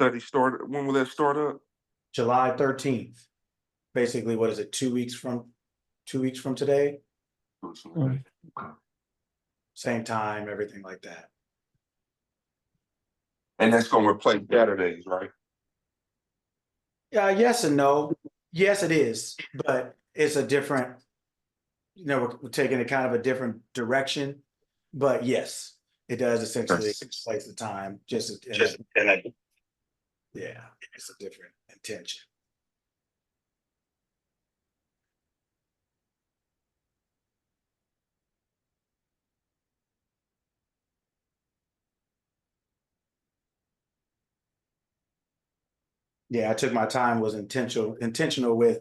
study start? When will that start up? July 13th. Basically, what is it? 2 weeks from today? Okay. Same time, everything like that. And that's gonna replace Saturdays, right? Yeah, yes and no. Yes, it is, but it's a different, we're taking a kind of a different direction. But yes, it does essentially replace the time, yeah, it's a different intention. Yeah, I took my time, was intentional with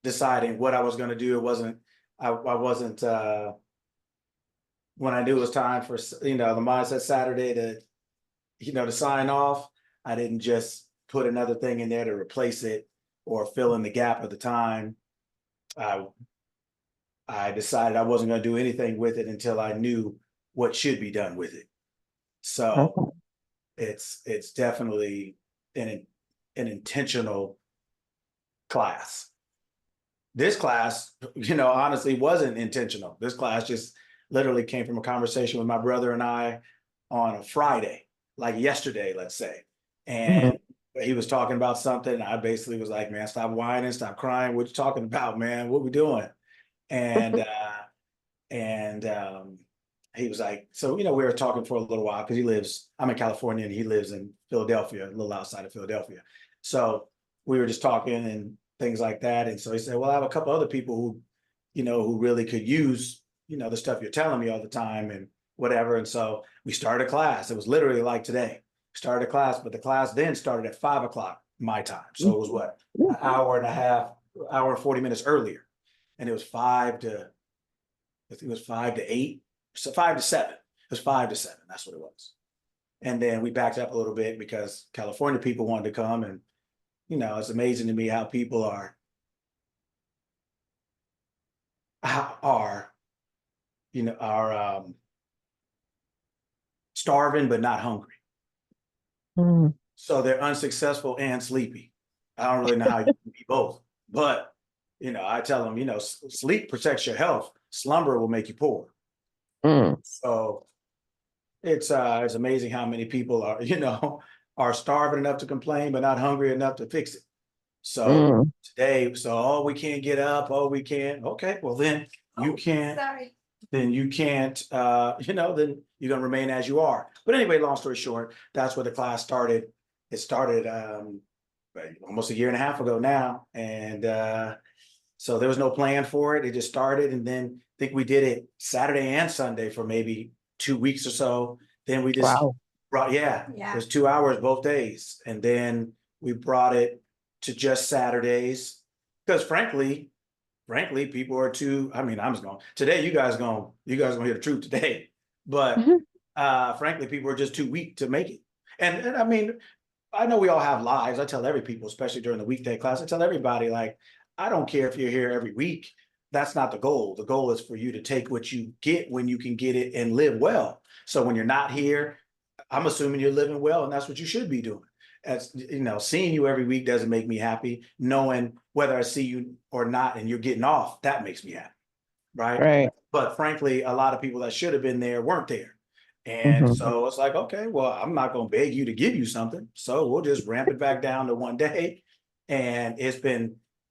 deciding what I was going to do. It wasn't, I wasn't, when I knew it was time for, the Mindset Saturday to sign off, I didn't just put another thing in there to replace it or fill in the gap of the time. I decided I wasn't going to do anything with it until I knew what should be done with it. So it's definitely an intentional class. This class, honestly wasn't intentional. This class just literally came from a conversation with my brother and I on a Friday, like yesterday, let's say. And he was talking about something. And I basically was like, man, stop whining, stop crying. What you talking about, man? What we doing? And he was like, so, we were talking for a little while because I'm in California and he lives in Philadelphia, a little outside of Philadelphia. So we were just talking and things like that. And so he said, well, I have a couple other people who really could use, the stuff you're telling me all the time and whatever. And so we started a class. It was literally like today, started a class, but the class then started at 5 o'clock my time. So it was what, an hour and a half, hour and 40 minutes earlier. And it was 5 to 8, so 5 to 7. It was 5 to 7. That's what it was. And then we backed up a little bit because California people wanted to come. And, it's amazing to me how people are starving, but not hungry. So they're unsuccessful and sleepy. I don't really know how you can be both, but, I tell them, sleep protects your health. Slumber will make you poor. So it's amazing how many people are starving enough to complain, but not hungry enough to fix it. So today, we can't get up. Oh, we can't. Okay, well then you can't. Sorry. Then you can't. Then you're gonna remain as you are. But anyway, long story short, that's where the class started. It started almost a year and a half ago now, and so there was no plan for it. It just started, and then I think we did it Saturday and Sunday for maybe 2 weeks or so. Then we just brought, it was 2 hours both days. And then we brought it to just Saturdays. Because frankly, people are too, I'm just going, today you guys gonna hear the truth today. But frankly, people are just too weak to make it. And I know we all have lives. I tell every people, especially during the weekday class, I tell everybody, like, I don't care if you're here every week. That's not the goal. The goal is for you to take what you get when you can get it and live well. So when you're not here, I'm assuming you're living well, and that's what you should be doing. As seeing you every week doesn't make me happy. Knowing whether I see you or not and you're getting off, that makes me happy. Right. But frankly, a lot of people that should have been there weren't there. And so it's like, okay, well, I'm not going to beg you to give you something. So we'll just ramp it back down to one day. And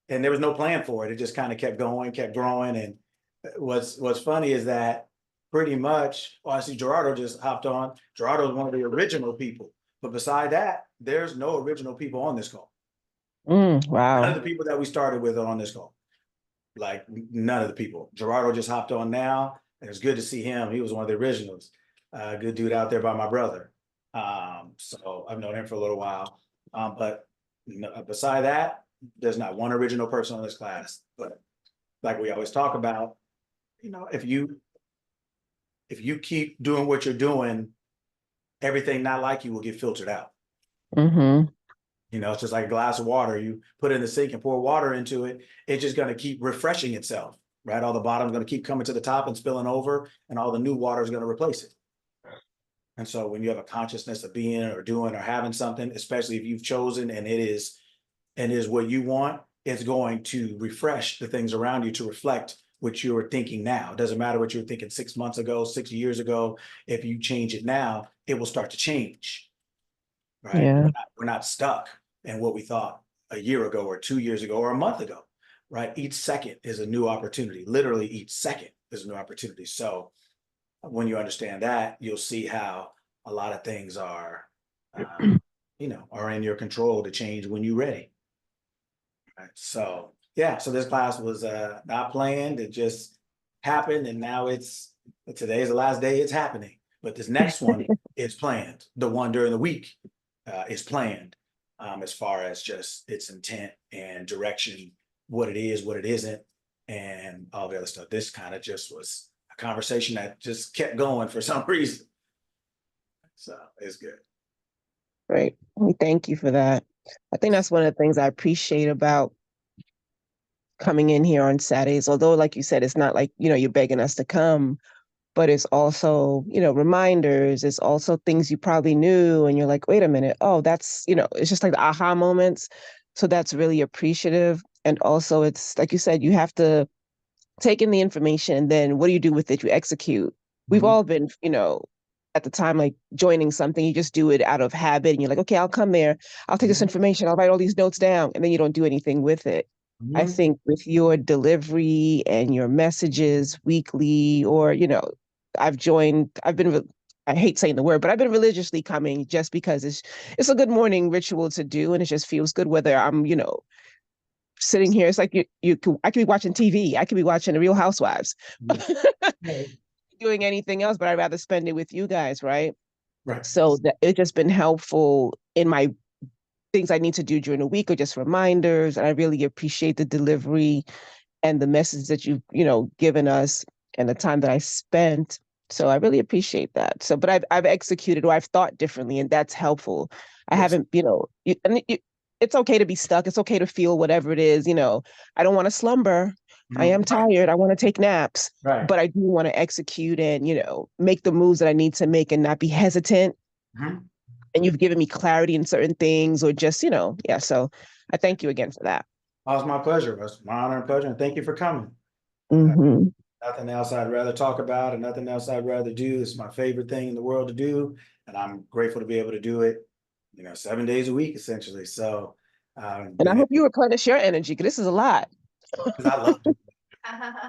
and there was no plan for it. It just kind of kept going, kept growing. And what's funny is that pretty much, I see Gerardo just hopped on. Gerardo is one of the original people. But beside that, there's no original people on this call. Wow. None of the people that we started with are on this call. Like, none of the people. Gerardo just hopped on now. And it's good to see him. He was one of the originals. Good dude out there by my brother. So I've known him for a little while. But beside that, there's not one original person on this class. But like we always talk about, if you keep doing what you're doing, everything not like you will get filtered out. It's just like a glass of water. You put it in the sink and pour water into it. It's just going to keep refreshing itself, right? All the bottom's going to keep coming to the top and spilling over, and all the new water is going to replace it. And so when you have a consciousness of being or doing or having something, especially if you've chosen and it is what you want, it's going to refresh the things around you to reflect what you're thinking now. It doesn't matter what you were thinking 6 months ago, 6 years ago. If you change it now, it will start to change, right? Yeah. We're not stuck in what we thought a year ago or 2 years ago or a month ago, right? Each second is a new opportunity. Literally each second is a new opportunity. So when you understand that, you'll see how a lot of things are, are in your control to change when you're ready. Right? So yeah, so this class was not planned. It just happened, and now today's the last day it's happening. But this next one is planned. The one during the week is planned, as far as just its intent and direction, what it is, what it isn't, and all the other stuff. This kind of just was a conversation that just kept going for some reason. So it's good. Right. We thank you for that. I think that's one of the things I appreciate about coming in here on Saturdays. Although, like you said, it's not like, you're begging us to come, but it's also, reminders. It's also things you probably knew and you're like, wait a minute. Oh, that's, it's just like the aha moments. So that's really appreciative. And also it's like you said, you have to take in the information and then what do you do with it? You execute. We've all been, at the time, like joining something, you just do it out of habit and you're like, okay, I'll come there. I'll take this information. I'll write all these notes down. And then you don't do anything with it. I think with your delivery and your messages weekly, or, I've been, I hate saying the word, but I've been religiously coming just because it's a good morning ritual to do. And it just feels good whether I'm, sitting here. It's like I could be watching TV. I could be watching The Real Housewives, doing anything else, but I'd rather spend it with you guys. Right. Right. So it's just been helpful in my things I need to do during the week, or just reminders. And I really appreciate the delivery and the message that you've, given us and the time that I spent. So I really appreciate that. So, but I've executed, or I've thought differently, and that's helpful. I haven't, it's okay to be stuck. It's okay to feel whatever it is. I don't want to slumber. I am tired. I want to take naps, but I do want to execute and, make the moves that I need to make and not be hesitant. And you've given me clarity in certain things, or just, yeah. So I thank you again for that. Oh, it's my pleasure. It's my honor and pleasure. And thank you for coming. Nothing else I'd rather talk about and nothing else I'd rather do. It's my favorite thing in the world to do. And I'm grateful to be able to do it, 7 days a week, essentially. So, and I hope you replenish your energy, because this is a lot. because I love it.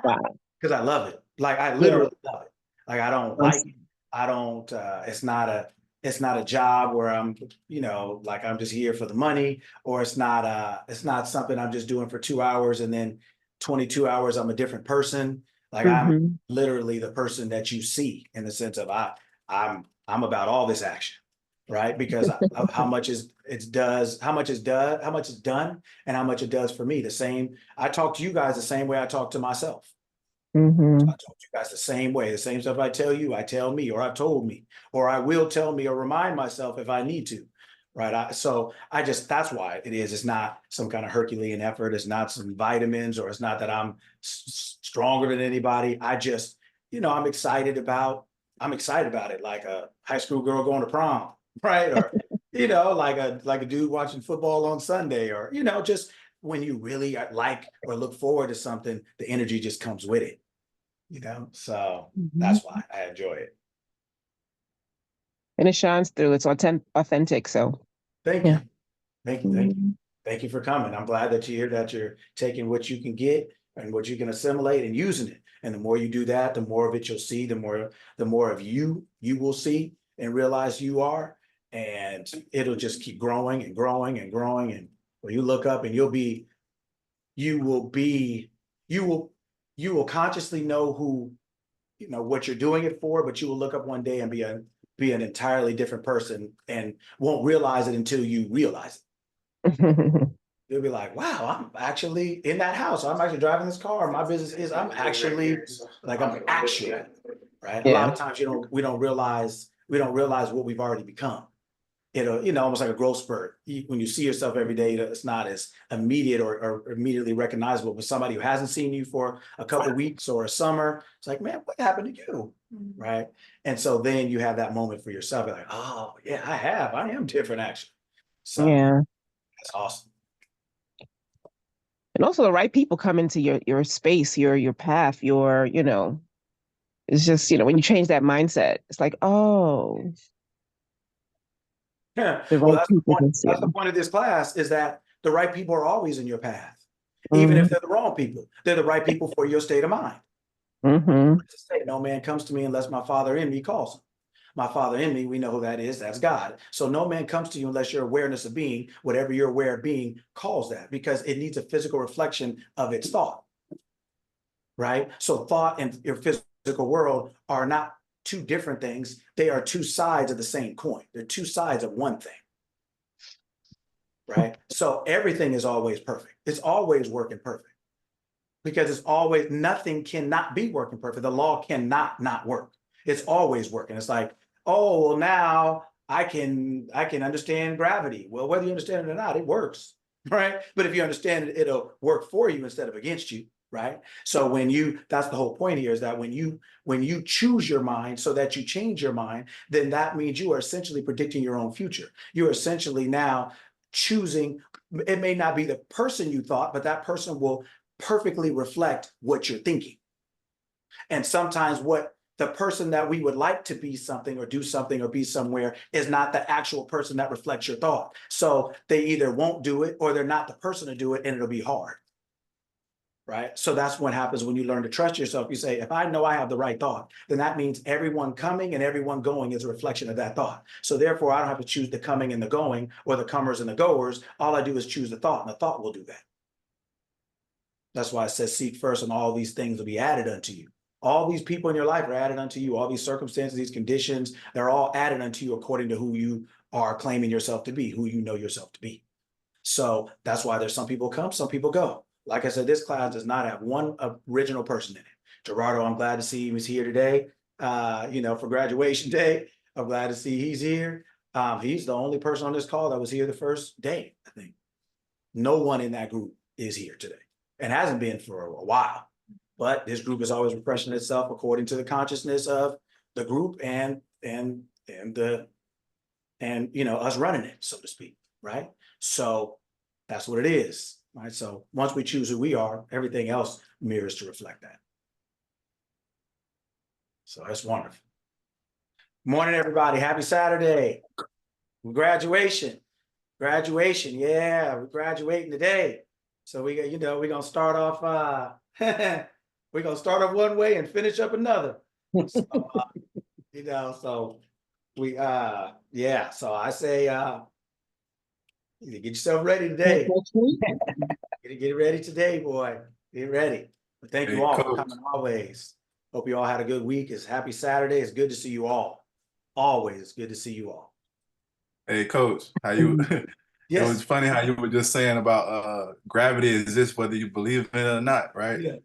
Wow. Because I love it. Like, I literally love it. Like, I don't like it. I don't, it's not a job where I'm, like I'm just here for the money, or it's not something I'm just doing for 2 hours and then 22 hours I'm a different person. Like, I'm literally the person that you see, in the sense of I'm about all this action, right? Because of how much is done, and how much it does for me. I talk to you guys the same way I talk to myself. I talk to you guys the same way. The same stuff I tell you, I tell me, or I've told me, or I will tell me, or remind myself if I need to, right? That's why it is. It's not some kind of Herculean effort. It's not some vitamins, or it's not that I'm stronger than anybody. I just, I'm excited about it, like a high school girl going to prom, right? Or, like a dude watching football on Sunday, or, just when you really like or look forward to something, the energy just comes with it. So that's why I enjoy it. And it shines through. It's authentic. So Thank you. Thank you for coming. I'm glad that you're taking what you can get and what you can assimilate and using it. And the more you do that, the more of it you'll see, the more of you will see and realize you are. And it'll just keep growing and growing and growing. And when you look up, and you will consciously know who, what you're doing it for, but you will look up one day and be an entirely different person, and won't realize it until you realize it. You'll be like, wow, I'm actually in that house. I'm actually driving this car. My business is, I'm actually, right? Yeah. A lot of times we don't realize what we've already become it'll, almost like a growth spurt. When you see yourself every day, it's not as immediate or immediately recognizable. But somebody who hasn't seen you for a couple of weeks or a summer, it's like, man, what happened to you? Right. And so then you have that moment for yourself. You're like, oh yeah, I am different actually. So Yeah. that's awesome. And also the right people come into your space, your path, it's just, when you change that mindset, it's like, oh, Yeah. the Well, right people can see that's it. the point of this class, is that the right people are always in your path. Even Mhm. if they're the wrong people, they're the right people for your state of mind. Mhm. To say, no man comes to me unless my Father in me calls him. My Father in me, we know who that is. That's God. So no man comes to you unless your awareness of being, whatever you're aware of being, calls that, because it needs a physical reflection of its thought. Right? So thought and your physical world are not two different things. They are two sides of the same coin. They're two sides of one thing. Right? So everything is always perfect. It's always working perfect. Because it's always, nothing cannot be working perfect. The law cannot not work. It's always working. It's like, oh, well, now I can understand gravity. Well, whether you understand it or not, it works, right? But if you understand it, it'll work for you instead of against you, right? So that's the whole point here, is that when you choose your mind so that you change your mind, then that means you are essentially predicting your own future. You're essentially now choosing. It may not be the person you thought, but that person will perfectly reflect what you're thinking. And sometimes what the person that we would like to be something or do something or be somewhere is not the actual person that reflects your thought. So they either won't do it or they're not the person to do it, and it'll be hard. Right? So that's what happens when you learn to trust yourself. You say, if I know I have the right thought, then that means everyone coming and everyone going is a reflection of that thought. So therefore, I don't have to choose the coming and the going, or the comers and the goers. All I do is choose the thought, and the thought will do that. That's why it says, seek first, and all these things will be added unto you. All these people in your life are added unto you. All these circumstances, these conditions, they're all added unto you according to who you are claiming yourself to be, who you know yourself to be. So that's why there's some people come, some people go. Like I said, this class does not have one original person in it. Gerardo, I'm glad to see he was here today, for graduation day. I'm glad to see he's here. He's the only person on this call that was here the first day, I think. No one in that group is here today, and hasn't been for a while. But this group is always refreshing itself according to the consciousness of the group and us running it, so to speak, right? So that's what it is, right? So once we choose who we are, everything else mirrors to reflect that. So that's wonderful. Morning, everybody. Happy Saturday. Graduation. Yeah, we're graduating today. So we're gonna start off we're gonna start off one way and finish up another. So, so we so I say get yourself ready today. Get ready today, boy. Get ready. But thank you all for coming always. Hope you all had a good week. It's happy Saturday. It's good to see you all. Always, it's good to see you all. Hey, Coach, how you? Yes. It was funny how you were just saying about gravity exists whether you believe in it or not, right? Yeah.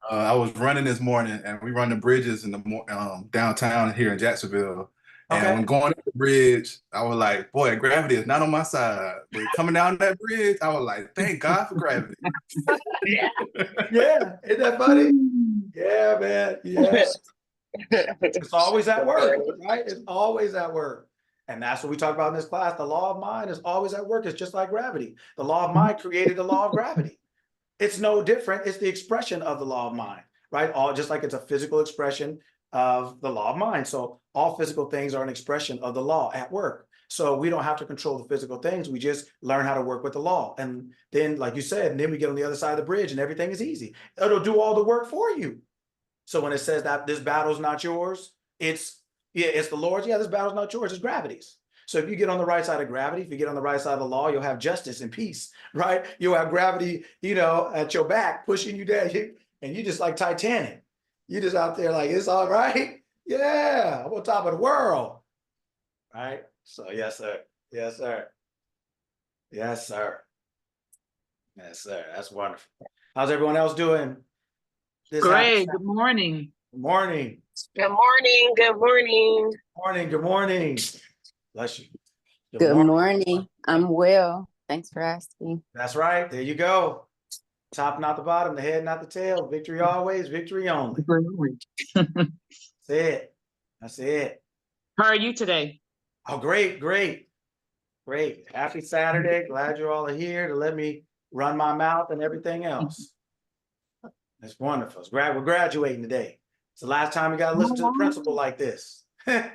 I was running this morning, and we run the bridges in the downtown here in Jacksonville. And Okay. when going up the bridge, I was like, boy, gravity is not on my side. But coming down that bridge, I was like, thank God for gravity. Yeah. Yeah. Isn't that funny? Yeah, man. Yeah. It's always at work, right? It's always at work. And that's what we talk about in this class. The law of mind is always at work. It's just like gravity. The law of mind created the law of gravity. It's no different. It's the expression of the law of mind, right? All just like it's a physical expression of the law of mind. So all physical things are an expression of the law at work. So we don't have to control the physical things. We just learn how to work with the law. And then, like you said, and then we get on the other side of the bridge and everything is easy. It'll do all the work for you. So when it says that this battle's not yours, it's the Lord's. Yeah, this battle's not yours, it's gravity's. So if you get on the right side of gravity, if you get on the right side of the law, you'll have justice and peace, right? You'll have gravity, at your back, pushing you down, and you just like Titanic. You just out there like, it's all right. Yeah, I'm on top of the world. Right? So yes, sir. Yes, sir. Yes, sir. Yes, sir. That's wonderful. How's everyone else doing? Great. Good morning. Good morning. Good morning. Good morning. Morning. Good morning. Bless you. Good morning. I'm well. Thanks for asking. That's right. There you go. Top, not the bottom, the head, not the tail. Victory always, victory only. That's it. That's it. How are you today? Oh, great, great, great. Happy Saturday. Glad you all are here to let me run my mouth and everything else. That's wonderful. We're graduating today. It's the last time we got to listen to the principal like this. Yeah.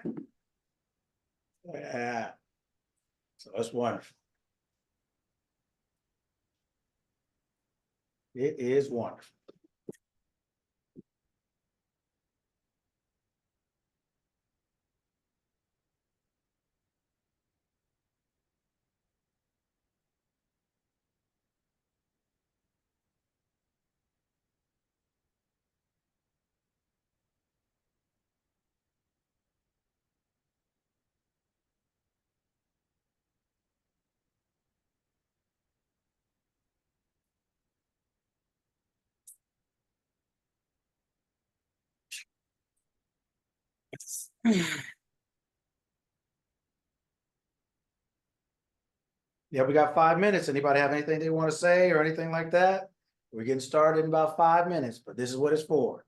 So it's wonderful. It is wonderful. Yeah, we got 5 minutes. Anybody have anything they want to say or anything like that? We're getting started in about 5 minutes, but this is what it's for.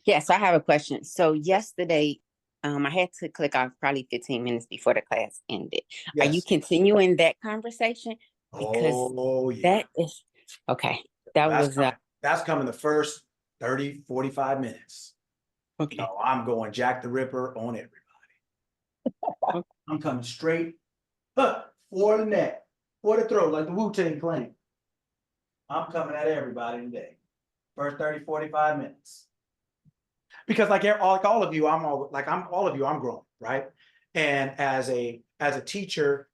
Yes, I have a question. So yesterday, I had to click off probably 15 minutes before the class ended. Yes. Are you continuing that conversation? Because yeah. that is okay. That's coming the first 30, 45 minutes. Okay. No, I'm going Jack the Ripper on everybody. I'm coming straight for the neck, for the throat, like the Wu-Tang Clan. I'm coming at everybody today. First 30, 45 minutes. Because like all of you, I'm grown, right? And as a teacher,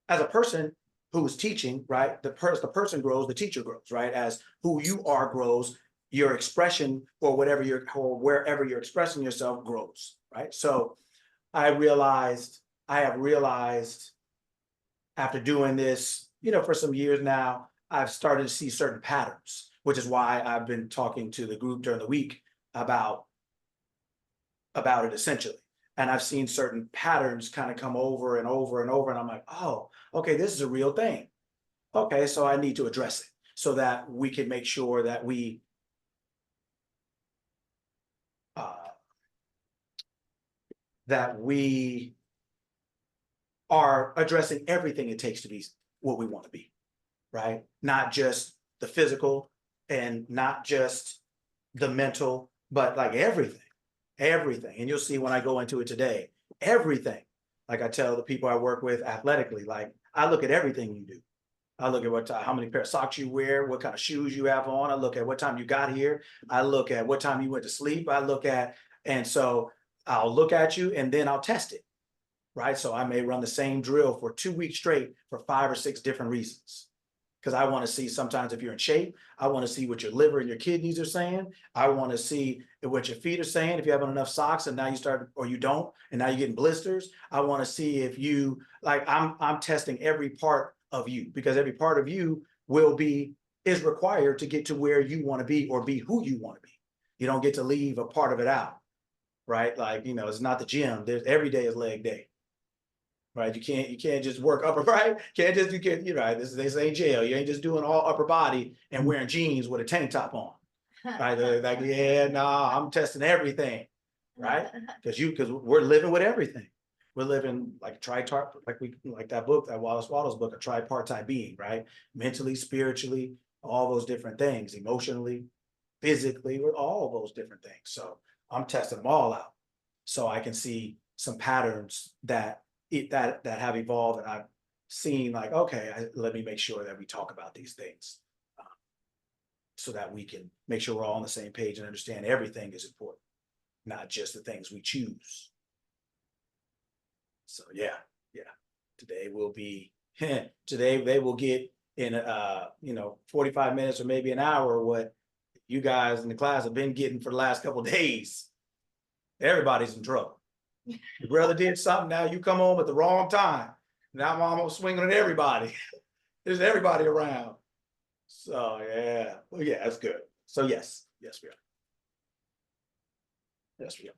as a person who is teaching, right? The person grows, the teacher grows, right? As who you are grows, your expression or wherever you're expressing yourself grows, right? So I have realized after doing this, for some years now, I've started to see certain patterns, which is why I've been talking to the group during the week about it essentially. And I've seen certain patterns kind of come over and over and over. And I'm like, oh, okay, this is a real thing. Okay, so I need to address it so that we can make sure that we are addressing everything it takes to be what we want to be, right? Not just the physical and not just the mental, but like everything. And you'll see when I go into it today, everything. Like I tell the people I work with athletically, like I look at everything you do. I look at how many pair of socks you wear, what kind of shoes you have on. I look at what time you got here. I look at what time you went to sleep. And so I'll look at you and then I'll test it, right? So I may run the same drill for 2 weeks straight for 5 or 6 different reasons. Because I want to see sometimes if you're in shape, I want to see what your liver and your kidneys are saying. I want to see what your feet are saying. If you haven't enough socks and now you start, or you don't, and now you're getting blisters. I want to see if you I'm testing every part of you because every part of you is required to get to where you want to be or be who you want to be. You don't get to leave a part of it out, right? Like, it's not the gym. Every day is leg day. Right, you can't just work upper, right? This ain't jail. You ain't just doing all upper body and wearing jeans with a tank top on, right? I'm testing everything, right? Because we're living with everything. We're living like that book, that Wallace Wattles book, a tripartite being, right? Mentally, spiritually, all those different things, emotionally, physically, with all of those different things. So I'm testing them all out, so I can see some patterns that have evolved, and I've seen like, okay, let me make sure that we talk about these things so that we can make sure we're all on the same page and understand everything is important, not just the things we choose. So yeah. Today they will get in 45 minutes or maybe an hour what you guys in the class have been getting for the last couple of days. Everybody's in trouble. Your brother did something, now you come home at the wrong time. Now I'm almost swinging at everybody. There's everybody around. So yeah, well, yeah, that's good. So yes, we are. Yes, we are.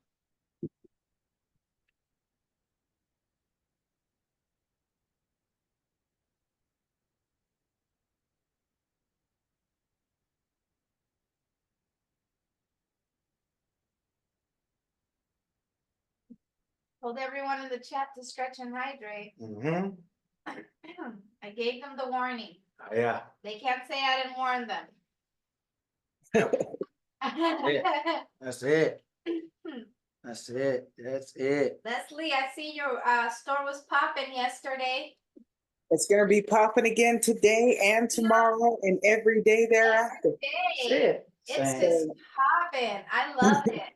Told everyone in the chat to stretch and hydrate. Mm-hmm. I gave them the warning. Yeah. They can't say I didn't warn them. That's it. That's it. That's it. Leslie, I see your store was popping yesterday. It's going to be popping again today and tomorrow and every day thereafter. It's just popping. I love it.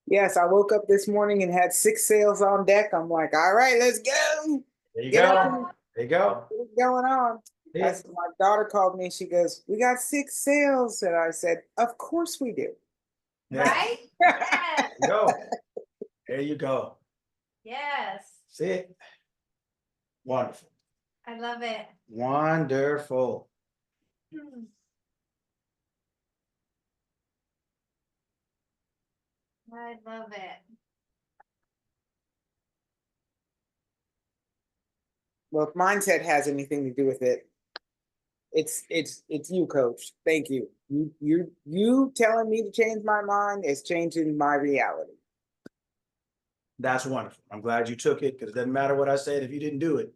Yes, I woke up this morning and had 6 sales on deck. I'm like, all right, let's go. There you Get go. up. There you go. What's going on? Yeah. My daughter called me and she goes, we got 6 sales. And I said, of course we do. Right? Yes. There you go. There you go. Yes. See it? Wonderful. I love it. Wonderful. I love it. Well, if mindset has anything to do with it, it's you, coach. Thank you. You telling me to change my mind is changing my reality. That's wonderful. I'm glad you took it because it doesn't matter what I said if you didn't do it.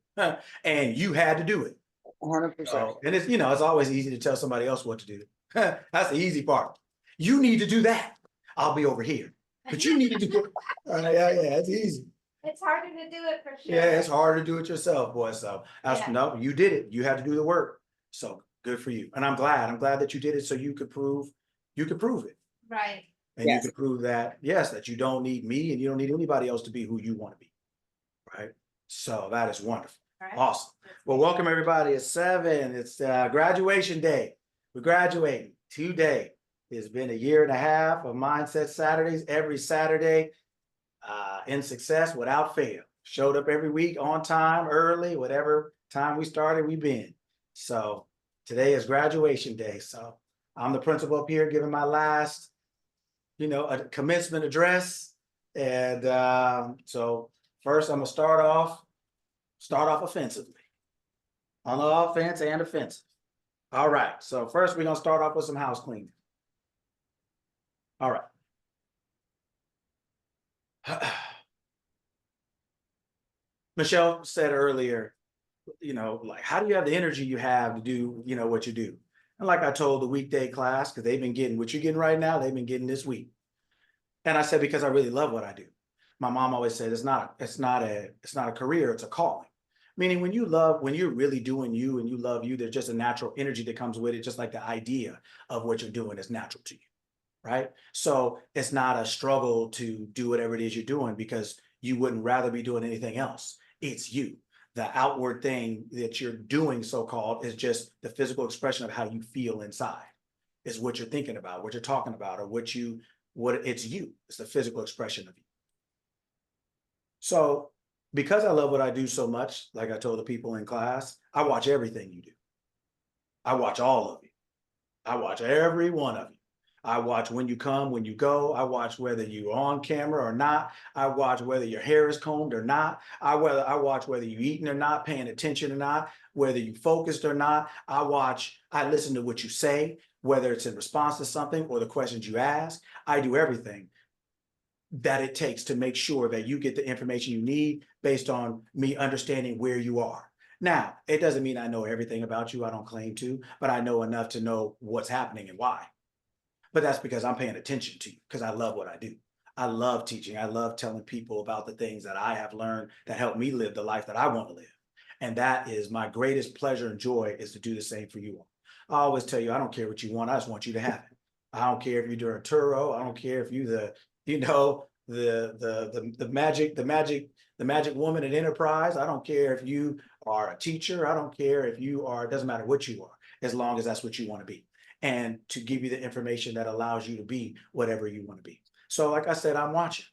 And you had to do it. 100%. So, and it's, it's always easy to tell somebody else what to do. That's the easy part. You need to do that. I'll be over here. But you need to do it. Yeah, it's easy. It's harder to do it for sure. Yeah, it's harder to do it yourself, boy. So no, you did it. You had to do the work. So good for you. And I'm glad that you did it so you could prove it. Right. And you can prove that, yes, that you don't need me and you don't need anybody else to be who you want to be. Right. So that is wonderful. Right. Awesome. Well, welcome everybody. It's 7. It's graduation day. We're graduating today. It's been a year and a half of Mindset Saturdays, every Saturday in success without fail. Showed up every week on time, early, whatever time we started, we've been. So today is graduation day. So I'm the principal up here giving my last a commencement address. And so first I'm gonna start off offensively. On the offense and offensive. All right, so first we're gonna start off with some house cleaning. All right. Michelle said earlier, like, how do you have the energy you have to do, what you do? And like I told the weekday class, because they've been getting what you're getting right now, they've been getting this week. And I said, because I really love what I do. My mom always said, it's not a career, it's a calling. Meaning when you're really doing you and you love you, there's just a natural energy that comes with it, just like the idea of what you're doing is natural to you, right? So it's not a struggle to do whatever it is you're doing because you wouldn't rather be doing anything else. It's you. The outward thing that you're doing, so-called, is just the physical expression of how you feel inside. Is what you're thinking about, what you're talking about, or it's you. It's the physical expression of you. So because I love what I do so much, like I told the people in class, I watch everything you do. I watch all of you. I watch every one of you. I watch when you come, when you go. I watch whether you're on camera or not. I watch whether your hair is combed or not. I watch whether you're eating or not, paying attention or not, whether you focused or not. I listen to what you say, whether it's in response to something or the questions you ask. I do everything that it takes to make sure that you get the information you need based on me understanding where you are. Now, it doesn't mean I know everything about you. I don't claim to, but I know enough to know what's happening and why. But that's because I'm paying attention to you because I love what I do. I love teaching. I love telling people about the things that I have learned that help me live the life that I want to live. And that is my greatest pleasure and joy, is to do the same for you all. I always tell you, I don't care what you want. I just want you to have it. I don't care if you're doing Turo. I don't care if you're the magic woman at Enterprise. I don't care if you are a teacher. I don't care if you are, it doesn't matter what you are, as long as that's what you want to be. And to give you the information that allows you to be whatever you want to be. So like I said, I'm watching.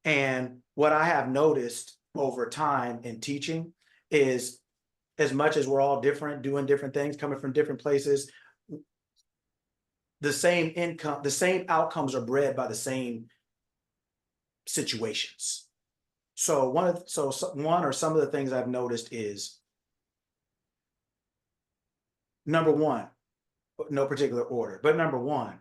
And what I have noticed over time in teaching is, as much as we're all different, doing different things, coming from different places, the same outcomes are bred by the same situations. So one or some of the things I've noticed is, number one, no particular order, but number one,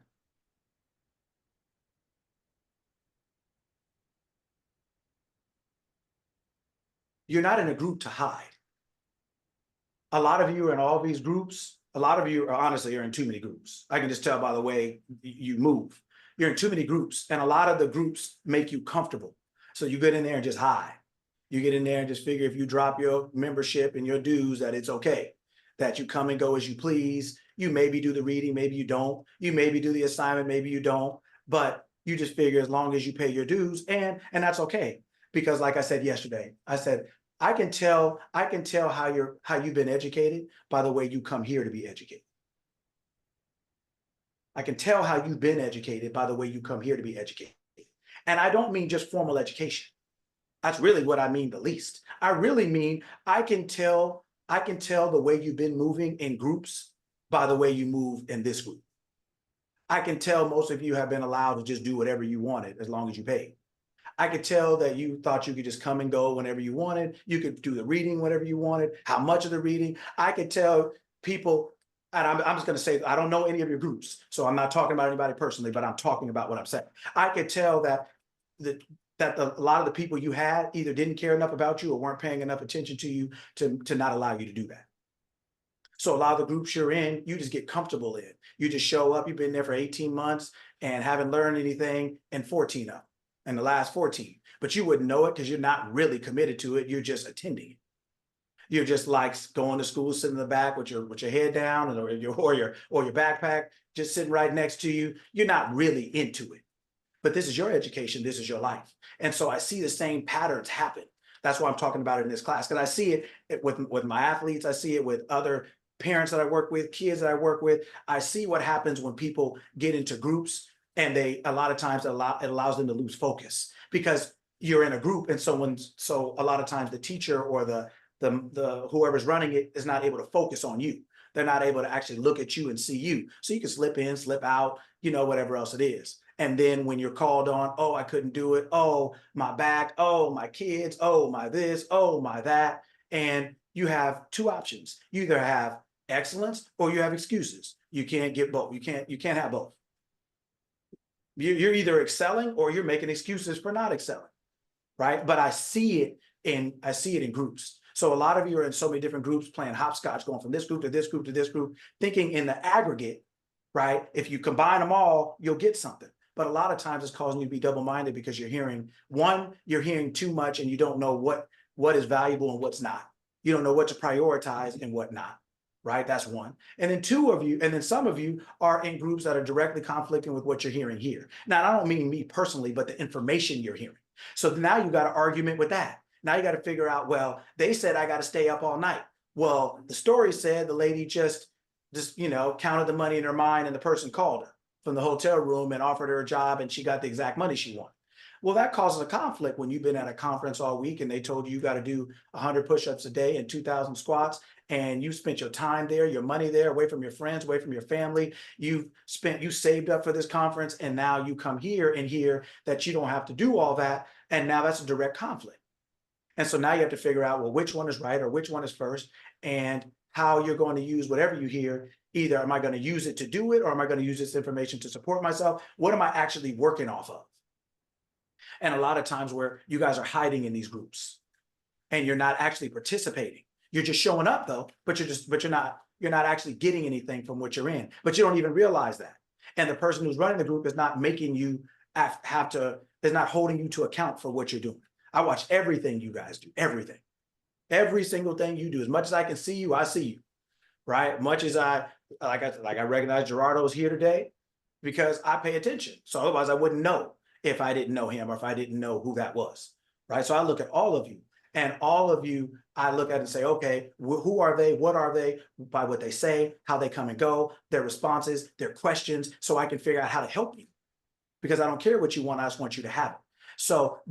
you're not in a group to hide. A lot of you are in all these groups. A lot of you are honestly, you're in too many groups. I can just tell by the way you move. You're in too many groups, and a lot of the groups make you comfortable. So you get in there and just hide. You get in there and just figure if you drop your membership and your dues that it's okay, that you come and go as you please. You maybe do the reading, maybe you don't. You maybe do the assignment, maybe you don't. But you just figure as long as you pay your dues, and that's okay. Because like I said yesterday, I said, I can tell how you've been educated by the way you come here to be educated. I can tell how you've been educated by the way you come here to be educated. And I don't mean just formal education. That's really what I mean the least. I really mean I can tell the way you've been moving in groups by the way you move in this group. I can tell most of you have been allowed to just do whatever you wanted as long as you paid. I could tell that you thought you could just come and go whenever you wanted. You could do the reading whenever you wanted, how much of the reading. I could tell people, and I'm just going to say, I don't know any of your groups, so I'm not talking about anybody personally, but I'm talking about what I'm saying. I could tell that a lot of the people you had either didn't care enough about you or weren't paying enough attention to you to not allow you to do that. So a lot of the groups you're in, you just get comfortable in. You just show up, you've been there for 18 months and haven't learned anything in 14 of them. In the last 14, but you wouldn't know it because you're not really committed to it. You're just attending it. You're just like going to school, sitting in the back with your head down or your backpack just sitting right next to you. You're not really into it. But this is your education. This is your life. And so I see the same patterns happen. That's why I'm talking about it in this class, because I see it with my athletes. I see it with other parents that I work with, kids that I work with. I see what happens when people get into groups. And a lot of times it allows them to lose focus because you're in a group. And so a lot of times the teacher or the whoever's running it is not able to focus on you. They're not able to actually look at you and see you. So you can slip in, slip out, whatever else it is. And then when you're called on, oh, I couldn't do it. Oh, my back. Oh, my kids. Oh, my this. Oh, my that. And you have two options. You either have excellence or you have excuses. You can't get both. You can't have both. You're either excelling or you're making excuses for not excelling, right? But I see it in groups. So a lot of you are in so many different groups playing hopscotch, going from this group to this group to this group, thinking in the aggregate, right? If you combine them all, you'll get something. But a lot of times it's causing you to be double-minded because you're hearing too much and you don't know what is valuable and what's not. You don't know what to prioritize and what not. Right? That's one. And then some of you are in groups that are directly conflicting with what you're hearing here. Now, I don't mean me personally, but the information you're hearing. So now you got an argument with that. Now you got to figure out, well, they said I got to stay up all night. Well, the story said the lady just counted the money in her mind and the person called her from the hotel room and offered her a job and she got the exact money she wanted. Well, that causes a conflict when you've been at a conference all week and they told you got to do 100 push-ups a day and 2,000 squats, and you spent your time there, your money there, away from your friends, away from your family. You saved up for this conference, and now you come here and hear that you don't have to do all that, and now that's a direct conflict. And so now you have to figure out, well, which one is right or which one is first, and how you're going to use whatever you hear. Either am I going to use it to do it, or am I going to use this information to support myself? What am I actually working off of? And a lot of times where you guys are hiding in these groups and you're not actually participating. You're just showing up though, but you're not actually getting anything from what you're in, but you don't even realize that. And the person who's running the group is not making you is not holding you to account for what you're doing. I watch everything you guys do, everything, every single thing you do. As much as I can see you, I see you, right? Much as I recognize Gerardo's here today because I pay attention. So otherwise I wouldn't know if I didn't know him or if I didn't know who that was, right? So I look at all of you, and all of you, I look at and say, okay, who are they? What are they? By what they say, how they come and go, their responses, their questions, so I can figure out how to help you. Because I don't care what you want, I just want you to have it. So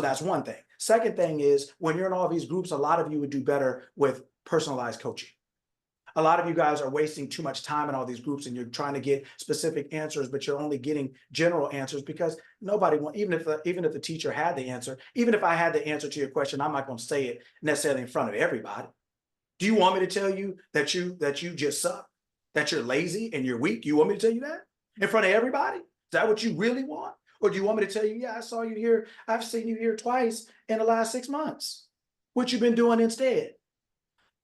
that's one thing. Second thing is, when you're in all these groups, a lot of you would do better with personalized coaching. A lot of you guys are wasting too much time in all these groups and you're trying to get specific answers, but you're only getting general answers because nobody wants, even if the teacher had the answer, even if I had the answer to your question, I'm not going to say it necessarily in front of everybody. Do you want me to tell you that you just suck, that you're lazy and you're weak? You want me to tell you that in front of everybody? Is that what you really want? Or do you want me to tell you, yeah, I saw you here, I've seen you here twice in the last 6 months? what you've been doing instead.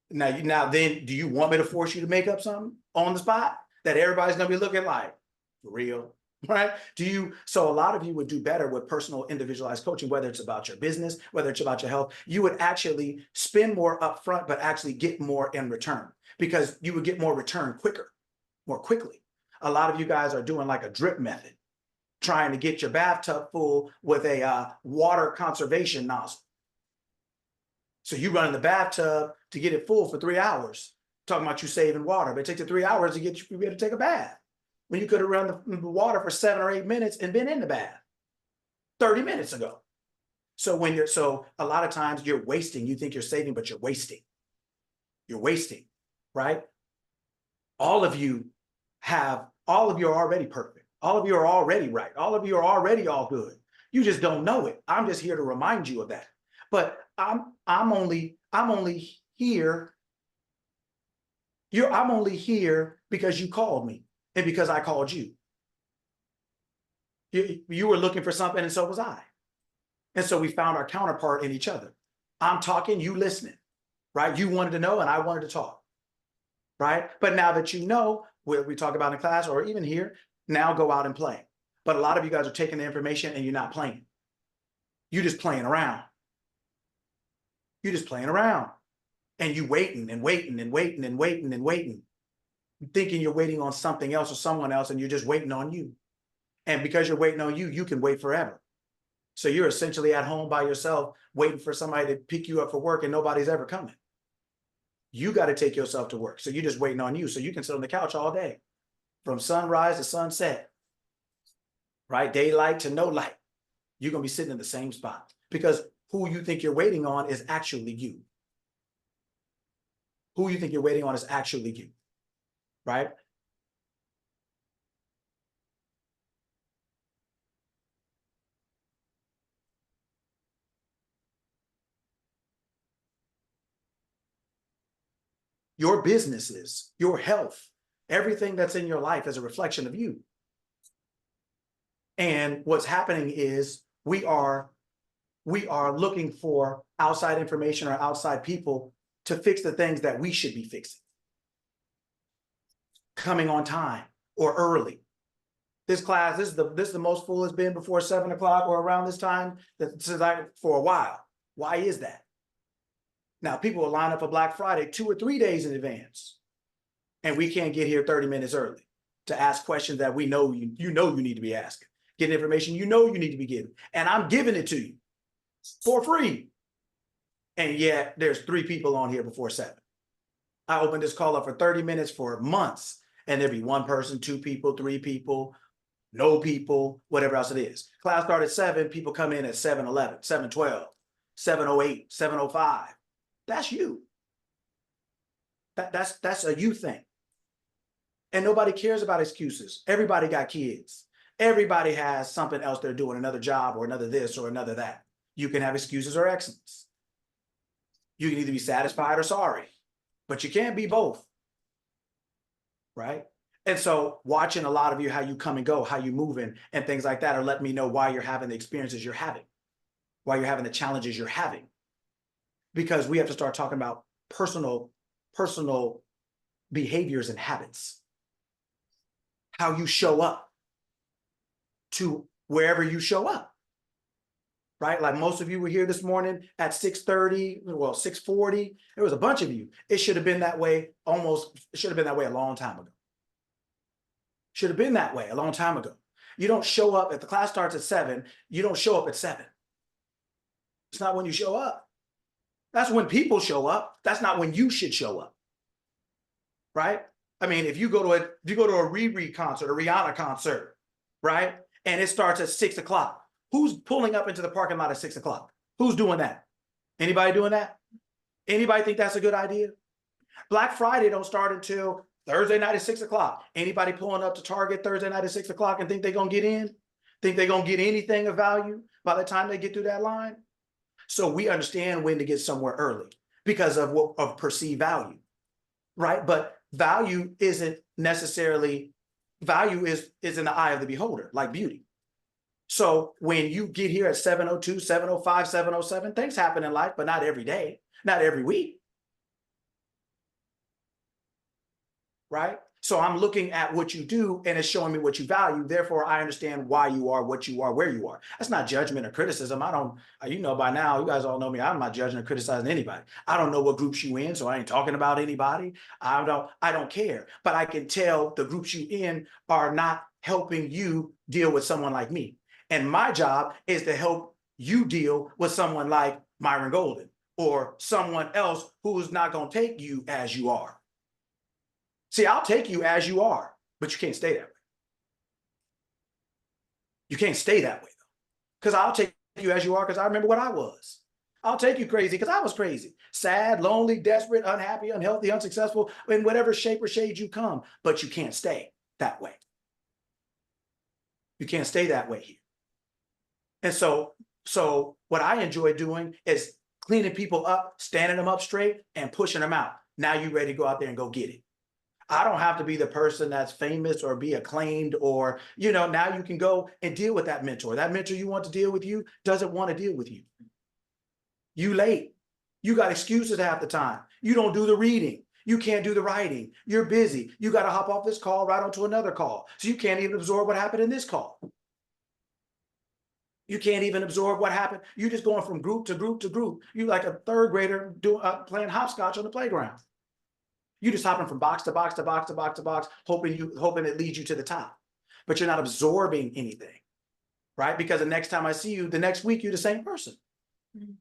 Now then, do you want me to force you to make up something on the spot that everybody's gonna be looking like, for real? Right? So a lot of you would do better with personal individualized coaching, whether it's about your business, whether it's about your health. You would actually spend more upfront, but actually get more in return, because you would get more return more quickly. A lot of you guys are doing like a drip method, trying to get your bathtub full with a water conservation nozzle. So you run in the bathtub to get it full for 3 hours, talking about you saving water, but it takes you 3 hours to get you to be able to take a bath, when you could have run the water for 7 or 8 minutes and been in the bath 30 minutes ago. So a lot of times you're wasting. You think you're saving, but you're wasting. You're wasting, right? All of you are already perfect. All of you are already right. All of you are already all good. You just don't know it. I'm just here to remind you of that. But I'm only here. I'm only here because you called me and because I called you. You were looking for something, and so was I. And so we found our counterpart in each other. I'm talking, you listening, right? You wanted to know and I wanted to talk, right? But now that you know what we talk about in class or even here, now go out and play. But a lot of you guys are taking the information and you're not playing. You're just playing around. You're just playing around. And you waiting and waiting and waiting and waiting and waiting, thinking you're waiting on something else or someone else, and you're just waiting on you. And because you're waiting on you, you can wait forever. So you're essentially at home by yourself, waiting for somebody to pick you up for work, and nobody's ever coming. You got to take yourself to work. So you're just waiting on you. So you can sit on the couch all day from sunrise to sunset, right? Daylight to no light. You're going to be sitting in the same spot, because who you think you're waiting on is actually you. Who you think you're waiting on is actually you, right? Your businesses, your health, everything that's in your life is a reflection of you. And what's happening is we are looking for outside information or outside people to fix the things that we should be fixing. Coming on time or early. This class, this is the most full it's been before 7 o'clock or around this time for a while. Why is that? Now, people will line up for Black Friday 2 or 3 days in advance, and we can't get here 30 minutes early to ask questions that we know you need to be asking, get information you need to be getting, and I'm giving it to you for free. And yet there's 3 people on here before 7. I opened this call up for 30 minutes for months, and there'd be 1 person, 2 people, 3 people, no people, whatever else it is. Class started at 7, people come in at 7:11, 7:12, 7:08, 7:05. That's you. That's a you thing. And nobody cares about excuses. Everybody got kids. Everybody has something else they're doing, another job or another this or another that. You can have excuses or excellence. You can either be satisfied or sorry, but you can't be both, right? And so watching a lot of you, how you come and go, how you moving and things like that are letting me know why you're having the experiences you're having, why you're having the challenges you're having. Because we have to start talking about personal behaviors and habits. How you show up to wherever you show up, right? Like most of you were here this morning at 6:30, well, 6:40. There was a bunch of you. It should have been that way a long time ago. Should have been that way a long time ago. You don't show up, if the class starts at 7, you don't show up at 7. It's not when you show up. That's when people show up. That's not when you should show up, right? I mean, if you go to a Riri concert, a Rihanna concert, right? And it starts at 6 o'clock. Who's pulling up into the parking lot at 6 o'clock? Who's doing that? Anybody doing that? Anybody think that's a good idea? Black Friday don't start until Thursday night at 6 o'clock. Anybody pulling up to Target Thursday night at 6 o'clock and think they're going to get in? Think they're going to get anything of value by the time they get through that line? So we understand when to get somewhere early because of perceived value, right? But value isn't necessarily, value is in the eye of the beholder, like beauty. So when you get here at 7:02, 7:05, 7:07, things happen in life, but not every day. not every week. Right? So I'm looking at what you do and it's showing me what you value. Therefore, I understand why you are what you are, where you are. That's not judgment or criticism. I don't, you know, by now, you guys all know me. I'm not judging or criticizing anybody. I don't know what groups you in, so I ain't talking about anybody. I don't care. But I can tell the groups you in are not helping you deal with someone like me. And my job is to help you deal with someone like Myron Golden or someone else who's not going to take you as you are. See, I'll take you as you are, but you can't stay that way. You can't stay that way, though, because I'll take you as you are because I remember what I was. I'll take you crazy because I was crazy, sad, lonely, desperate, unhappy, unhealthy, unsuccessful, in whatever shape or shade you come, but you can't stay that way. You can't stay that way here. And so what I enjoy doing is cleaning people up, standing them up straight, and pushing them out. Now you're ready to go out there and go get it. I don't have to be the person that's famous or be acclaimed or, you know, now you can go and deal with that mentor. That mentor you want to deal with you doesn't want to deal with you. You late. You got excuses half the time. You don't do the reading. You can't do the writing. You're busy. You got to hop off this call right onto another call. So you can't even absorb what happened in this call. You can't even absorb what happened. You're just going from group to group to group. You're like a third grader playing hopscotch on the playground. You're just hopping from box to box to box to box to box, hoping it leads you to the top. But you're not absorbing anything, right? Because the next time I see you, the next week, you're the same person. Mm-hmm.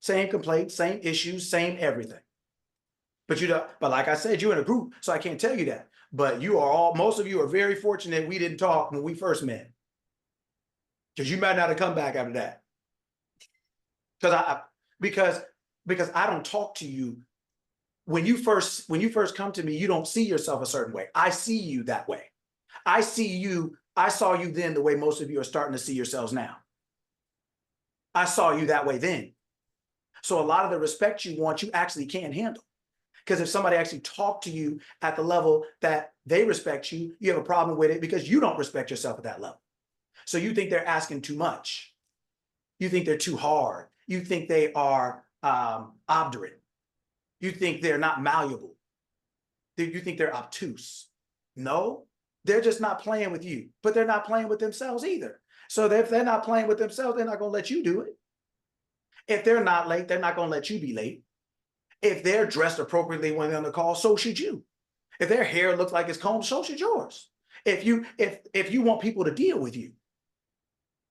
Same complaints, same issues, same everything. But like I said, you're in a group, so I can't tell you that. But most of you are very fortunate we didn't talk when we first met. Because you might not have come back after that. Because I don't talk to you. When you first come to me, you don't see yourself a certain way. I see you that way. I saw you then the way most of you are starting to see yourselves now. I saw you that way then. So a lot of the respect you want, you actually can't handle. Because if somebody actually talked to you at the level that they respect you, you have a problem with it because you don't respect yourself at that level. So you think they're asking too much. You think they're too hard. You think they are obdurate. You think they're not malleable. You think they're obtuse. No, they're just not playing with you, but they're not playing with themselves either. So if they're not playing with themselves, they're not going to let you do it. If they're not late, they're not going to let you be late. If they're dressed appropriately when they're on the call, so should you. If their hair looks like it's combed, so should yours. If you want people to deal with you,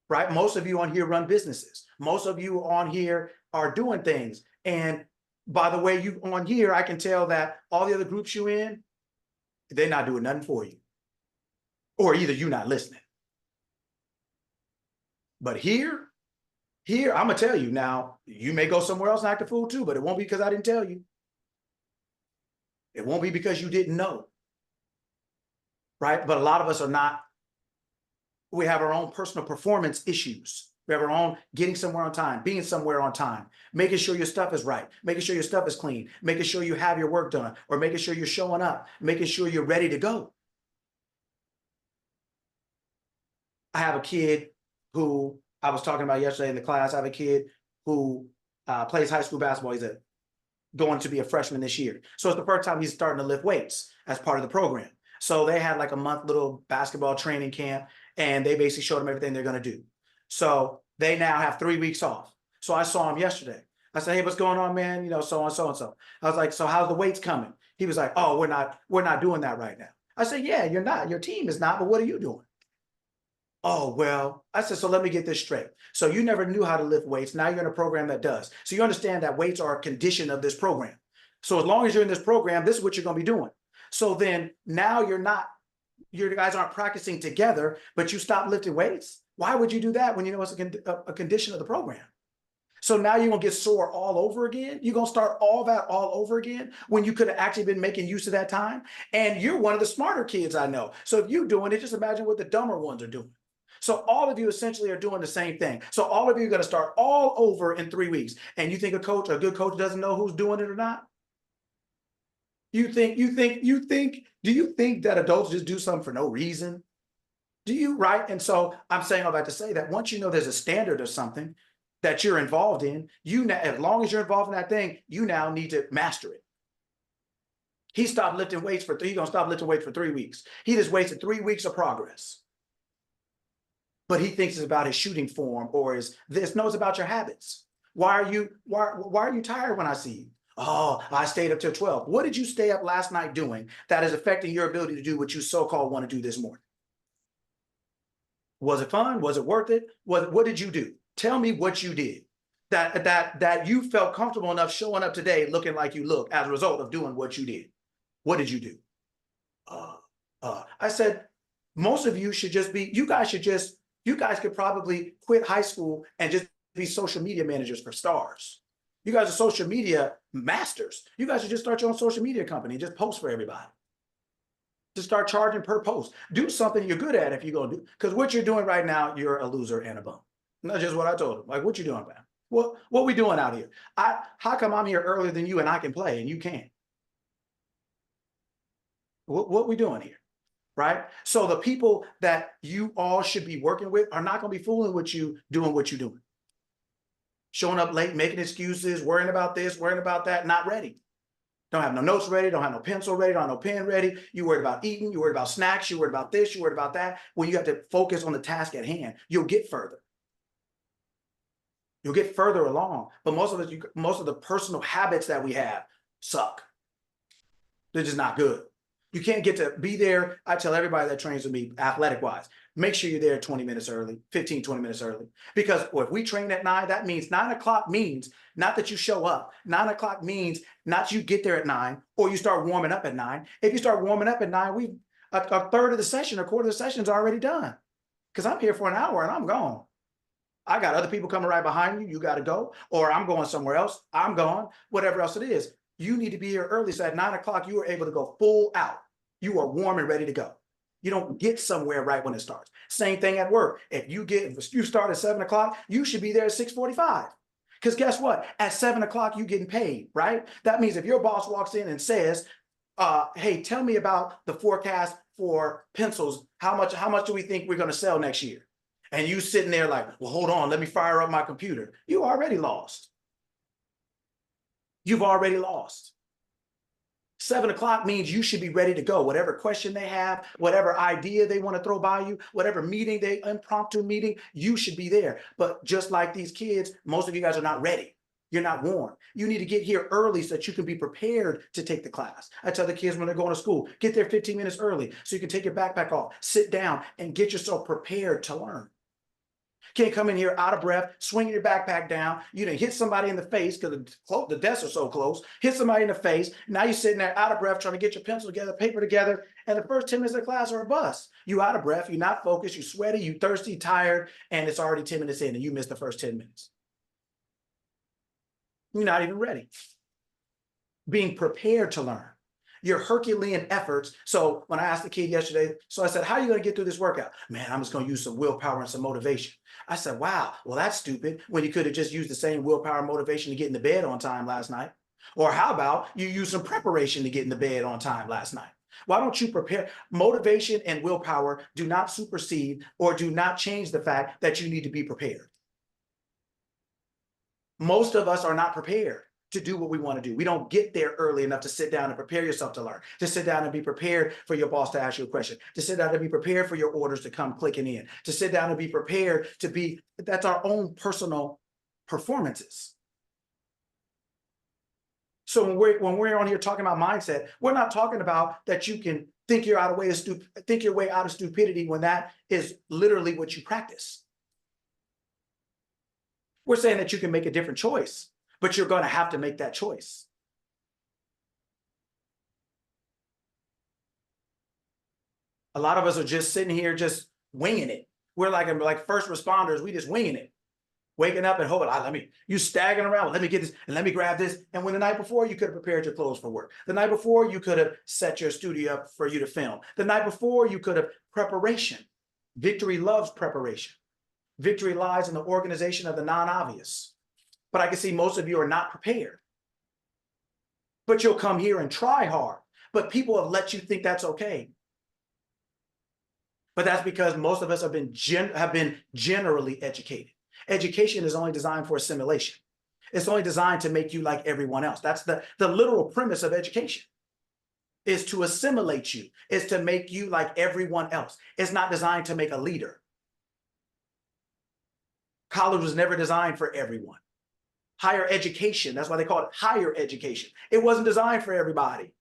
right? Most of you on here run businesses. Most of you on here are doing things. And by the way you on here, I can tell that all the other groups you in, they're not doing nothing for you. Or either you're not listening. But here, I'm going to tell you now, you may go somewhere else and act a fool too, but it won't be because I didn't tell you. It won't be because you didn't know. Right? But a lot of us are not. We have our own personal performance issues. We have our own getting somewhere on time, being somewhere on time, making sure your stuff is right, making sure your stuff is clean, making sure you have your work done, or making sure you're showing up, making sure you're ready to go. I have a kid who I was talking about yesterday in the class. I have a kid who plays high school basketball. He's going to be a freshman this year. So it's the first time he's starting to lift weights as part of the program. So they had like a month little basketball training camp, and they basically showed him everything they're going to do. So they now have 3 weeks off. So I saw him yesterday. I said, hey, what's going on, man? You know, so on, so and so. I was like, so how's the weights coming? He was like, oh, we're not doing that right now. I said, yeah, you're not. Your team is not, but what are you doing? Oh, well, I said, so let me get this straight. So you never knew how to lift weights. Now you're in a program that does. So you understand that weights are a condition of this program. So as long as you're in this program, this is what you're going to be doing. So then now you guys aren't practicing together, but you stop lifting weights. Why would you do that when you know it's a condition of the program? So now you're going to get sore all over again. You're going to start all that all over again when you could have actually been making use of that time. And you're one of the smarter kids I know. So if you're doing it, just imagine what the dumber ones are doing. So all of you essentially are doing the same thing. So all of you are going to start all over in 3 weeks. And you think a good coach doesn't know who's doing it or not? Do you think that adults just do something for no reason? Do you, right? And so I'm saying all that to say that once you know there's a standard of something, that you're involved in, you now, as long as you're involved in that thing, you now need to master it. He stopped lifting weights he's gonna stop lifting weights for 3 weeks. He just wasted 3 weeks of progress. But he thinks it's about his shooting form or his this. No, it's about your habits. Why are you tired when I see you? Oh, I stayed up till 12. What did you stay up last night doing that is affecting your ability to do what you so-called want to do this morning? Was it fun? Was it worth it? What did you do? Tell me what you did that you felt comfortable enough showing up today looking like you look as a result of doing what you did. What did you do? I said, most of you should just be, you guys could probably quit high school and just be social media managers for stars. You guys are social media masters. You guys should just start your own social media company and just post for everybody. Just start charging per post. Do something you're good at if you're gonna do, because what you're doing right now, you're a loser and a bum. That's just what I told him. Like, what you doing, man? What we doing out here? How come I'm here earlier than you and I can play and you can't? What we doing here? Right? So the people that you all should be working with are not going to be fooling with you doing what you're doing. Showing up late, making excuses, worrying about this, worrying about that, not ready. Don't have no notes ready, don't have no pencil ready, don't have no pen ready. You worried about eating, you worried about snacks, you worried about this, you worried about that. When you have to focus on the task at hand, you'll get further. You'll get further along. But most of the personal habits that we have suck. They're just not good. You can't get to be there. I tell everybody that trains with me, athletic wise, make sure you're there 20 minutes early, 15, 20 minutes early. Because if we train at 9, that means 9 o'clock means not that you show up. 9 o'clock means not you get there at 9 or you start warming up at 9. If you start warming up at 9, a third of the session, a quarter of the session is already done. Because I'm here for an hour and I'm gone. I got other people coming right behind you. You got to go. Or I'm going somewhere else. I'm gone. Whatever else it is. You need to be here early. So at 9 o'clock, you are able to go full out. You are warm and ready to go. You don't get somewhere right when it starts. Same thing at work. If you start at 7 o'clock, you should be there at 6:45. Because guess what? At 7 o'clock, you're getting paid, right? That means if your boss walks in and says, hey, tell me about the forecast for pencils. How much do we think we're going to sell next year? And you sitting there like, well, hold on, let me fire up my computer. You already lost. You've already lost. 7 o'clock means you should be ready to go. Whatever question they have, whatever idea they want to throw by you, whatever impromptu meeting, you should be there. But just like these kids, most of you guys are not ready. You're not warm. You need to get here early so that you can be prepared to take the class. I tell the kids when they're going to school, get there 15 minutes early so you can take your backpack off, sit down and get yourself prepared to learn. Can't come in here out of breath, swinging your backpack down. You didn't hit somebody in the face because the desks are so close. Hit somebody in the face. Now you're sitting there out of breath trying to get your pencil together, paper together, and the first 10 minutes of class are a bust. You out of breath, you're not focused, you're sweaty, you thirsty, tired, and it's already 10 minutes in and you missed the first 10 minutes. You're not even ready. Being prepared to learn. Your Herculean efforts. So when I asked the kid yesterday, so I said, how are you going to get through this workout? Man, I'm just going to use some willpower and some motivation. I said, wow, well, that's stupid when you could have just used the same willpower and motivation to get in the bed on time last night. Or how about you use some preparation to get in the bed on time last night? Why don't you prepare? Motivation and willpower do not supersede or do not change the fact that you need to be prepared. Most of us are not prepared to do what we want to do. We don't get there early enough to sit down and prepare yourself to learn, to sit down and be prepared for your boss to ask you a question, to sit down and be prepared for your orders to come clicking in, to sit down and be prepared to be, that's our own personal performances. So when we're on here talking about mindset, we're not talking about that you can think your way out of stupidity when that is literally what you practice. We're saying that you can make a different choice, but you're going to have to make that choice. A lot of us are just sitting here just winging it. We're like first responders. We just winging it. Waking up and hold on, you staggering around. Let me get this and let me grab this. And when the night before you could have prepared your clothes for work. The night before you could have set your studio up for you to film. The night before you could have preparation. Victory loves preparation. Victory lies in the organization of the non-obvious. But I can see most of you are not prepared. But you'll come here and try hard. But people have let you think that's okay. But that's because most of us have been generally educated. Education is only designed for assimilation. It's only designed to make you like everyone else. That's the literal premise of education, is to assimilate you, is to make you like everyone else. It's not designed to make a leader. College was never designed for everyone. Higher education, that's why they call it higher education. It wasn't designed for everybody.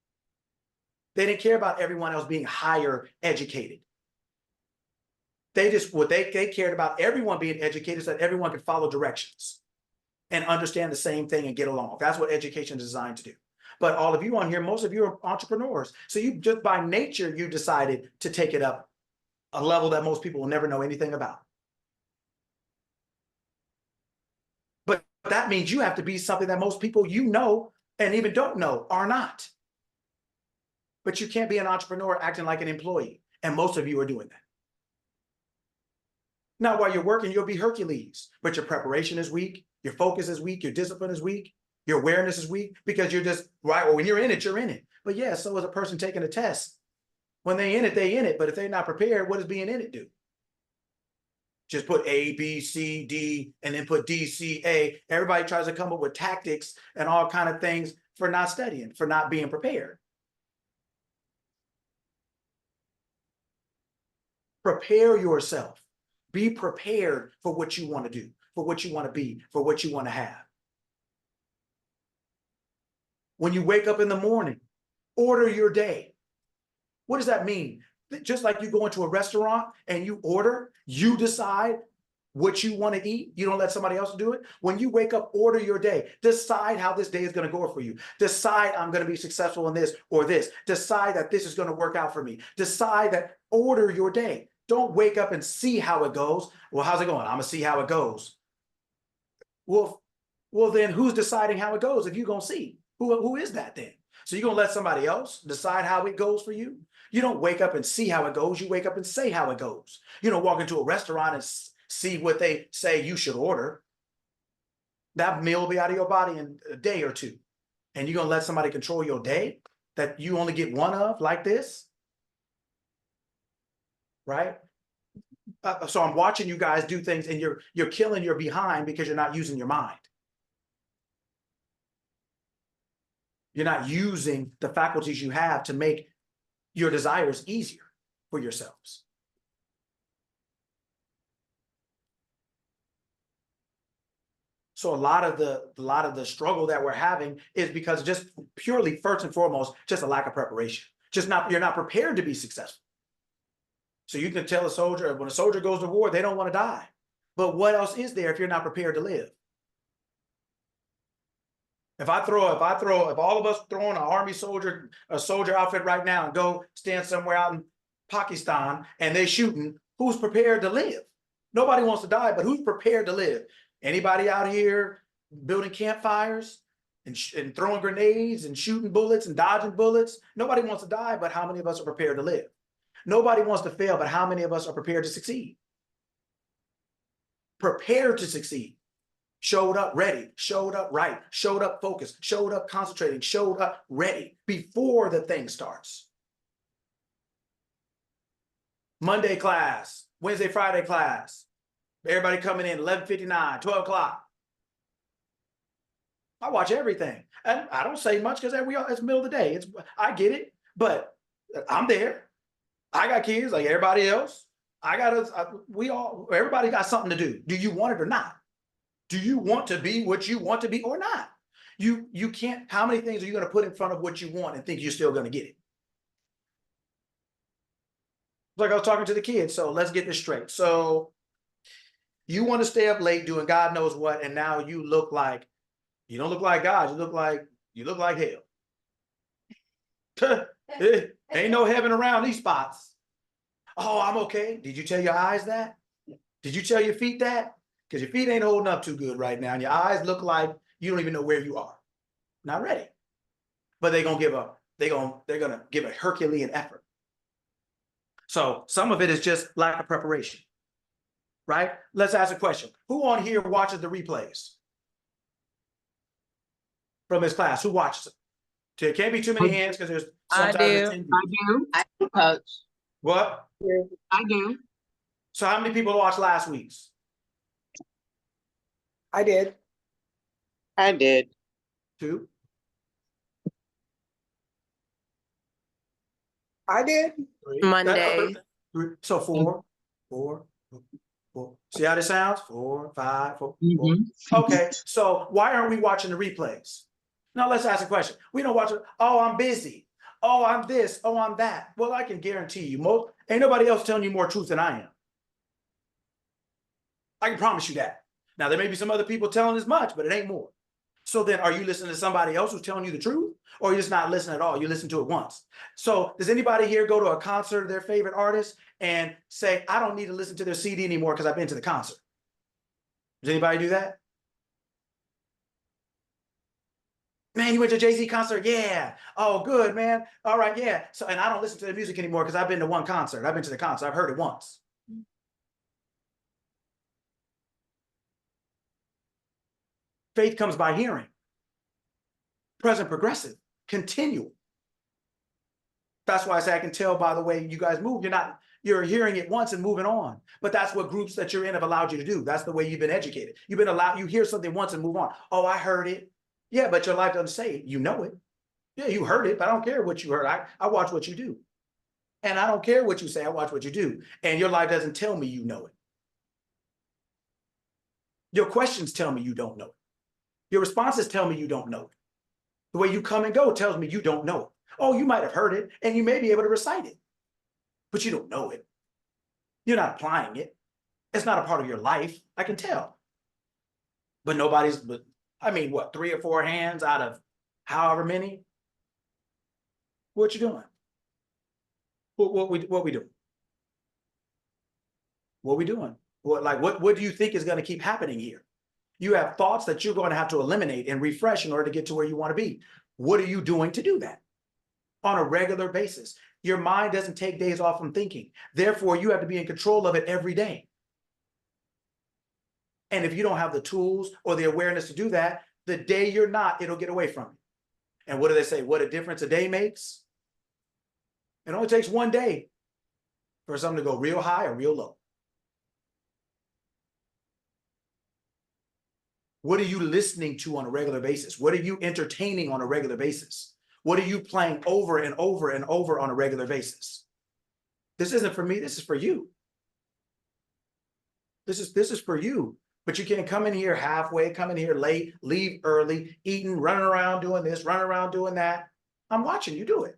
They didn't care about everyone else being higher educated. They just, what they cared about everyone being educated so that everyone could follow directions and understand the same thing and get along. That's what education is designed to do. But all of you on here, most of you are entrepreneurs. So you just by nature, you decided to take it up a level that most people will never know anything about. But that means you have to be something that most people you know and even don't know are not. But you can't be an entrepreneur acting like an employee. And most of you are doing that. Now, while you're working, you'll be Hercules, but your preparation is weak. Your focus is weak. Your discipline is weak. Your awareness is weak because you're just, right, well, when you're in it, you're in it. But yeah, so is a person taking a test. When they in it, they in it. But if they're not prepared, what does being in it do? Just put A, B, C, D, and then put D, C, A. Everybody tries to come up with tactics and all kind of things for not studying, for not being prepared. Prepare yourself. Be prepared for what you want to do, for what you want to be, for what you want to have. When you wake up in the morning, order your day. What does that mean? Just like you go into a restaurant and you order, you decide what you want to eat. You don't let somebody else do it. When you wake up, order your day. Decide how this day is going to go for you. Decide I'm going to be successful in this or this. Decide that this is going to work out for me. Decide that, order your day. Don't wake up and see how it goes. Well, how's it going? I'm going to see how it goes. Well, then who's deciding how it goes if you're going to see? Who is that then? So you're going to let somebody else decide how it goes for you? You don't wake up and see how it goes. You wake up and say how it goes. You don't walk into a restaurant and see what they say you should order. That meal will be out of your body in a day or two. And you're going to let somebody control your day that you only get one of like this? Right? So I'm watching you guys do things and you're killing your behind because you're not using your mind. You're not using the faculties you have to make your desires easier for yourselves. So a lot of the struggle that we're having is because just purely, first and foremost, just a lack of preparation. You're not prepared to be successful. So you can tell a soldier, when a soldier goes to war, they don't want to die. But what else is there if you're not prepared to live? If all of us throw on a soldier outfit right now and go stand somewhere out in Pakistan and they're shooting, who's prepared to live? Nobody wants to die, but who's prepared to live? Anybody out here building campfires and throwing grenades and shooting bullets and dodging bullets? Nobody wants to die, but how many of us are prepared to live? Nobody wants to fail, but how many of us are prepared to succeed? Prepared to succeed. Showed up ready, showed up right, showed up focused, showed up concentrating, showed up ready before the thing starts. Monday class, Wednesday, Friday class. Everybody coming in 11:59, 12 o'clock. I watch everything. And I don't say much because it's middle of the day. I get it, but I'm there. I got kids like everybody else. Everybody got something to do. Do you want it or not? Do you want to be what you want to be or not? You can't, how many things are you going to put in front of what you want and think you're still going to get it? Like I was talking to the kids, so let's get this straight. So you want to stay up late doing God knows what, and now you don't look like God, you look like hell. Ain't no heaven around these spots. Oh, I'm okay. Did you tell your eyes that? Did you tell your feet that? Because your feet ain't holding up too good right now, and your eyes look like you don't even know where you are. Not ready. But they're gonna give a Herculean effort. So some of it is just lack of preparation. Right? Let's ask a question. Who on here watches the replays from this class? Who watches it? There can't be too many hands because there's sometimes I do, coach. What? I do. So how many people watched last week's? I did. I did. 2. I did. 3. Monday. So 4. 4. 4. See how this sounds? 4, 5, 4, 4. Okay, so why aren't we watching the replays? Now let's ask a question. We don't watch it. Oh, I'm busy. Oh, I'm this. Oh, I'm that. Well, I can guarantee you, ain't nobody else telling you more truth than I am. I can promise you that. Now, there may be some other people telling as much, but it ain't more. So then are you listening to somebody else who's telling you the truth? Or are you just not listening at all? You listen to it once. So does anybody here go to a concert of their favorite artist and say, I don't need to listen to their CD anymore because I've been to the concert? Does anybody do that? Man, you went to Jay-Z concert? Yeah. Oh, good, man. All right, yeah. So, and I don't listen to the music anymore because I've been to one concert. I've been to the concert. I've heard it once. Faith comes by hearing. Present progressive, continual. That's why I say I can tell by the way you guys move. You're hearing it once and moving on. But that's what groups that you're in have allowed you to do. That's the way you've been educated. You hear something once and move on. Oh, I heard it. Yeah, but your life doesn't say it. You know it. Yeah, you heard it, but I don't care what you heard. I watch what you do. And I don't care what you say. I watch what you do. And your life doesn't tell me you know it. Your questions tell me you don't know it. Your responses tell me you don't know it. The way you come and go tells me you don't know it. Oh, you might have heard it and you may be able to recite it, but you don't know it. You're not applying it. It's not a part of your life. I can tell. But I mean, what, 3 or 4 hands out of however many? What you doing? What we doing? What we doing? What do you think is going to keep happening here? You have thoughts that you're going to have to eliminate and refresh in order to get to where you want to be. What are you doing to do that? On a regular basis. Your mind doesn't take days off from thinking. Therefore, you have to be in control of it every day. And if you don't have the tools or the awareness to do that, the day you're not, it'll get away from you. And what do they say? What a difference a day makes? It only takes one day for something to go real high or real low. What are you listening to on a regular basis? What are you entertaining on a regular basis? What are you playing over and over and over on a regular basis? This isn't for me. This is for you. This is for you. But you can't come in here halfway, come in here late, leave early, eating, running around doing this, running around doing that. I'm watching you do it.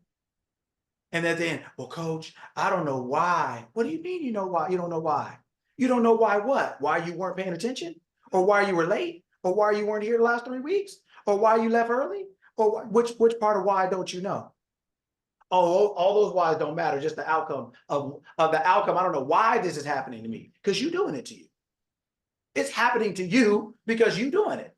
And at the end, well, coach, I don't know why. What do you mean you know why? You don't know why. You don't know why what? Why you weren't paying attention? Or why you were late? Or why you weren't here the last 3 weeks? Or why you left early? Or which part of why don't you know? Oh, all those whys don't matter. Just the outcome of the outcome. I don't know why this is happening to me because you're doing it to you. It's happening to you because you're doing it.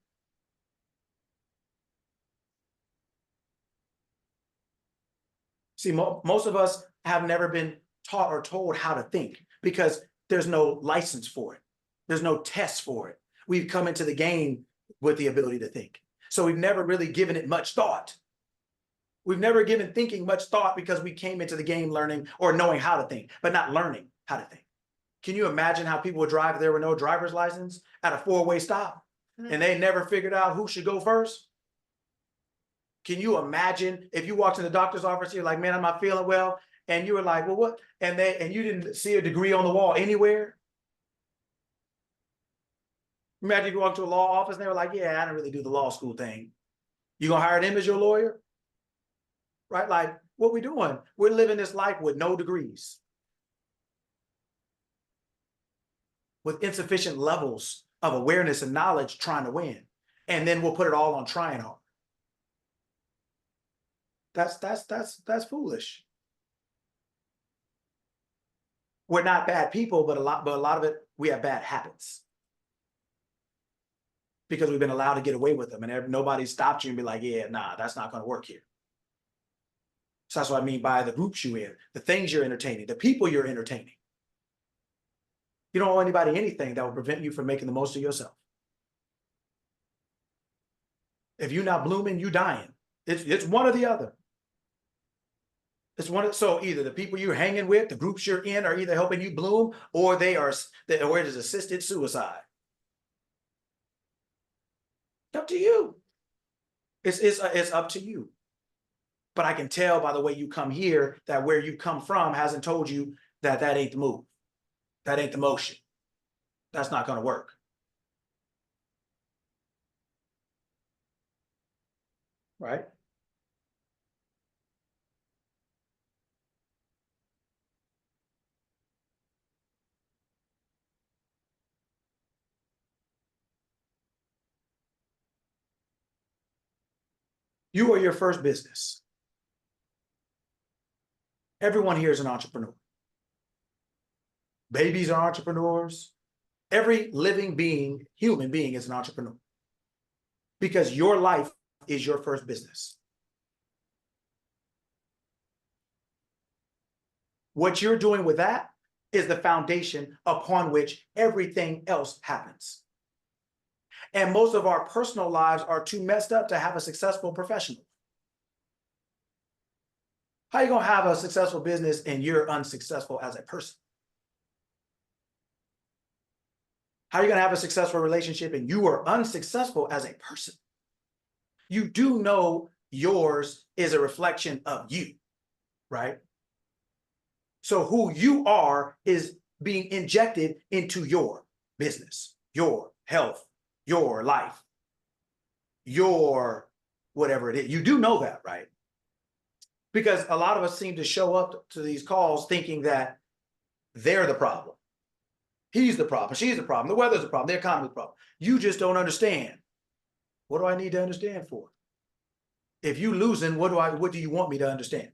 See, most of us have never been taught or told how to think because there's no license for it. There's no test for it. We've come into the game with the ability to think. So we've never really given it much thought. We've never given thinking much thought because we came into the game learning or knowing how to think, but not learning how to think. Can you imagine how people would drive if there were no driver's license at a 4-way stop and they never figured out who should go first? Can you imagine if you walked in the doctor's office, you're like, man, I'm not feeling well. And you were like, well, what? And you didn't see a degree on the wall anywhere. Imagine you walk to a law office and they were like, yeah, I didn't really do the law school thing. You gonna hire them as your lawyer? Right? Like, what we doing? We're living this life with no degrees, with insufficient levels of awareness and knowledge trying to win. And then we'll put it all on trying hard. That's foolish. We're not bad people, but a lot of it, we have bad habits. Because we've been allowed to get away with them and nobody stopped you and be like, yeah, nah, that's not going to work here. So that's what I mean by the groups you're in, the things you're entertaining, the people you're entertaining. You don't owe anybody anything that will prevent you from making the most of yourself. If you're not blooming, you dying. It's one or the other. So either the people you're hanging with, the groups you're in are either helping you bloom or it is assisted suicide. Up to you. It's up to you. But I can tell by the way you come here that where you come from hasn't told you that that ain't the move. That ain't the motion. That's not going to work. Right? You are your first business. Everyone here is an entrepreneur. Babies are entrepreneurs. Every living being, human being, is an entrepreneur. Because your life is your first business. What you're doing with that is the foundation upon which everything else happens. And most of our personal lives are too messed up to have a successful professional. How are you going to have a successful business and you're unsuccessful as a person? How are you going to have a successful relationship and you are unsuccessful as a person? You do know yours is a reflection of you, right? So who you are is being injected into your business, your health, your life, your whatever it is. You do know that, right? Because a lot of us seem to show up to these calls thinking that they're the problem. He's the problem. She's the problem. The weather's the problem. The economy's the problem. You just don't understand. What do I need to understand for? If you losing, what do you want me to understand?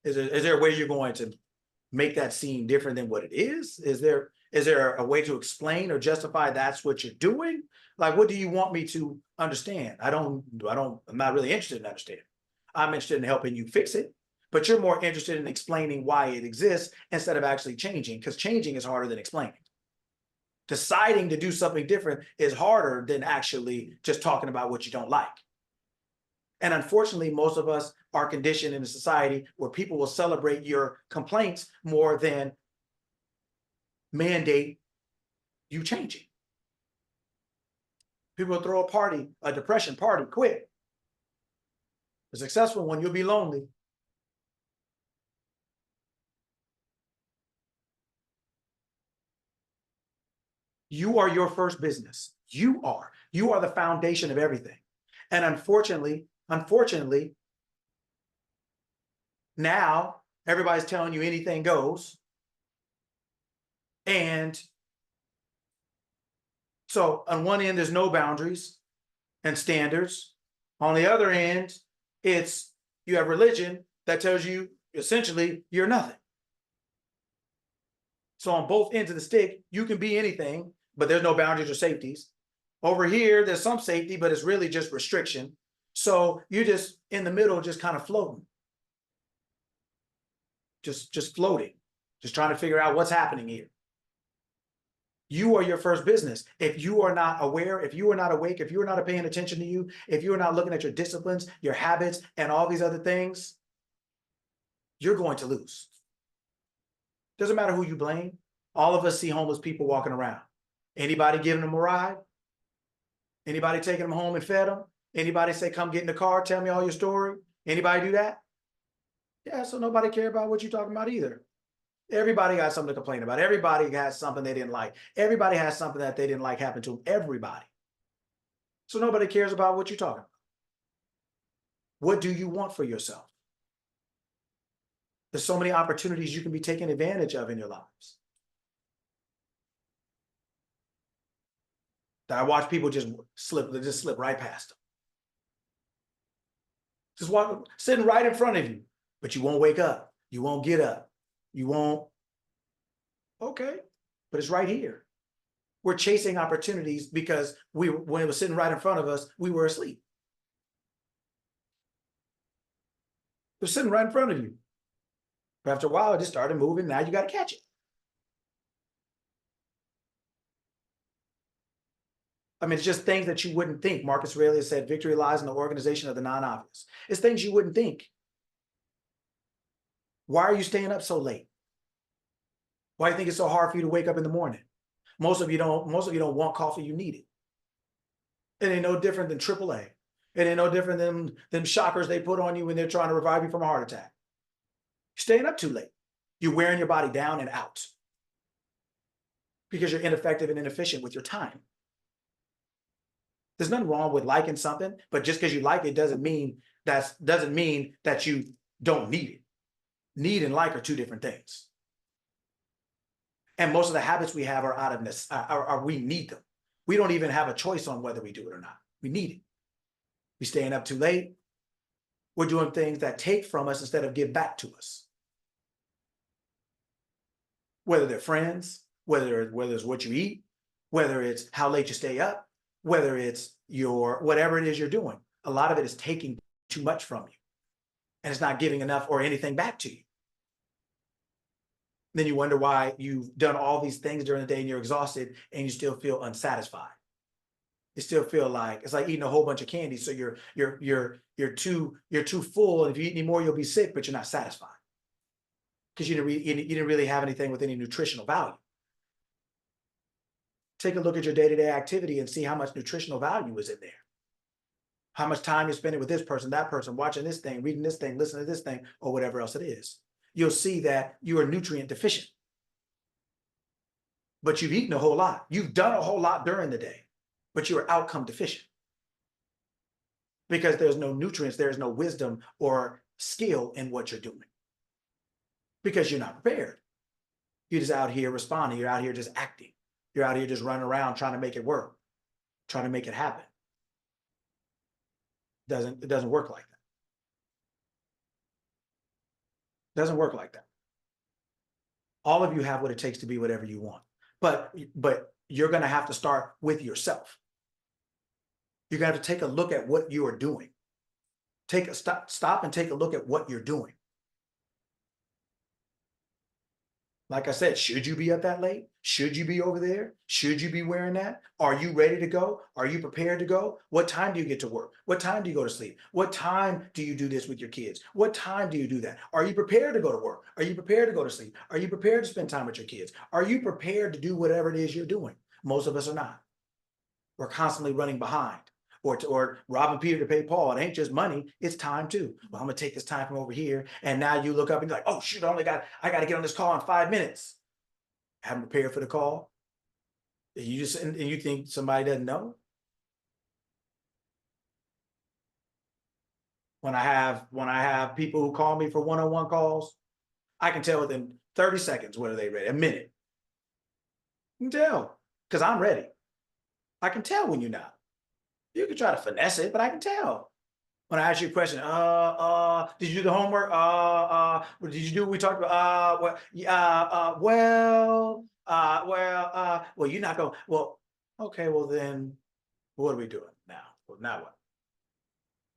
Is there a way you're going to make that seem different than what it is? Is there a way to explain or justify that's what you're doing? Like, what do you want me to understand? I'm not really interested in understanding. I'm interested in helping you fix it, but you're more interested in explaining why it exists instead of actually changing, because changing is harder than explaining. Deciding to do something different is harder than actually just talking about what you don't like. And unfortunately, most of us are conditioned in a society where people will celebrate your complaints more than mandate you changing. People will throw a party, a depression party, quick. The successful one, you'll be lonely. You are your first business. You are the foundation of everything. And unfortunately, now everybody's telling you anything goes. And so on one end, there's no boundaries and standards. On the other end, you have religion that tells you essentially you're nothing. So on both ends of the stick, you can be anything, but there's no boundaries or safeties. Over here, there's some safety, but it's really just restriction. So you're just in the middle, just kind of floating. Just floating, just trying to figure out what's happening here. You are your first business. If you are not aware, if you are not awake, if you are not paying attention to you, if you are not looking at your disciplines, your habits, and all these other things, you're going to lose. Doesn't matter who you blame. All of us see homeless people walking around. Anybody giving them a ride? Anybody taking them home and fed them? Anybody say, come get in the car, tell me all your story? Anybody do that? Yeah, so nobody care about what you're talking about either. Everybody got something to complain about. Everybody has something they didn't like. Everybody has something that they didn't like happen to them. Everybody. So nobody cares about what you're talking about. What do you want for yourself? There's so many opportunities you can be taking advantage of in your lives. That I watch people just slip right past them. Just walk, sitting right in front of you, but you won't wake up. You won't get up. You won't. Okay, but it's right here. We're chasing opportunities because when it was sitting right in front of us, we were asleep. It was sitting right in front of you. But after a while, it just started moving. Now you got to catch it. I mean, it's just things that you wouldn't think. Marcus Aurelius said, victory lies in the organization of the non-obvious. It's things you wouldn't think. Why are you staying up so late? Why do you think it's so hard for you to wake up in the morning? Most of you don't want coffee, you need it. It ain't no different than AAA. It ain't no different than them shockers they put on you when they're trying to revive you from a heart attack. You're staying up too late. You're wearing your body down and out because you're ineffective and inefficient with your time. There's nothing wrong with liking something, but just because you like it doesn't mean that you don't need it. Need and like are two different things. And most of the habits we have are out of this, we need them. We don't even have a choice on whether we do it or not. We need it. We're staying up too late. We're doing things that take from us instead of give back to us. Whether they're friends, whether it's what you eat, whether it's how late you stay up, whether it's whatever it is you're doing. A lot of it is taking too much from you. And it's not giving enough or anything back to you. Then you wonder why you've done all these things during the day and you're exhausted and you still feel unsatisfied. You still feel like it's like eating a whole bunch of candy. So you're too full. And if you eat any more, you'll be sick, but you're not satisfied. Because you didn't really have anything with any nutritional value. Take a look at your day-to-day activity and see how much nutritional value is in there. How much time you're spending with this person, that person, watching this thing, reading this thing, listening to this thing, or whatever else it is. You'll see that you are nutrient deficient. But you've eaten a whole lot. You've done a whole lot during the day, but you are outcome deficient. Because there's no nutrients, there's no wisdom or skill in what you're doing. Because you're not prepared. You're just out here responding. You're out here just acting. You're out here just running around trying to make it work, trying to make it happen. It doesn't work like that. Doesn't work like that. All of you have what it takes to be whatever you want. But you're going to have to start with yourself. You're going to have to take a look at what you are doing. Stop and take a look at what you're doing. Like I said, should you be up that late? Should you be over there? Should you be wearing that? Are you ready to go? Are you prepared to go? What time do you get to work? What time do you go to sleep? What time do you do this with your kids? What time do you do that? Are you prepared to go to work? Are you prepared to go to sleep? Are you prepared to spend time with your kids? Are you prepared to do whatever it is you're doing? Most of us are not. We're constantly running behind. Or robbing Peter to pay Paul. It ain't just money, it's time too. Well, I'm gonna take this time from over here. And now you look up and you're like, oh shoot, I got to get on this call in 5 minutes. Haven't prepared for the call. And you think somebody doesn't know? When I have people who call me for one-on-one calls, I can tell within 30 seconds whether they ready, a minute. You can tell, because I'm ready. I can tell when you're not. You can try to finesse it, but I can tell. When I ask you a question, did you do the homework? What did you do? We talked about, well, you're not going, well, okay, well then, what are we doing now? Well, now what?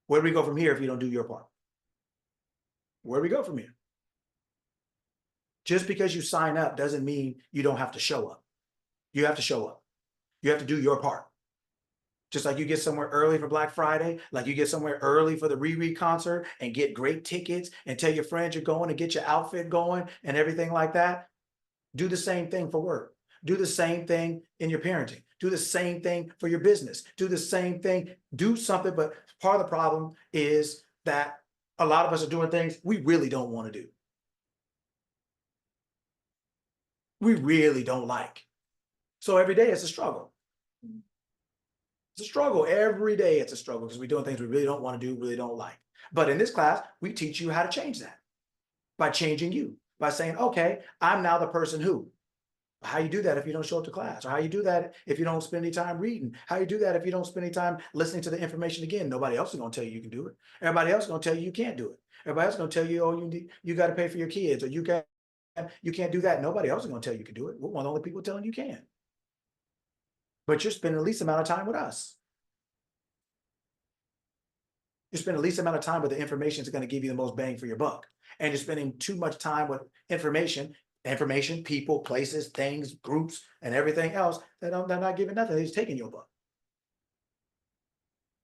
Where do we go from here if you don't do your part? Where do we go from here? Just because you sign up doesn't mean you don't have to show up. You have to show up. You have to do your part. Just like you get somewhere early for Black Friday, like you get somewhere early for the Riri concert and get great tickets and tell your friends you're going to get your outfit going and everything like that. Do the same thing for work. Do the same thing in your parenting. Do the same thing for your business. Do the same thing. Do something. But part of the problem is that a lot of us are doing things we really don't want to do. We really don't like. So every day it's a struggle. It's a struggle. Every day it's a struggle because we're doing things we really don't want to do, really don't like. But in this class, we teach you how to change that by changing you, by saying, okay, I'm now the person who. How you do that if you don't show up to class? Or how you do that if you don't spend any time reading? How you do that if you don't spend any time listening to the information again? Nobody else is going to tell you you can do it. Everybody else is going to tell you you can't do it. Everybody else is going to tell you, oh, you got to pay for your kids, or you can't do that. Nobody else is going to tell you you can do it. We're one of the only people telling you can. But you're spending the least amount of time with us. You spend the least amount of time with the information that's going to give you the most bang for your buck. And you're spending too much time with information, people, places, things, groups, and everything else they're not giving nothing. They're just taking your buck.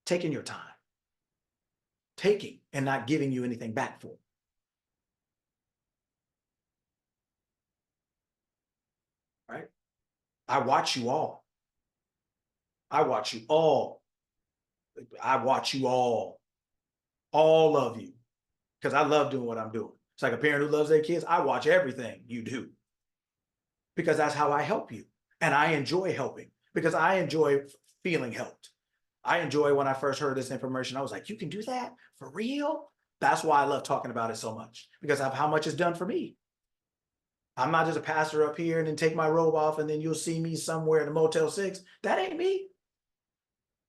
Taking your time. Taking and not giving you anything back for. Right? I watch you all. I watch you all I watch you all of you, because I love doing what I'm doing. It's like a parent who loves their kids. I watch everything you do because that's how I help you. And I enjoy helping because I enjoy feeling helped. I enjoy when I first heard this information. I was like, you can do that for real? That's why I love talking about it so much, because of how much it's done for me. I'm not just a pastor up here and then take my robe off and then you'll see me somewhere in a Motel 6. That ain't me.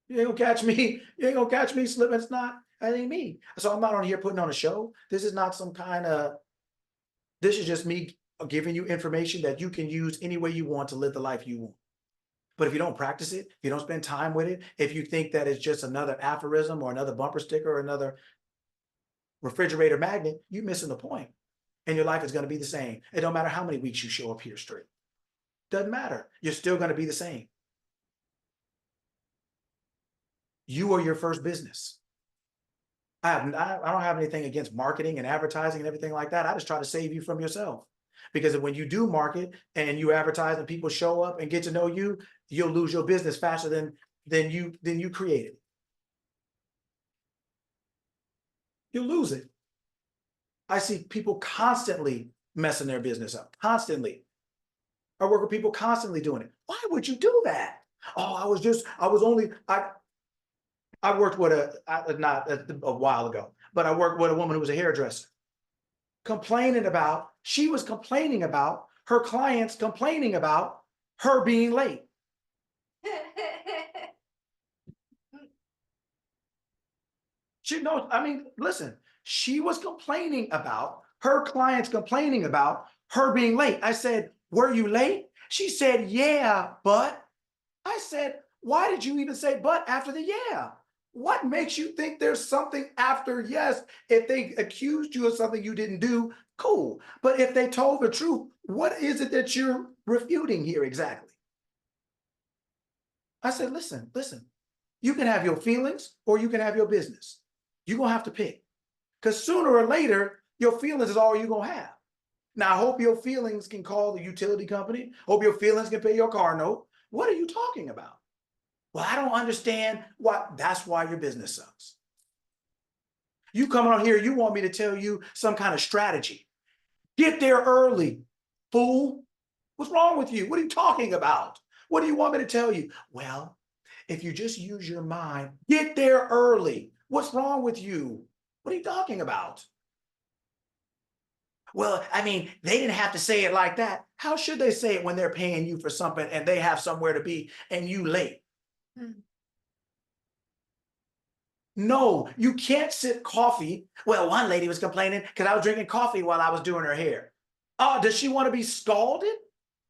You ain't gonna catch me. You ain't gonna catch me slipping. It's not. That ain't me. So I'm not on here putting on a show. This is not some kind of, this is just me giving you information that you can use any way you want to live the life you want. But if you don't practice it, if you don't spend time with it, if you think that it's just another aphorism or another bumper sticker or another refrigerator magnet, you're missing the point. And your life is going to be the same. It don't matter how many weeks you show up here straight. Doesn't matter. You're still going to be the same. You are your first business. I don't have anything against marketing and advertising and everything like that. I just try to save you from yourself. Because when you do market and you advertise and people show up and get to know you, you'll lose your business faster than you created. You'll lose it. I see people constantly messing their business up, constantly. I work with people constantly doing it. Why would you do that? Oh, I worked with not a while ago, but I worked with a woman who was a hairdresser. She was complaining about her clients complaining about her being late. Listen, she was complaining about her clients complaining about her being late. I said, were you late? She said, yeah, but. I said, why did you even say but after the yeah? What makes you think there's something after yes? If they accused you of something you didn't do, cool. But if they told the truth, what is it that you're refuting here exactly? I said, listen, you can have your feelings or you can have your business. You're going to have to pick, because sooner or later, your feelings is all you're going to have. Now, I hope your feelings can call the utility company. Hope your feelings can pay your car note. What are you talking about? Well, I don't understand what. That's why your business sucks. You come on here, you want me to tell you some kind of strategy. Get there early, fool. What's wrong with you? What are you talking about? What do you want me to tell you? Well, if you just use your mind, get there early. What's wrong with you? What are you talking about? Well, they didn't have to say it like that. How should they say it when they're paying you for something and they have somewhere to be and you late? No, you can't sip coffee. Well, one lady was complaining because I was drinking coffee while I was doing her hair. Oh, does she want to be scalded?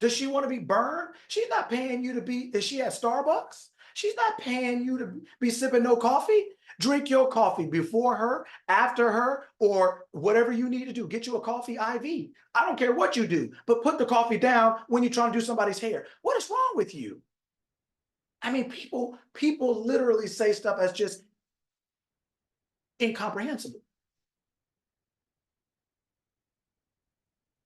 Does she want to be burned? She's not paying you to be, is she at Starbucks? She's not paying you to be sipping no coffee. Drink your coffee before her, after her, or whatever you need to do. Get you a coffee IV. I don't care what you do, but put the coffee down when you're trying to do somebody's hair. What is wrong with you? People literally say stuff that's just incomprehensible.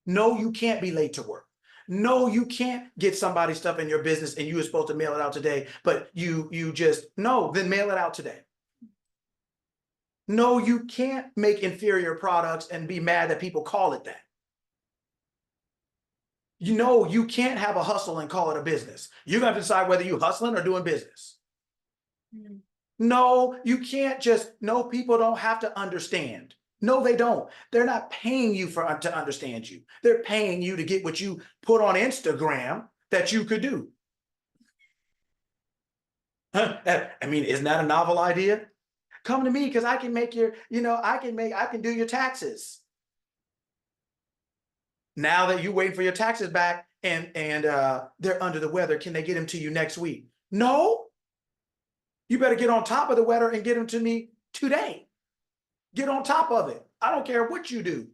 No, you can't be late to work. No, you can't get somebody's stuff in your business and you were supposed to mail it out today, but you just, no, then mail it out today. No, you can't make inferior products and be mad that people call it that. You can't have a hustle and call it a business. You're going to decide whether you're hustling or doing business. No, you can't no, people don't have to understand. No, they don't. They're not paying you to understand you. They're paying you to get what you put on Instagram that you could do. Isn't that a novel idea? Come to me because I can make I can do your taxes. Now that you're waiting for your taxes back and they're under the weather, can they get them to you next week? No. You better get on top of the weather and get them to me today. Get on top of it. I don't care what you do.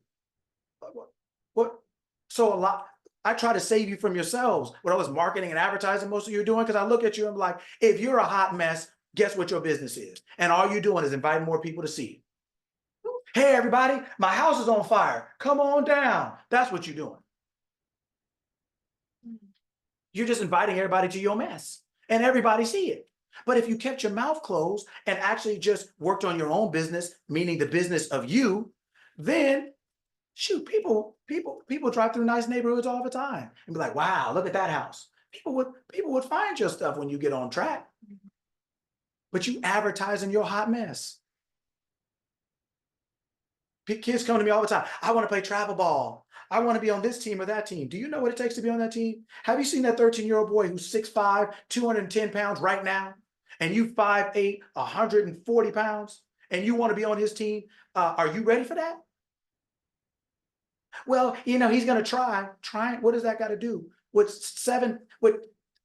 So I try to save you from yourselves. When I was marketing and advertising, most of you are doing, because I look at you and I'm like, if you're a hot mess, guess what your business is? And all you're doing is inviting more people to see it. Hey, everybody, my house is on fire. Come on down. That's what you're doing. You're just inviting everybody to your mess and everybody see it. But if you kept your mouth closed and actually just worked on your own business, meaning the business of you, then shoot, people drive through nice neighborhoods all the time and be like, wow, look at that house. People would find your stuff when you get on track. But you advertising your hot mess. Kids come to me all the time. I want to play travel ball. I want to be on this team or that team. Do you know what it takes to be on that team? Have you seen that 13-year-old boy who's 6'5", 210 pounds right now? And you 5'8", 140 pounds, and you want to be on his team? Are you ready for that? Well, you know, he's going to try. What does that got to do with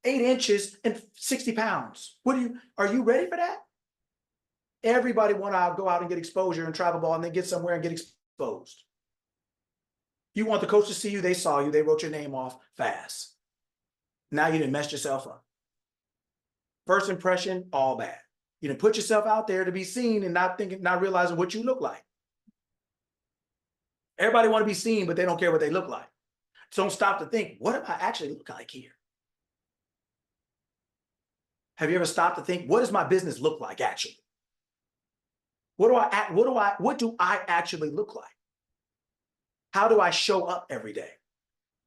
8 inches and 60 pounds? Are you ready for that? Everybody want to go out and get exposure and travel ball and then get somewhere and get exposed. You want the coach to see you, they saw you, they wrote your name off fast. Now you done messed yourself up. First impression, all bad. You done put yourself out there to be seen and not realizing what you look like. Everybody want to be seen, but they don't care what they look like. So don't stop to think, what do I actually look like here? Have you ever stopped to think, what does my business look like actually? What do I actually look like? How do I show up every day?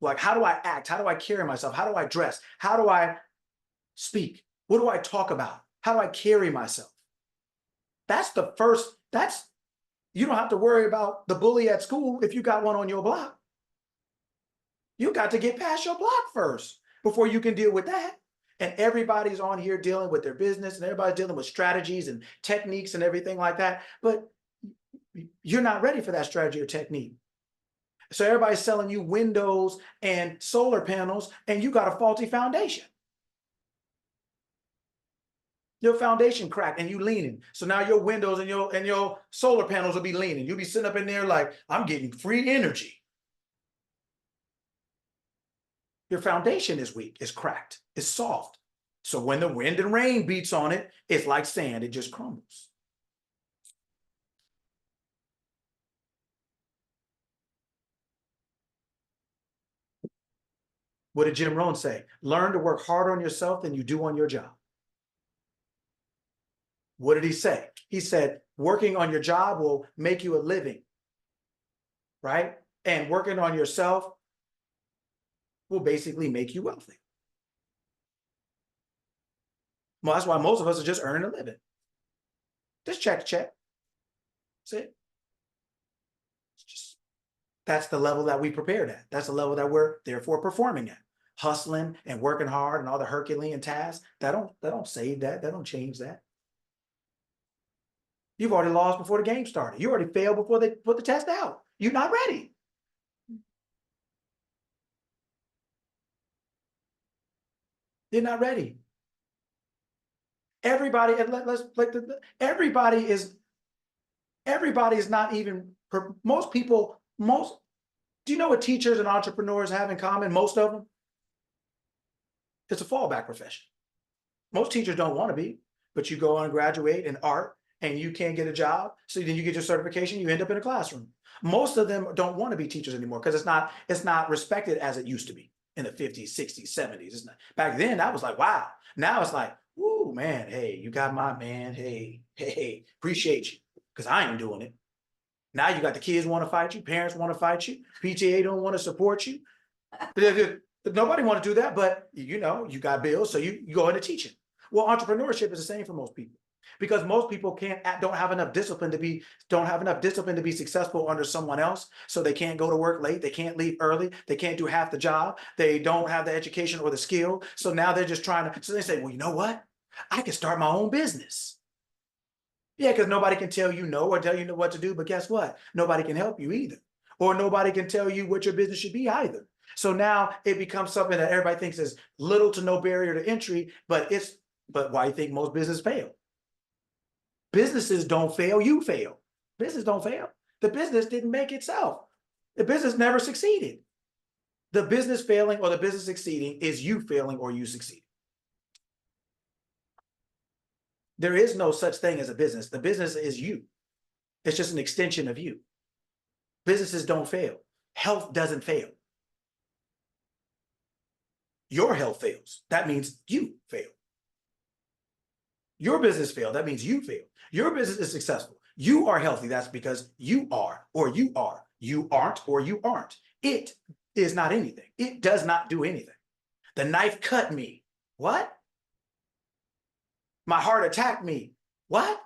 Like, how do I act? How do I carry myself? How do I dress? How do I speak? What do I talk about? How do I carry myself? You don't have to worry about the bully at school if you got one on your block. You got to get past your block first before you can deal with that. And everybody's on here dealing with their business and everybody's dealing with strategies and techniques and everything like that. But you're not ready for that strategy or technique. So everybody's selling you windows and solar panels and you got a faulty foundation. Your foundation cracked and you leaning. So now your windows and your solar panels will be leaning. You'll be sitting up in there like, I'm getting free energy. Your foundation is weak, it's cracked, it's soft. So when the wind and rain beats on it, it's like sand, it just crumbles. What did Jim Rohn say? Learn to work harder on yourself than you do on your job. What did he say? He said, working on your job will make you a living, right? And working on yourself will basically make you wealthy. Well, that's why most of us are just earning a living. Just check to check. That's it. That's the level that we prepared at. That's the level that we're therefore performing at. Hustling and working hard and all the Herculean tasks, that don't save that. That don't change that. You've already lost before the game started. You already failed before they put the test out. You're not ready. You're not ready. Everybody, and everybody is not even, most people, do you know what teachers and entrepreneurs have in common? Most of them? It's a fallback profession. Most teachers don't want to be, but you go on and graduate in art and you can't get a job. So then you get your certification, you end up in a classroom. Most of them don't want to be teachers anymore because it's not respected as it used to be in the 50s, 60s, 70s. It's not. Back then, that was like, wow. Now it's like, ooh, man, hey, you got my man. Hey, appreciate you because I ain't doing it. Now you got the kids want to fight you, parents want to fight you, PTA don't want to support you. Nobody want to do that, but you know, you got bills, so you go into teaching. Well, entrepreneurship is the same for most people because most people don't have enough discipline to be successful under someone else. So they can't go to work late, they can't leave early, they can't do half the job, they don't have the education or the skill. So now they're just so they say, well, you know what? I can start my own business. Yeah, because nobody can tell you no or tell you what to do, but guess what? Nobody can help you either. Or nobody can tell you what your business should be either. So now it becomes something that everybody thinks is little to no barrier to entry, but why do you think most businesses fail? Businesses don't fail, you fail. Business don't fail. The business didn't make itself. The business never succeeded. The business failing or the business succeeding is you failing or you succeeding. There is no such thing as a business. The business is you. It's just an extension of you. Businesses don't fail. Health doesn't fail. Your health fails. That means you fail. Your business failed. That means you failed. Your business is successful. You are healthy. That's because you are, or you are. You aren't, or you aren't. It is not anything. It does not do anything. The knife cut me. What? My heart attacked me. What?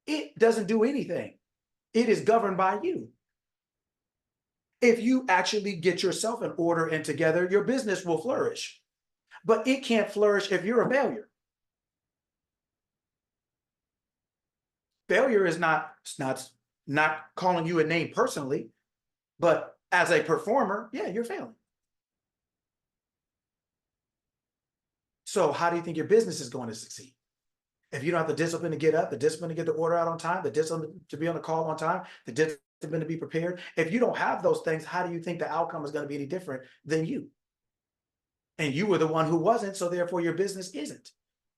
It doesn't do anything. It is governed by you. If you actually get yourself in order and together, your business will flourish. But it can't flourish if you're a failure. Failure is not calling you a name personally, but as a performer, yeah, you're failing. So how do you think your business is going to succeed? If you don't have the discipline to get up, the discipline to get the order out on time, the discipline to be on the call on time, the discipline to be prepared, if you don't have those things, how do you think the outcome is going to be any different than you? And you were the one who wasn't, so therefore your business isn't.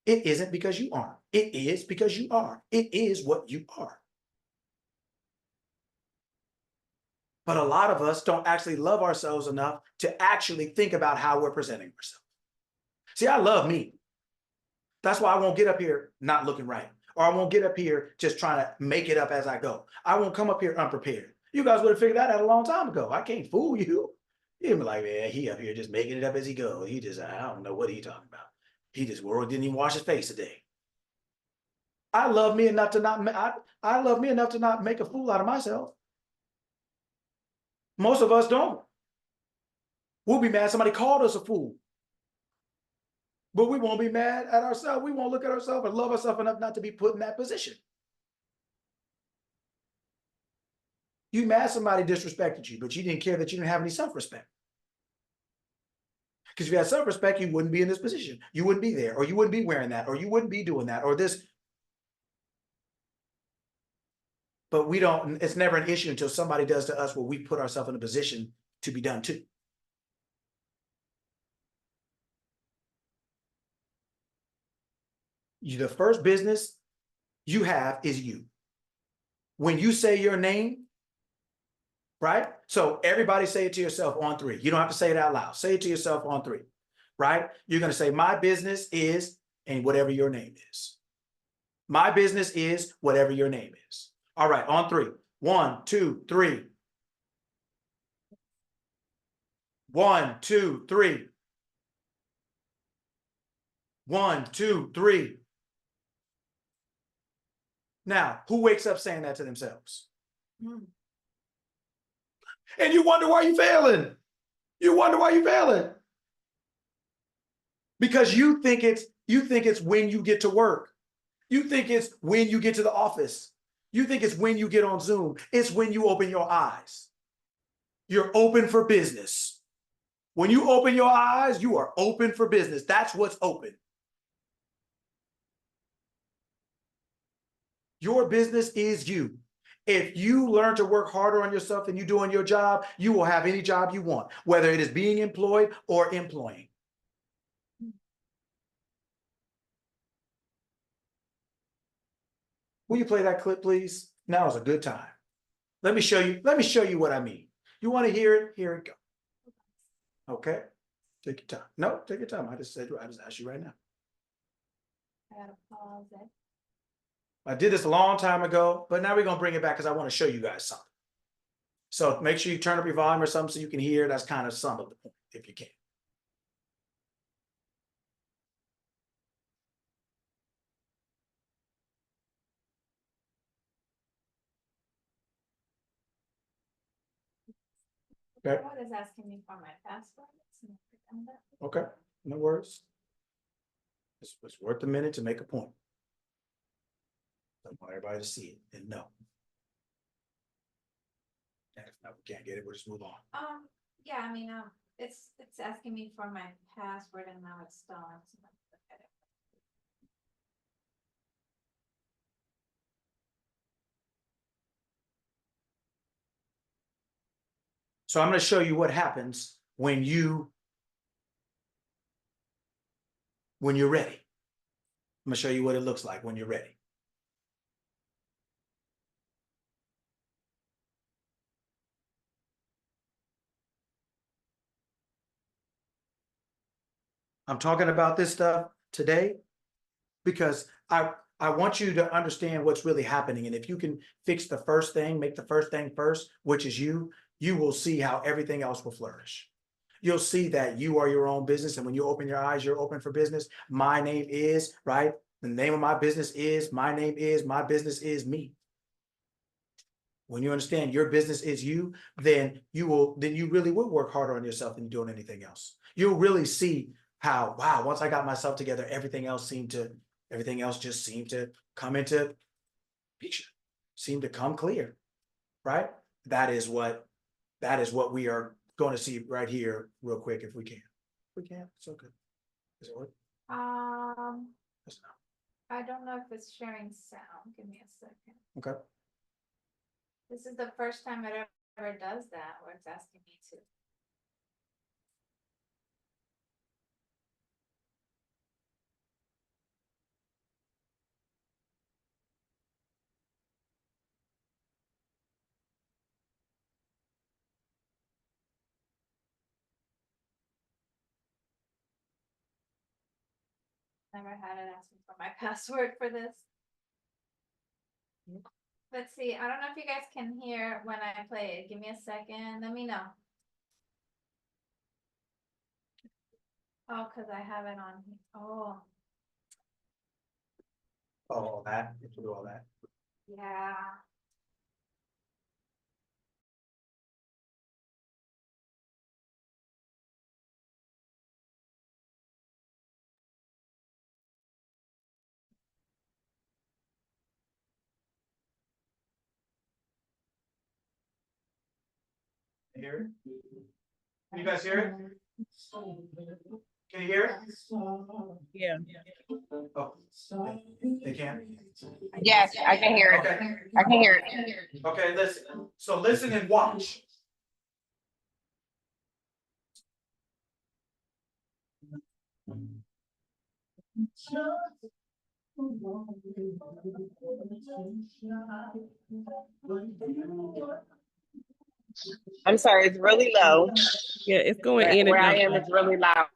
It isn't because you aren't. It is because you are. It is what you are. But a lot of us don't actually love ourselves enough to actually think about how we're presenting ourselves. See, I love me. That's why I won't get up here not looking right. Or I won't get up here just trying to make it up as I go. I won't come up here unprepared. You guys would have figured that out a long time ago. I can't fool you. You'd be like, man, he up here just making it up as he goes. He just, I don't know what he talking about. He just didn't even wash his face today. I love me enough to not, I love me enough to not make a fool out of myself. Most of us don't. We'll be mad somebody called us a fool. But we won't be mad at ourselves. We won't look at ourselves and love ourselves enough not to be put in that position. You mad somebody disrespected you, but you didn't care that you didn't have any self-respect. Because if you had self-respect, you wouldn't be in this position. You wouldn't be there, or you wouldn't be wearing that, or you wouldn't be doing that, or this. But we don't, it's never an issue until somebody does to us where we put ourselves in a position to be done to. The first business you have is you. When you say your name, right? So everybody say it to yourself on 3. You don't have to say it out loud. Say it to yourself on 3, right? You're going to say, my business is, and whatever your name is. My business is whatever your name is. All right, on 3. 1, 2, 3. 1, 2, 3. 1, 2, 3. Now, who wakes up saying that to themselves? And you wonder why you're failing. You wonder why you're failing. Because you think it's when you get to work. You think it's when you get to the office. You think it's when you get on Zoom. It's when you open your eyes. You're open for business. When you open your eyes, you are open for business. That's what's open. Your business is you. If you learn to work harder on yourself than you do on your job, you will have any job you want, whether it is being employed or employing. Will you play that clip, please? Now is a good time. Let me show you what I mean. You want to hear it? Here it go. Okay. Take your time. No, take your time. I just asked you right now. I gotta pause it. I did this a long time ago, but now we're going to bring it back because I want to show you guys something. So make sure you turn up your volume or something so you can hear. That's kind of some of the point, if you can. Okay. What is asking me for my password? Okay. No worries. It's worth a minute to make a point. I want everybody to see it and know. And if not, we can't get it, we'll just move on. Yeah, I mean, it's asking me for my password and now it's stalling. So let me look at it. So I'm going to show you what happens when you're ready. I'm going to show you what it looks like when you're ready. I'm talking about this stuff today because I want you to understand what's really happening. And if you can fix the first thing, make the first thing first, which is you will see how everything else will flourish. You'll see that you are your own business. And when you open your eyes, you're open for business. My name is, right? The name of my business is, my name is, my business is me. When you understand your business is you, then you really will work harder on yourself than doing anything else. You'll really see how, wow, once I got myself together, everything else just seemed to come into picture, seemed to come clear, right? That is what we are going to see right here real quick if we can. If we can, so good. Does it work? Yes, no. I don't know if it's sharing sound. Give me a second. Okay. This is the first time it ever does that, where it's asking me to. Never had it asking for my password for this. Let's see. I don't know if you guys can hear when I play it. Give me a second. Let me know. Oh, because I have it on here. Oh, Oh, all that. You have to do all that. yeah. Hear it? Can you guys hear it? Can you hear it? Yeah. Oh, they can't. Yes, I can hear it. Okay. I can hear it. Okay, listen. So listen and watch. I'm sorry, it's really low. Yeah, it's going in and Where out. I am, it's really loud.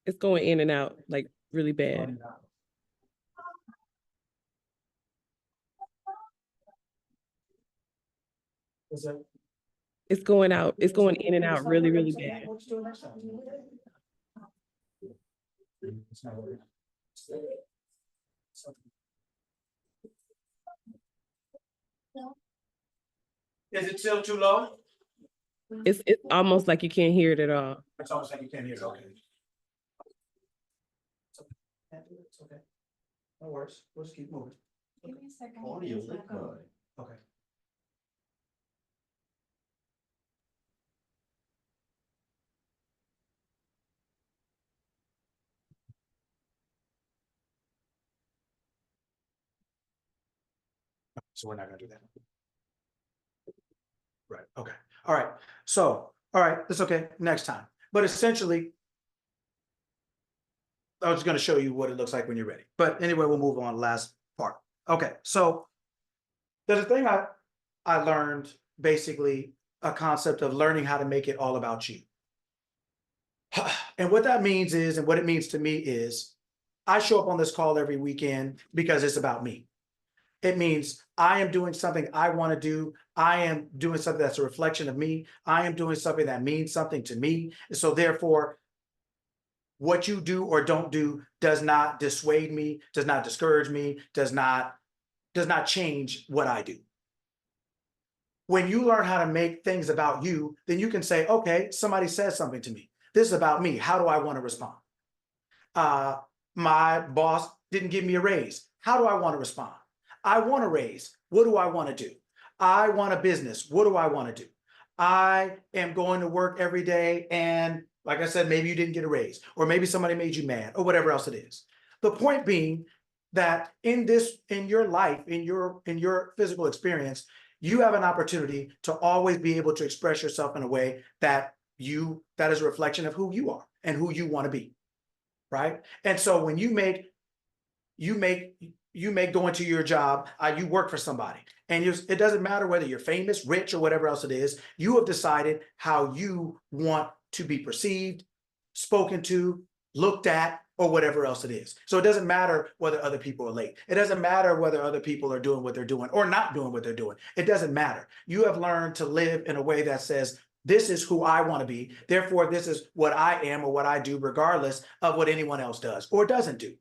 It's going in and out, like really bad. Is it? It's going out. It's going in and out really, really bad. We'll just do it next time. It's not working. Is it still too low? It's almost like you can't hear it at all. It's almost like you can't hear it. Okay. It's okay. No worries. We'll just keep moving. Give me a second. Audio It's not going. Okay. So we're not gonna do that. Right, okay, all right, so, all right, that's okay, next time. But essentially, I was gonna show you what it looks like when you're ready. But anyway, we'll move on, last part. Okay, so there's a thing I learned, basically, a concept of learning how to make it all about you. And what that means is, and what it means to me is, I show up on this call every weekend because it's about me. It means I am doing something I want to do. I am doing something that's a reflection of me. I am doing something that means something to me. And so therefore, what you do or don't do does not dissuade me, does not discourage me, does not change what I do. When you learn how to make things about you, then you can say, okay, somebody says something to me. This is about me. How do I want to respond? My boss didn't give me a raise. How do I want to respond? I want a raise. What do I want to do? I want a business. What do I want to do? I am going to work every day. And like I said, maybe you didn't get a raise, or maybe somebody made you mad, or whatever else it is. The point being that in your life, in your physical experience, you have an opportunity to always be able to express yourself in a way that is a reflection of who you are and who you want to be. Right. And so when you make going to your job, you work for somebody, and it doesn't matter whether you're famous, rich, or whatever else it is. You have decided how you want to be perceived, spoken to, looked at, or whatever else it is. So it doesn't matter whether other people are late. It doesn't matter whether other people are doing what they're doing or not doing what they're doing. It doesn't matter. You have learned to live in a way that says, this is who I want to be. Therefore, this is what I am or what I do, regardless of what anyone else does or doesn't do.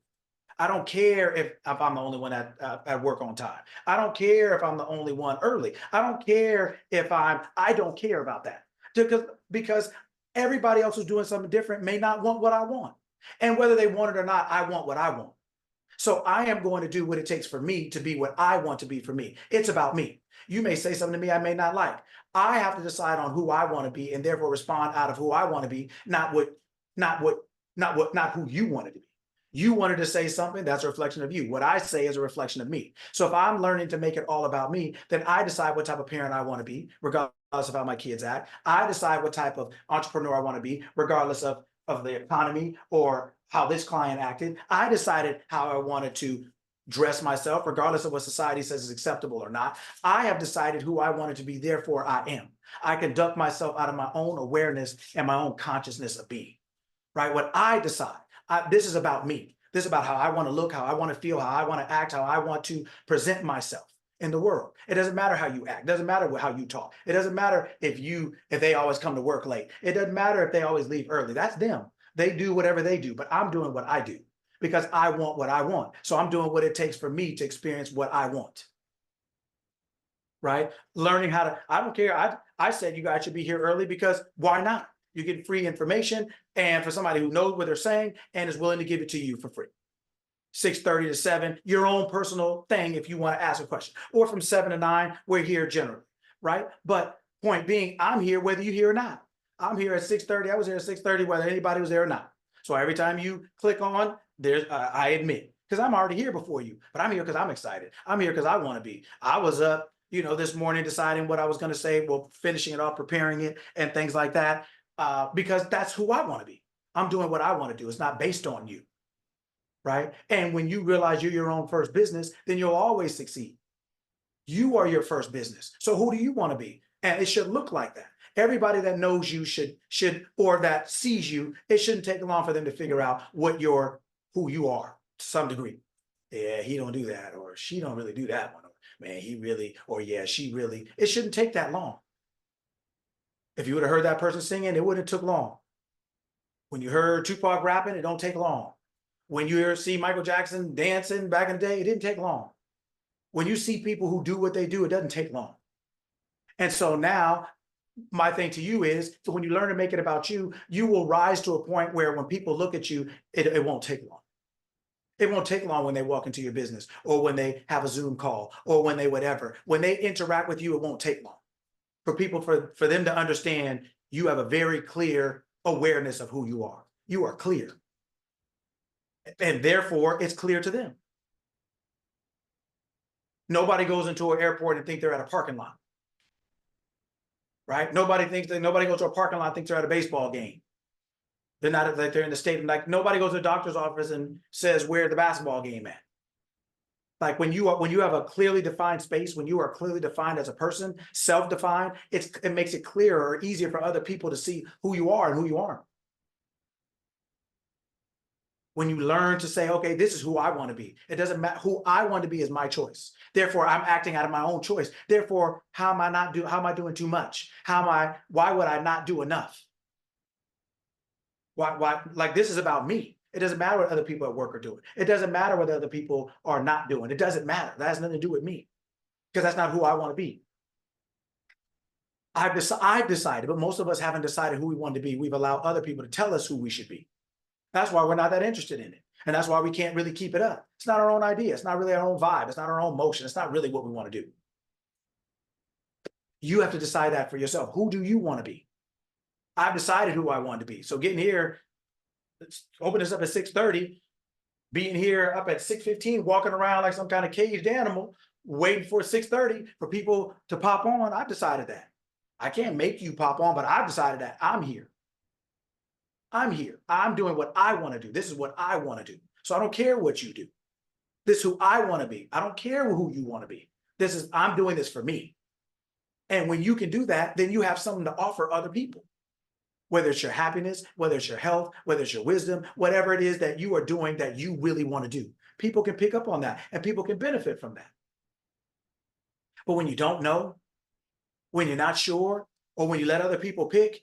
I don't care if I'm the only one at work on time. I don't care if I'm the only one early. I don't care if I don't care about that. Because everybody else who's doing something different may not want what I want. And whether they want it or not, I want what I want. So I am going to do what it takes for me to be what I want to be for me. It's about me. You may say something to me I may not like. I have to decide on who I want to be and therefore respond out of who I want to be, not who you wanted to be. You wanted to say something, that's a reflection of you. What I say is a reflection of me. So if I'm learning to make it all about me, then I decide what type of parent I want to be, regardless of how my kids act. I decide what type of entrepreneur I want to be, regardless of the economy or how this client acted. I decided how I wanted to dress myself, regardless of what society says is acceptable or not. I have decided who I wanted to be, therefore I am. I conduct myself out of my own awareness and my own consciousness of being, right? What I decide. This is about me. This is about how I want to look, how I want to feel, how I want to act, how I want to present myself in the world. It doesn't matter how you act. It doesn't matter how you talk. It doesn't matter if they always come to work late. It doesn't matter if they always leave early. That's them. They do whatever they do, but I'm doing what I do because I want what I want. So I'm doing what it takes for me to experience what I want. Right? Learning how to, I don't care. I said you guys should be here early because why not? You get free information, and for somebody who knows what they're saying and is willing to give it to you for free. 6:30 to 7, your own personal thing if you want to ask a question. Or from 7 to 9, we're here generally, right? But point being, I'm here whether you're here or not. I'm here at 6:30. I was here at 6:30 whether anybody was there or not. So every time you click on, I admit, because I'm already here before you, but I'm here because I'm excited. I'm here because I want to be. I was up, this morning deciding what I was going to say, well, finishing it off, preparing it, and things like that. Because that's who I want to be. I'm doing what I want to do. It's not based on you, right? And when you realize you're your own first business, then you'll always succeed. You are your first business. So who do you want to be? And it should look like that. Everybody that knows you should, or that sees you, it shouldn't take long for them to figure out who you are to some degree. Yeah, he don't do that, or she don't really do that one. Or, man, he really, or yeah, she really. It shouldn't take that long. If you would have heard that person singing, it wouldn't have took long. When you heard Tupac rapping, it don't take long. When you see Michael Jackson dancing back in the day, it didn't take long. When you see people who do what they do, it doesn't take long. And so now my thing to you is, so when you learn to make it about you, you will rise to a point where when people look at you, it won't take long. It won't take long when they walk into your business or when they have a Zoom call or when they whatever. When they interact with you, it won't take long. For people, for them to understand you have a very clear awareness of who you are. You are clear. And therefore, it's clear to them. Nobody goes into an airport and think they're at a parking lot. Right? Nobody goes to a parking lot and thinks they're at a baseball game. They're not like they're in the stadium. Like nobody goes to the doctor's office and says, where's the basketball game at? Like when you have a clearly defined space, when you are clearly defined as a person, self-defined, it makes it clearer or easier for other people to see who you are and who you aren't. When you learn to say, okay, this is who I want to be. It doesn't matter who I want to be is my choice. Therefore, I'm acting out of my own choice. Therefore, how am I doing too much? Why would I not do enough? Why, like this is about me. It doesn't matter what other people at work are doing. It doesn't matter what other people are not doing. It doesn't matter. That has nothing to do with me because that's not who I want to be. I've decided, but most of us haven't decided who we want to be. We've allowed other people to tell us who we should be. That's why we're not that interested in it. And that's why we can't really keep it up. It's not our own idea. It's not really our own vibe. It's not our own motion. It's not really what we want to do. You have to decide that for yourself. Who do you want to be? I've decided who I want to be. So getting here, let's open this up at 6:30, being here up at 6:15, walking around like some kind of caged animal, waiting for 6:30 for people to pop on. I've decided that. I can't make you pop on, but I've decided that I'm here. I'm here. I'm doing what I want to do. This is what I want to do. So I don't care what you do. This is who I want to be. I don't care who you want to be. I'm doing this for me. And when you can do that, then you have something to offer other people. whether it's your happiness, whether it's your health, whether it's your wisdom, whatever it is that you are doing that you really want to do. People can pick up on that and people can benefit from that. But when you don't know, when you're not sure, or when you let other people pick,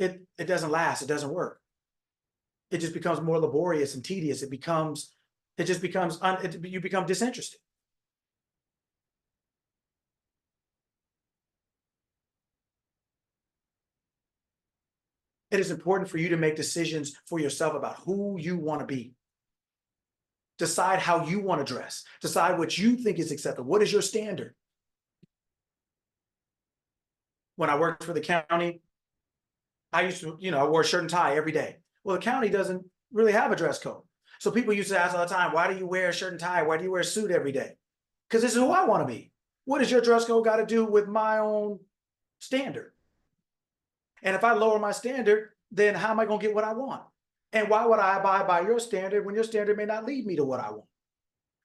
it doesn't last. It doesn't work. It just becomes more laborious and tedious. You become disinterested. It is important for you to make decisions for yourself about who you want to be. Decide how you want to dress. Decide what you think is acceptable. What is your standard? When I worked for the county, I used to, I wore a shirt and tie every day. Well, the county doesn't really have a dress code. So people used to ask all the time, why do you wear a shirt and tie? Why do you wear a suit every day? Because this is who I want to be. What does your dress code got to do with my own standard? And if I lower my standard, then how am I going to get what I want? And why would I abide by your standard when your standard may not lead me to what I want?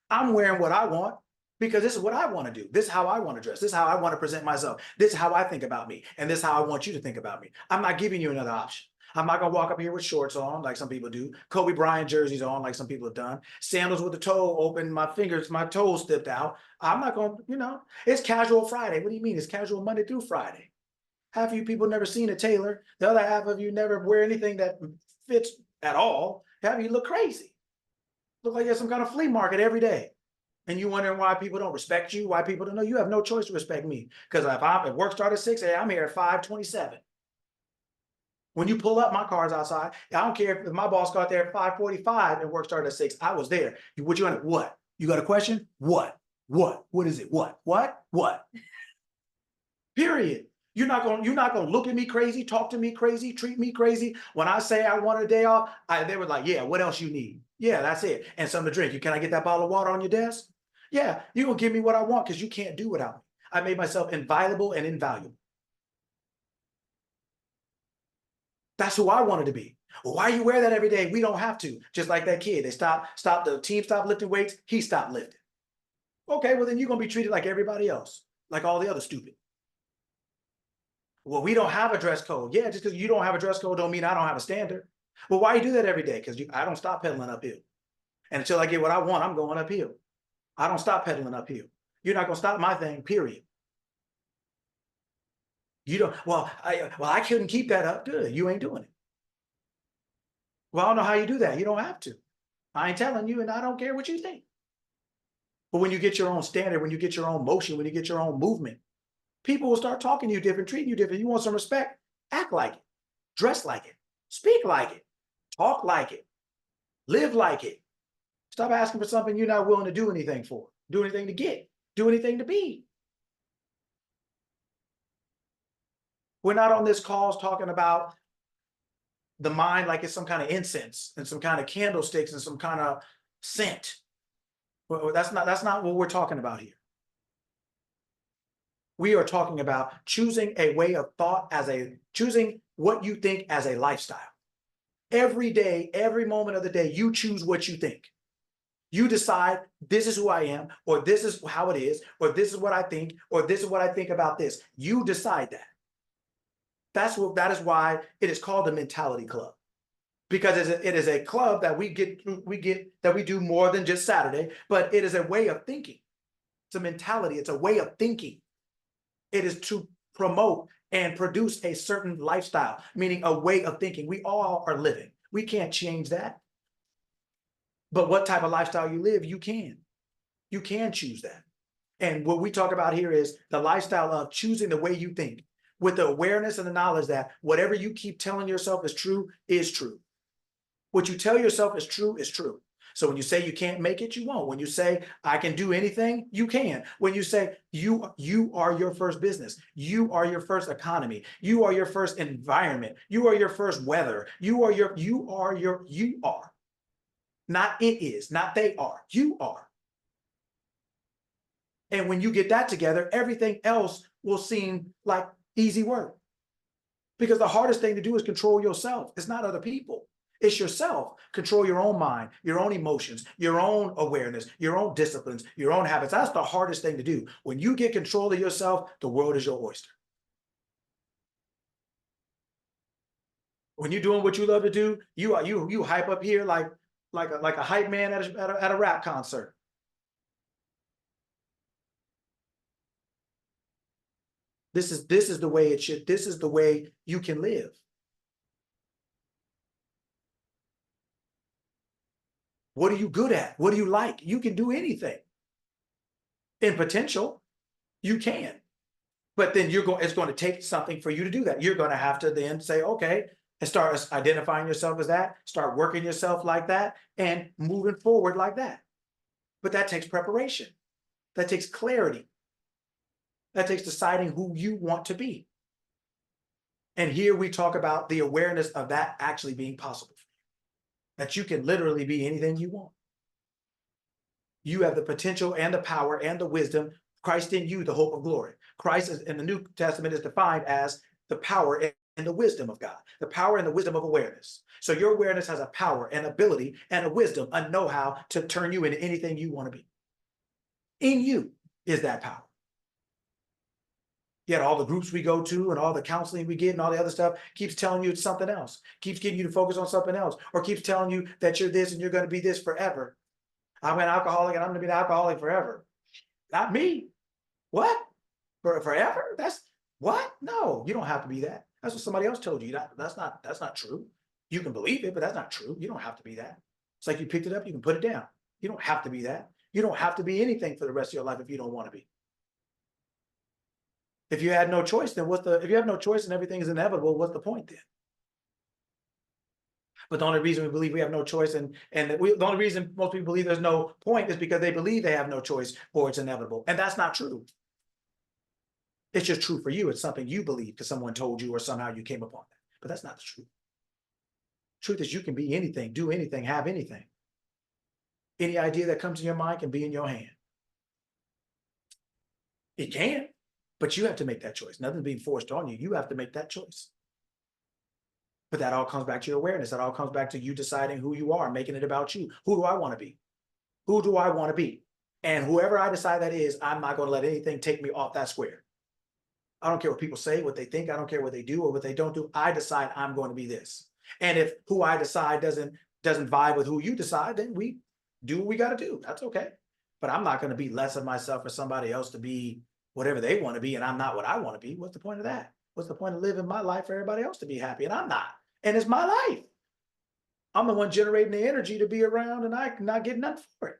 I'm wearing what I want because this is what I want to do. This is how I want to dress. This is how I want to present myself. This is how I think about me. And this is how I want you to think about me. I'm not giving you another option. I'm not going to walk up here with shorts on like some people do. Kobe Bryant jerseys on like some people have done. Sandals with the toe open, my toes stepped out. I'm not going to, it's casual Friday. What do you mean? It's casual Monday through Friday. Half of you people never seen a tailor. The other half of you never wear anything that fits at all. Half of you look crazy. Look like you're some kind of flea market every day. And you wondering why people don't respect you, why people don't know. You have no choice to respect me. Because if work started at 6 a.m., I'm here at 5:27. When you pull up, my car's outside. I don't care if my boss got there at 5:45 and work started at 6. I was there. What you want? What? You got a question? What? What is it? What? Period. You're not gonna look at me crazy, talk to me crazy, treat me crazy. When I say I want a day off, they were like, yeah, what else you need? Yeah, that's it. And something to drink. Can I get that bottle of water on your desk? Yeah, you're gonna give me what I want because you can't do without me. I made myself inviolable and invaluable. That's who I wanted to be. Well, why you wear that every day? We don't have to. Just like that kid. The team stopped lifting weights, he stopped lifting. Okay, well then you're gonna be treated like everybody else, like all the other stupid. Well, we don't have a dress code. Yeah, just because you don't have a dress code don't mean I don't have a standard. Well, why you do that every day? Because I don't stop pedaling uphill. And until I get what I want, I'm going uphill. I don't stop pedaling uphill. You're not going to stop my thing, period. You don't, I couldn't keep that up. Good, you ain't doing it. Well, I don't know how you do that. You don't have to. I ain't telling you, and I don't care what you think. But when you get your own standard, when you get your own motion, when you get your own movement, people will start talking to you different, treating you different. You want some respect? Act like it. Dress like it. Speak like it. Talk like it. Live like it. Stop asking for something you're not willing to do anything for. Do anything to get. Do anything to be. We're not on this call talking about the mind like it's some kind of incense and some kind of candlesticks and some kind of scent. Well, that's not what we're talking about here. We are talking about choosing a way of thought choosing what you think as a lifestyle. Every day, every moment of the day, you choose what you think. You decide this is who I am, or this is how it is, or this is what I think, or this is what I think about this. You decide that. That is why it is called the Mentality Club. Because it is a club that we do more than just Saturday, but it is a way of thinking. It's a mentality, it's a way of thinking. It is to promote and produce a certain lifestyle, meaning a way of thinking. We all are living. We can't change that. But what type of lifestyle you live, you can. You can choose that. And what we talk about here is the lifestyle of choosing the way you think with the awareness and the knowledge that whatever you keep telling yourself is true is true. What you tell yourself is true is true. So when you say you can't make it, you won't. When you say I can do anything, you can. When you say you are your first business, you are your first economy, you are your first environment, you are your first weather, you are. Not it is, not they are, you are. And when you get that together, everything else will seem like easy work. Because the hardest thing to do is control yourself. It's not other people. It's yourself. Control your own mind, your own emotions, your own awareness, your own disciplines, your own habits. That's the hardest thing to do. When you get control of yourself, the world is your oyster. When you're doing what you love to do, you hype up here like a hype man at a rap concert. This is the way it should. This is the way you can live. What are you good at? What do you like? You can do anything. In potential, you can. But then it's going to take something for you to do that. You're going to have to then say, okay, and start identifying yourself as that, start working yourself like that, and moving forward like that. But that takes preparation. That takes clarity. That takes deciding who you want to be. And here we talk about the awareness of that actually being possible for you. That you can literally be anything you want. You have the potential and the power and the wisdom. Christ in you, the hope of glory. Christ in the New Testament is defined as the power and the wisdom of God, the power and the wisdom of awareness. So your awareness has a power and ability and a wisdom, a know-how to turn you into anything you want to be. In you is that power. Yet all the groups we go to and all the counseling we get and all the other stuff keeps telling you it's something else, keeps getting you to focus on something else, or keeps telling you that you're this and you're going to be this forever. I'm an alcoholic and I'm going to be an alcoholic forever. Not me. What? Forever? That's what? No, you don't have to be that. That's what somebody else told you. That's not true. You can believe it, but that's not true. You don't have to be that. It's like you picked it up, you can put it down. You don't have to be that. You don't have to be anything for the rest of your life if you don't want to be. If you had no choice, then if you have no choice and everything is inevitable, what's the point then? But the only reason we believe we have no choice the only reason most people believe there's no point is because they believe they have no choice or it's inevitable. And that's not true. It's just true for you. It's something you believe because someone told you or somehow you came upon that. But that's not the truth. Truth is you can be anything, do anything, have anything. Any idea that comes in your mind can be in your hand. It can, but you have to make that choice. Nothing's being forced on you. You have to make that choice. But that all comes back to your awareness. That all comes back to you deciding who you are, making it about you. Who do I want to be? Who do I want to be? And whoever I decide that is, I'm not going to let anything take me off that square. I don't care what people say, what they think. I don't care what they do or what they don't do. I decide I'm going to be this. And if who I decide doesn't vibe with who you decide, then we do what we got to do. That's okay. But I'm not going to be less of myself for somebody else to be whatever they want to be, and I'm not what I want to be. What's the point of that? What's the point of living my life for everybody else to be happy and I'm not? And it's my life. I'm the one generating the energy to be around and I'm not getting nothing for it.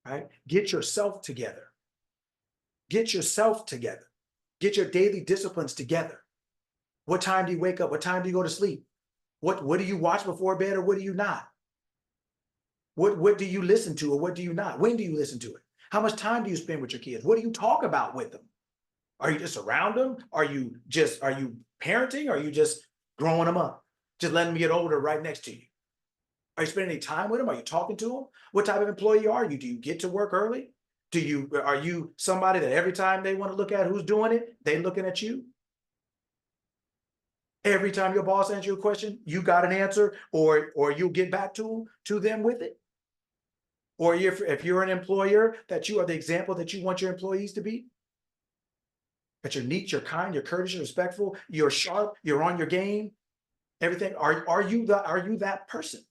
Right? Get yourself together. Get yourself together. Get your daily disciplines together. What time do you wake up? What time do you go to sleep? What do you watch before bed or what do you not? What do you listen to or what do you not? When do you listen to it? How much time do you spend with your kids? What do you talk about with them? Are you just around them? Are you parenting? Or are you just growing them up? Just letting them get older right next to you? Are you spending any time with them? Are you talking to them? What type of employee are you? Do you get to work early? Are you somebody that every time they want to look at who's doing it, they looking at you? Every time your boss answers you a question, you got an answer, or you'll get back to them with it? Or if you're an employer, that you are the example that you want your employees to be? That you're neat, you're kind, you're courteous, you're respectful, you're sharp, you're on your game, everything. Are you that person?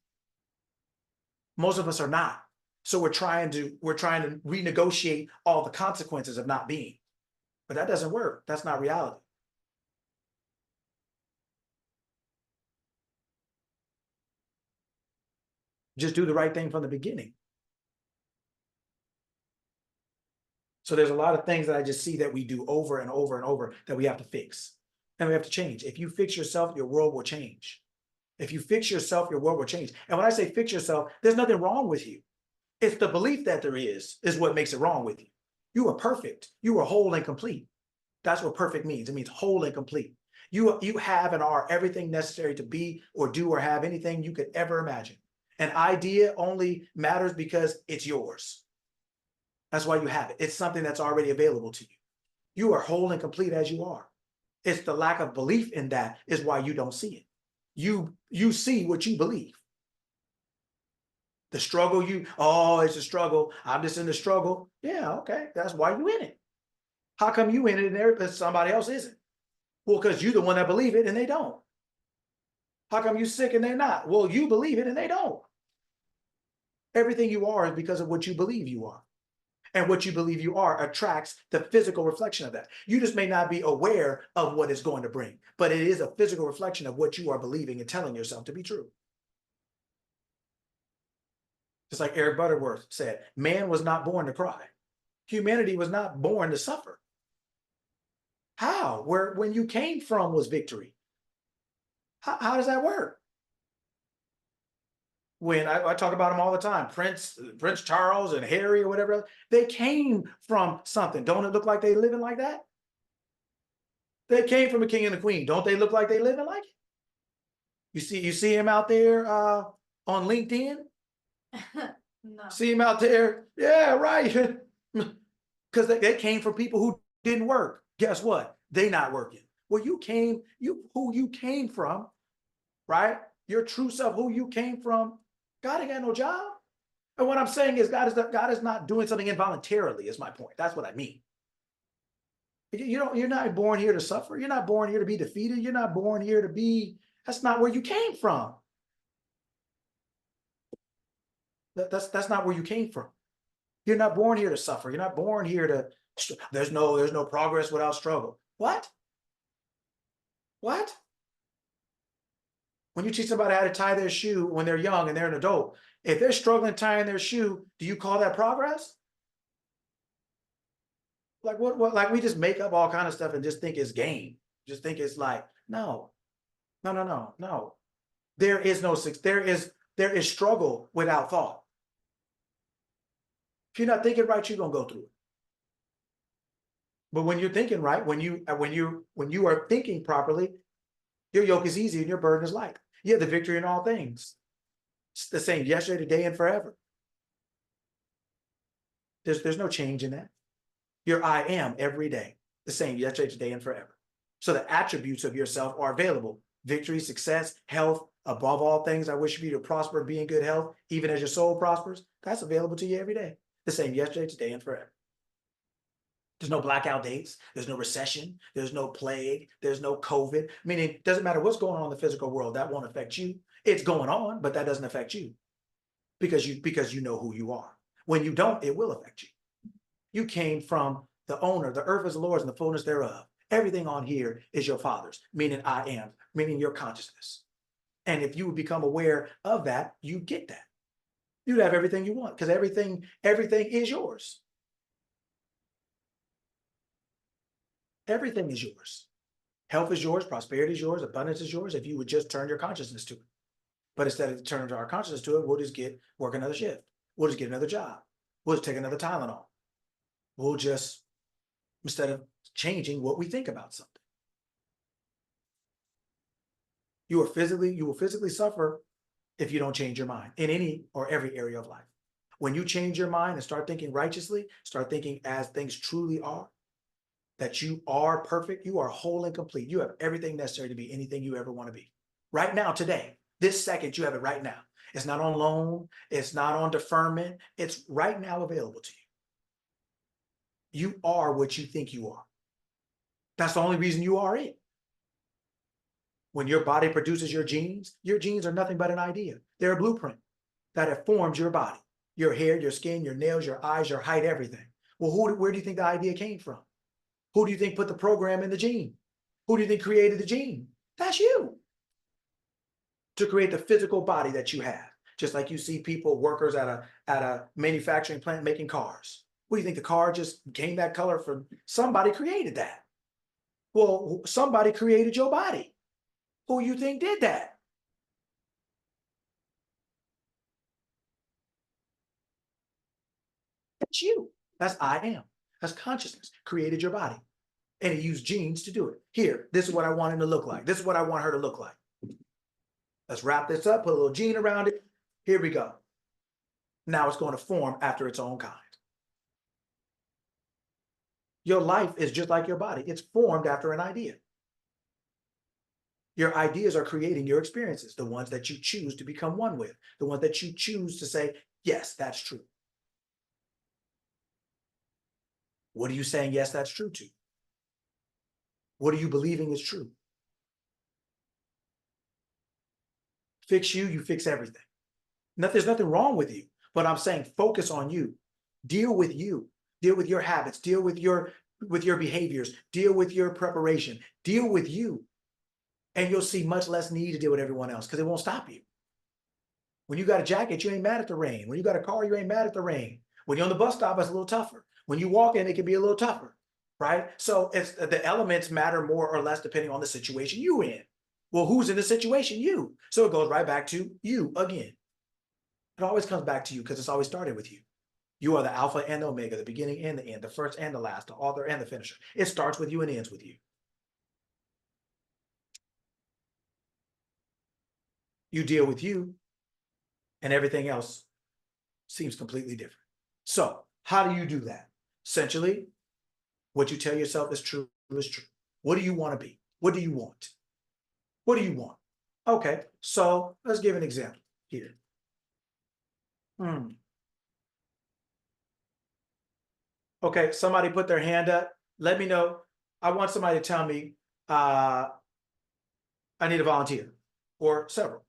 Most of us are not. So we're trying to renegotiate all the consequences of not being. But that doesn't work. That's not reality. Just do the right thing from the beginning. So there's a lot of things that I just see that we do over and over and over that we have to fix. And we have to change. If you fix yourself, your world will change. If you fix yourself, your world will change. And when I say fix yourself, there's nothing wrong with you. It's the belief that there is what makes it wrong with you. You are perfect. You are whole and complete. That's what perfect means. It means whole and complete. You have and are everything necessary to be or do or have anything you could ever imagine. An idea only matters because it's yours. That's why you have it. It's something that's already available to you. You are whole and complete as you are. It's the lack of belief in that is why you don't see it. You see what you believe. The struggle, it's a struggle. I'm just in the struggle. Yeah, okay. That's why you in it. How come you in it and there, but somebody else isn't? Well, because you're the one that believe it and they don't. How come you sick and they're not? Well, you believe it and they don't. Everything you are is because of what you believe you are. And what you believe you are attracts the physical reflection of that. You just may not be aware of what it's going to bring, but it is a physical reflection of what you are believing and telling yourself to be true. Just like Eric Butterworth said, man was not born to cry. Humanity was not born to suffer. How? When you came from was victory. How does that work? When I talk about them all the time, Prince Charles and Harry or whatever, they came from something. Don't it look like they living like that? They came from a king and a queen. Don't they look like they living like it? You see him out there on LinkedIn? No. See him out there? Yeah, right. Because they came from people who didn't work. Guess what? They not working. Well, who you came from, right? Your true self, who you came from, God ain't got no job. And what I'm saying is God is not doing something involuntarily, is my point. That's what I mean. You're not born here to suffer. You're not born here to be defeated. You're not born here to be, that's not where you came from. That's not where you came from. You're not born here to suffer. You're not born here to, there's no progress without struggle. What? What? When you teach somebody how to tie their shoe when they're young and they're an adult, if they're struggling tying their shoe, do you call that progress? Like what like we just make up all kind of stuff and just think it's game. Just think it's like, no. There is no there is struggle without thought. If you're not thinking right, you're gonna go through it. But when you're thinking right, when you are thinking properly, your yoke is easy and your burden is light. You have the victory in all things. It's the same yesterday, today, and forever. There's no change in that. Your I am every day, the same yesterday, today, and forever. So the attributes of yourself are available. Victory, success, health, above all things, I wish for you to prosper, be in good health, even as your soul prospers. That's available to you every day. The same yesterday, today, and forever. There's no blackout dates. There's no recession. There's no plague. There's no COVID. Meaning, it doesn't matter what's going on in the physical world. That won't affect you. It's going on, but that doesn't affect you because you know who you are. When you don't, it will affect you. You came from the owner. The earth is the Lord's and the fullness thereof. Everything on here is your Father's, meaning I am, meaning your consciousness. And if you would become aware of that, you get that. You'd have everything you want because everything is yours. Everything is yours. Health is yours, prosperity is yours, abundance is yours if you would just turn your consciousness to it. But instead of turning our consciousness to it, we'll just work another shift. We'll just get another job. We'll just take another Tylenol. We'll just, instead of changing what we think about something. You will physically suffer if you don't change your mind in any or every area of life. When you change your mind and start thinking righteously, start thinking as things truly are, that you are perfect, you are whole and complete. You have everything necessary to be anything you ever want to be. Right now, today, this second, you have it right now. It's not on loan. It's not on deferment. It's right now available to you. You are what you think you are. That's the only reason you are it. When your body produces your genes are nothing but an idea. They're a blueprint that have formed your body, your hair, your skin, your nails, your eyes, your height, everything. Well, where do you think the idea came from? Who do you think put the program in the gene? Who do you think created the gene? That's you. To create the physical body that you have. Just like you see people, workers at a manufacturing plant making cars. What do you think the car just came that color from? Somebody created that. Well, somebody created your body. Who you think did that? That's you. That's I am. That's consciousness created your body. And it used genes to do it. Here, this is what I want him to look like. This is what I want her to look like. Let's wrap this up, put a little gene around it. Here we go. Now it's going to form after its own kind. Your life is just like your body. It's formed after an idea. Your ideas are creating your experiences, the ones that you choose to become one with, the ones that you choose to say, yes, that's true. What are you saying yes, that's true to? What are you believing is true? Fix you, you fix everything. There's nothing wrong with you, but I'm saying focus on you. Deal with you. Deal with your habits. Deal with your behaviors. Deal with your preparation. Deal with you. And you'll see much less need to deal with everyone else because it won't stop you. When you got a jacket, you ain't mad at the rain. When you got a car, you ain't mad at the rain. When you're on the bus stop, it's a little tougher. When you walk in, it can be a little tougher, right? So it's the elements matter more or less depending on the situation you in. Well, who's in the situation? You. So it goes right back to you again. It always comes back to you because it's always started with you. You are the Alpha and the Omega, the beginning and the end, the first and the last, the author and the finisher. It starts with you and ends with you. You deal with you, and everything else seems completely different. So how do you do that? Essentially, what you tell yourself is true is true. What do you want to be? What do you want? What do you want? Okay, so let's give an example here. Okay, somebody put their hand up. Let me know. I want somebody to tell me I need a volunteer or several.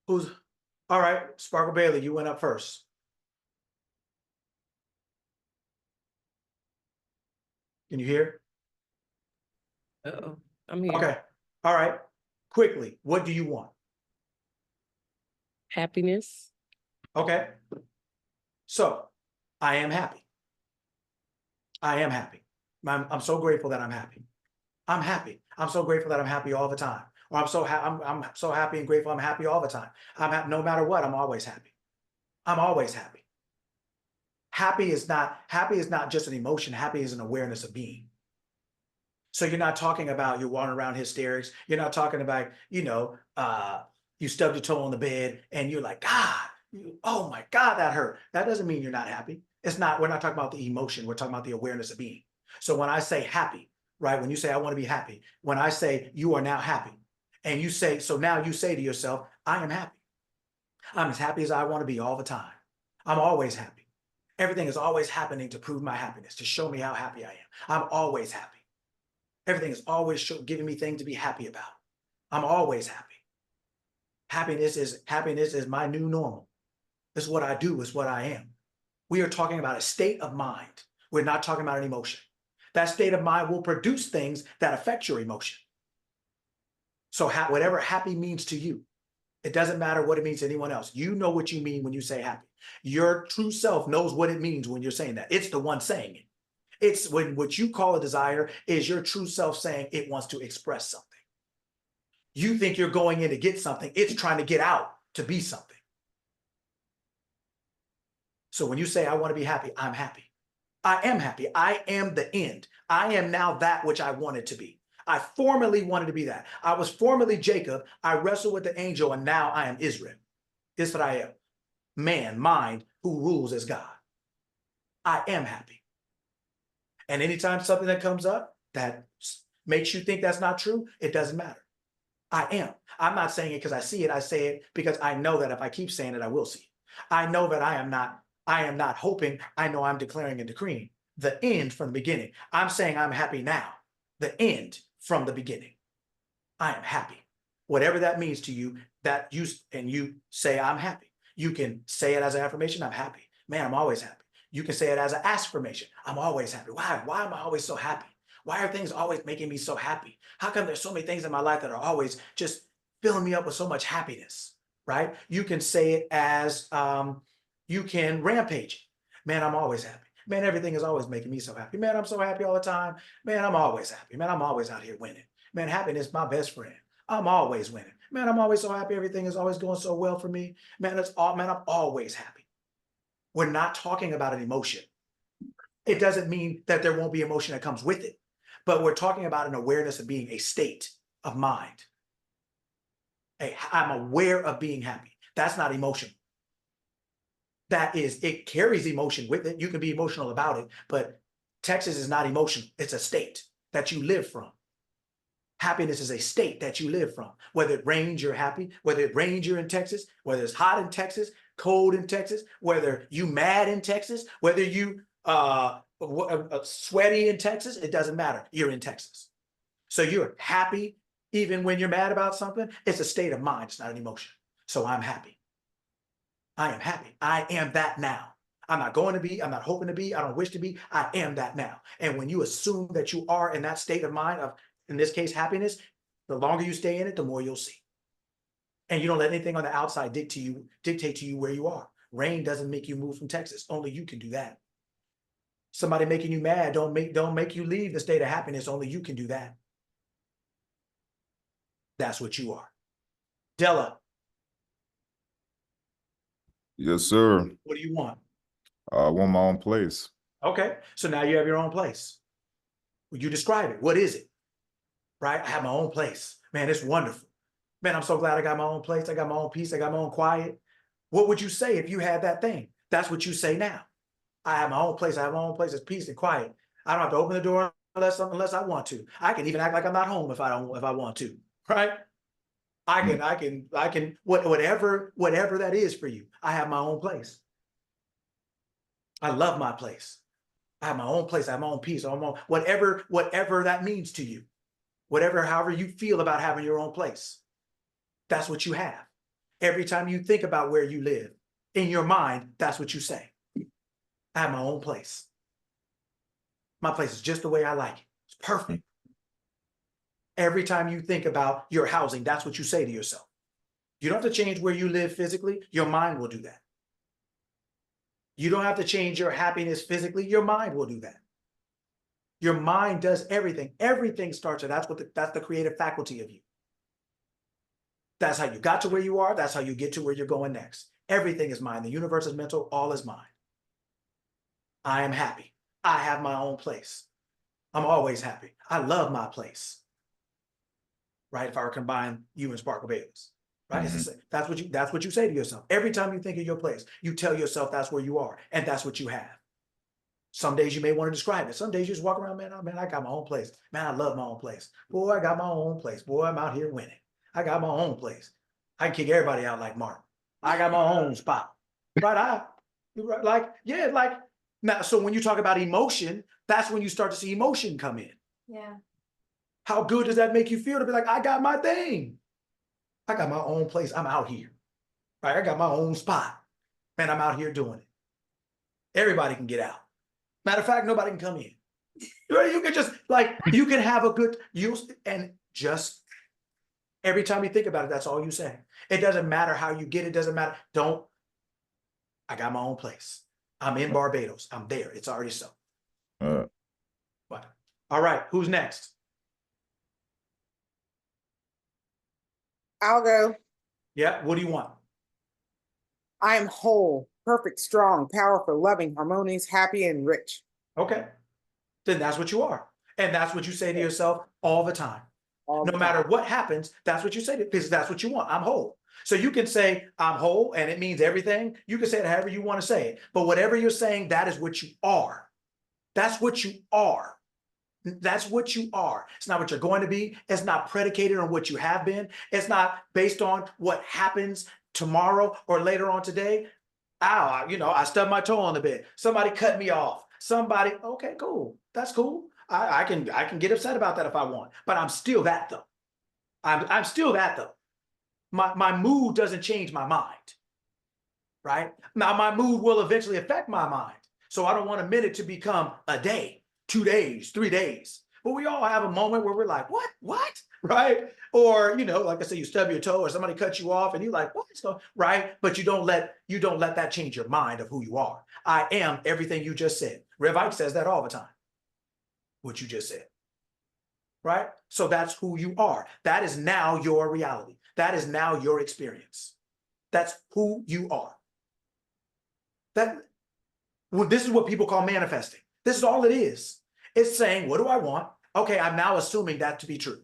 Who's all right? Sparkle Bailey, you went up first. Can you hear? Uh-oh, I'm here. Okay. All right. Quickly, what do you want? Happiness. Okay. So I am happy. I am happy. I'm so grateful that I'm happy. I'm happy. I'm so grateful that I'm happy all the time. Or I'm so happy and grateful I'm happy all the time. I'm happy no matter what, I'm always happy. I'm always happy. Happy is not just an emotion. Happy is an awareness of being. So you're not talking about you're walking around hysterics. You're not talking about, you stubbed your toe on the bed and you're like, God, oh my God, that hurt. That doesn't mean you're not happy. We're not talking about the emotion. We're talking about the awareness of being. So when I say happy, right? When you say, I want to be happy, when I say you are now happy and you say, so now you say to yourself, I am happy. I'm as happy as I want to be all the time. I'm always happy. Everything is always happening to prove my happiness, to show me how happy I am. I'm always happy. Everything is always giving me things to be happy about. I'm always happy. Happiness is my new normal. It's what I do, it's what I am. We are talking about a state of mind. We're not talking about an emotion. That state of mind will produce things that affect your emotion. So whatever happy means to you, it doesn't matter what it means to anyone else. You know what you mean when you say happy. Your true self knows what it means when you're saying that. It's the one saying it. It's when what you call a desire is your true self saying it wants to express something. You think you're going in to get something. It's trying to get out to be something. So when you say, I want to be happy, I'm happy. I am happy. I am the end. I am now that which I wanted to be. I formerly wanted to be that. I was formerly Jacob. I wrestled with the angel, and now I am Israel. This is what I am. Man, mind, who rules as God. I am happy. And anytime something that comes up that makes you think that's not true, it doesn't matter. I am. I'm not saying it because I see it. I say it because I know that if I keep saying it, I will see it. I know that I am not hoping. I know I'm declaring and decreeing the end from the beginning. I'm saying I'm happy now. The end from the beginning. I am happy. Whatever that means to you, that you say I'm happy. You can say it as an affirmation. I'm happy. Man, I'm always happy. You can say it as an affirmation. I'm always happy. Why? Why am I always so happy? Why are things always making me so happy? How come there's so many things in my life that are always just filling me up with so much happiness, right? You can say it as, you can rampage. Man, I'm always happy. Man, everything is always making me so happy. Man, I'm so happy all the time. Man, I'm always happy. Man, I'm always out here winning. Man, happiness is my best friend. I'm always winning. Man, I'm always so happy. Everything is always going so well for me. Man, I'm always happy. We're not talking about an emotion. It doesn't mean that there won't be emotion that comes with it, but we're talking about an awareness of being a state of mind. I'm aware of being happy. That's not emotion. That is, it carries emotion with it. You can be emotional about it, but Texas is not emotion. It's a state that you live from. Happiness is a state that you live from. Whether it rains, you're happy. Whether it rains, you're in Texas. Whether it's hot in Texas, cold in Texas. Whether you mad in Texas. Whether you sweaty in Texas, it doesn't matter. You're in Texas. So you're happy even when you're mad about something. It's a state of mind. It's not an emotion. So I'm happy. I am happy. I am that now. I'm not going to be. I'm not hoping to be. I don't wish to be. I am that now. And when you assume that you are in that state of mind of, in this case, happiness, the longer you stay in it, the more you'll see. And you don't let anything on the outside dictate to you where you are. Rain doesn't make you move from Texas. Only you can do that. Somebody making you mad don't make you leave the state of happiness. Only you can do that. That's what you are. Della. Yes, sir. What do you want? I want my own place. Okay, so now you have your own place. You describe it. What is it? Right? I have my own place. Man, it's wonderful. Man, I'm so glad I got my own place. I got my own peace. I got my own quiet. What would you say if you had that thing? That's what you say now. I have my own place. I have my own place. It's peace and quiet. I don't have to open the door unless I want to. I can even act like I'm not home if I want to. Right? I can whatever that is for you. I have my own place. I love my place. I have my own place. I have my own peace. Whatever that means to you. However you feel about having your own place. That's what you have. Every time you think about where you live, in your mind, that's what you say. I have my own place. My place is just the way I like it. It's perfect. Every time you think about your housing, that's what you say to yourself. You don't have to change where you live physically. Your mind will do that. You don't have to change your happiness physically. Your mind will do that. Your mind does everything. Everything starts there. That's the creative faculty of you. That's how you got to where you are. That's how you get to where you're going next. Everything is mine. The universe is mental. All is mine. I am happy. I have my own place. I'm always happy. I love my place. Right? If I were to combine you and Sparkle Bayless. Right? Mm-hmm. That's what you say to yourself. Every time you think of your place, you tell yourself that's where you are. And that's what you have. Some days you may want to describe it. Some days you just walk around, man, I got my own place. Man, I love my own place. Boy, I got my own place. Boy, I'm out here winning. I got my own place. I can kick everybody out like Martin. I got my own spot. Right? Now, so when you talk about emotion, that's when you start to see emotion come in. Yeah. How good does that make you feel to be like, I got my thing. I got my own place. I'm out here. Right? I got my own spot. Man, I'm out here doing it. Everybody can get out. Matter of fact, nobody can come in. You can just you can have a good use and just every time you think about it, that's all you say. It doesn't matter how you get it. Doesn't matter. I got my own place. I'm in Barbados. I'm there. It's already so. All right. Who's next? I'll go. Yeah. What do you want? I am whole, perfect, strong, powerful, loving, harmonious, happy, and rich. Okay. Then that's what you are. And that's what you say to yourself all the time. No matter what happens, that's what you say, because that's what you want. I'm whole. So you can say, I'm whole, and it means everything. You can say it however you want to say it. But whatever you're saying, that is what you are. That's what you are. That's what you are. It's not what you're going to be. It's not predicated on what you have been. It's not based on what happens tomorrow or later on today. Ow, I stubbed my toe on the bed. Somebody cut me off. Okay, cool. That's cool. I can get upset about that if I want, but I'm still that though. I'm still that though. My mood doesn't change my mind, right? Now my mood will eventually affect my mind. So I don't want a minute to become a day, 2 days, 3 daes. But we all have a moment where we're like, what? Right? Or, like I say, you stub your toe or somebody cuts you off and you're like, what's going on? Right? But you don't let that change your mind of who you are. I am everything you just said. Rev Ike says that all the time. What you just said. Right? So that's who you are. That is now your reality. That is now your experience. That's who you are. This is what people call manifesting. This is all it is. It's saying, what do I want? Okay, I'm now assuming that to be true.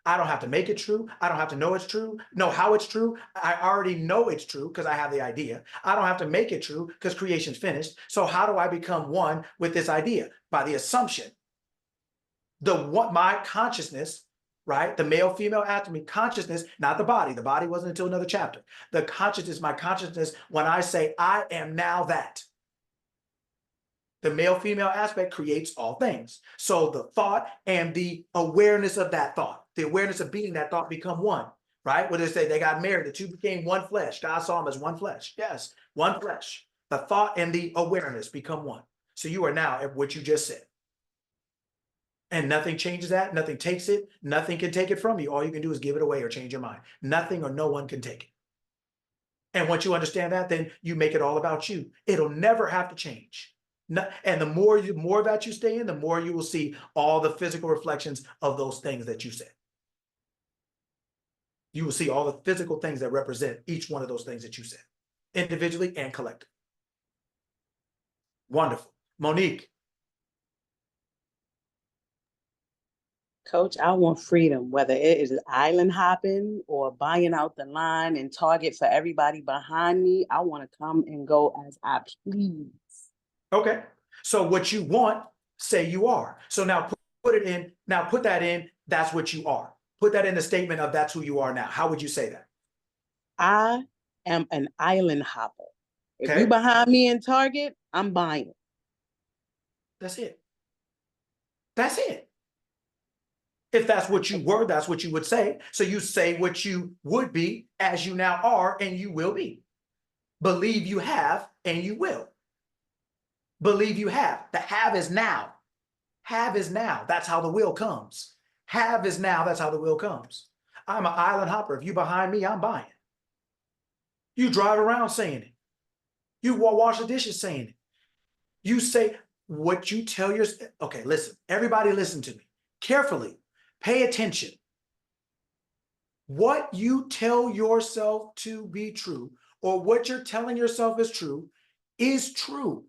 I don't have to make it true. I don't have to know it's true, know how it's true. I already know it's true because I have the idea. I don't have to make it true because creation's finished. So how do I become one with this idea? By the assumption. My consciousness, right? The male, female atomy consciousness, not the body. The body wasn't until another chapter. The consciousness, my consciousness, when I say I am now that. The male-female aspect creates all things. So the thought and the awareness of that thought, the awareness of being that thought become one, right? When they say they got married, the two became one flesh. God saw them as one flesh. Yes, one flesh. The thought and the awareness become one. So you are now at what you just said. And nothing changes that. Nothing takes it. Nothing can take it from you. All you can do is give it away or change your mind. Nothing or no one can take it. And once you understand that, then you make it all about you. It'll never have to change. And the more that you stay in, the more you will see all the physical reflections of those things that you said. You will see all the physical things that represent each one of those things that you said, individually and collectively. Wonderful. Monique. Coach, I want freedom, whether it is island hopping or buying out the line and Target for everybody behind me. I want to come and go as I please. Okay. So what you want, say you are. So now put it in. Now put that in. That's what you are. Put that in the statement of that's who you are now. How would you say that? I am an island hopper. If Okay. you behind me in Target, I'm buying. That's it. That's it. If that's what you were, that's what you would say. So you say what you would be as you now are, and you will be. Believe you have, and you will. Believe you have. The have is now. Have is now. That's how the will comes. Have is now. That's how the will comes. I'm an island hopper. If you behind me, I'm buying. You drive around saying it. You wash the dishes saying it. You say what you tell yourself. Okay, listen. Everybody listen to me carefully. Pay attention. What you tell yourself to be true, or what you're telling yourself is true.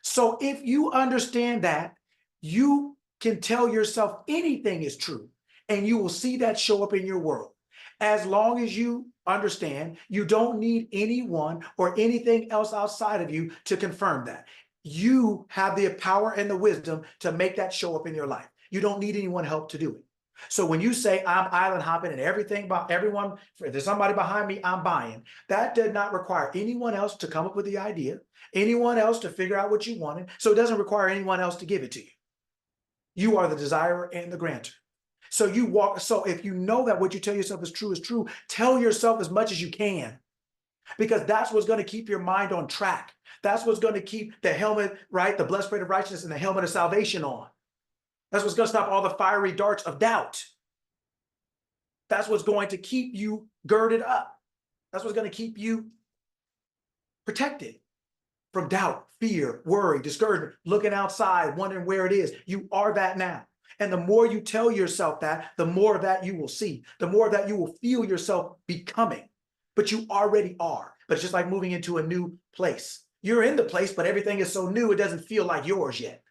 So if you understand that, you can tell yourself anything is true, and you will see that show up in your world. As long as you understand, you don't need anyone or anything else outside of you to confirm that. You have the power and the wisdom to make that show up in your life. You don't need anyone help to do it. So when you say I'm island hopping and everything about everyone, if there's somebody behind me, I'm buying, that did not require anyone else to come up with the idea, anyone else to figure out what you wanted. So it doesn't require anyone else to give it to you. You are the desirer and the grantor. So you walk. So if you know that what you tell yourself is true, tell yourself as much as you can, because that's what's going to keep your mind on track. That's what's going to keep the helmet, right? The breastplate of righteousness and the helmet of salvation on. That's what's going to stop all the fiery darts of doubt. That's what's going to keep you girded up. That's what's going to keep you protected from doubt, fear, worry, discouragement, looking outside, wondering where it is. You are that now. And the more you tell yourself that, the more of that you will see, the more of that you will feel yourself becoming. But you already are. But it's just like moving into a new place. You're in the place, but everything is so new, it doesn't feel like yours yet.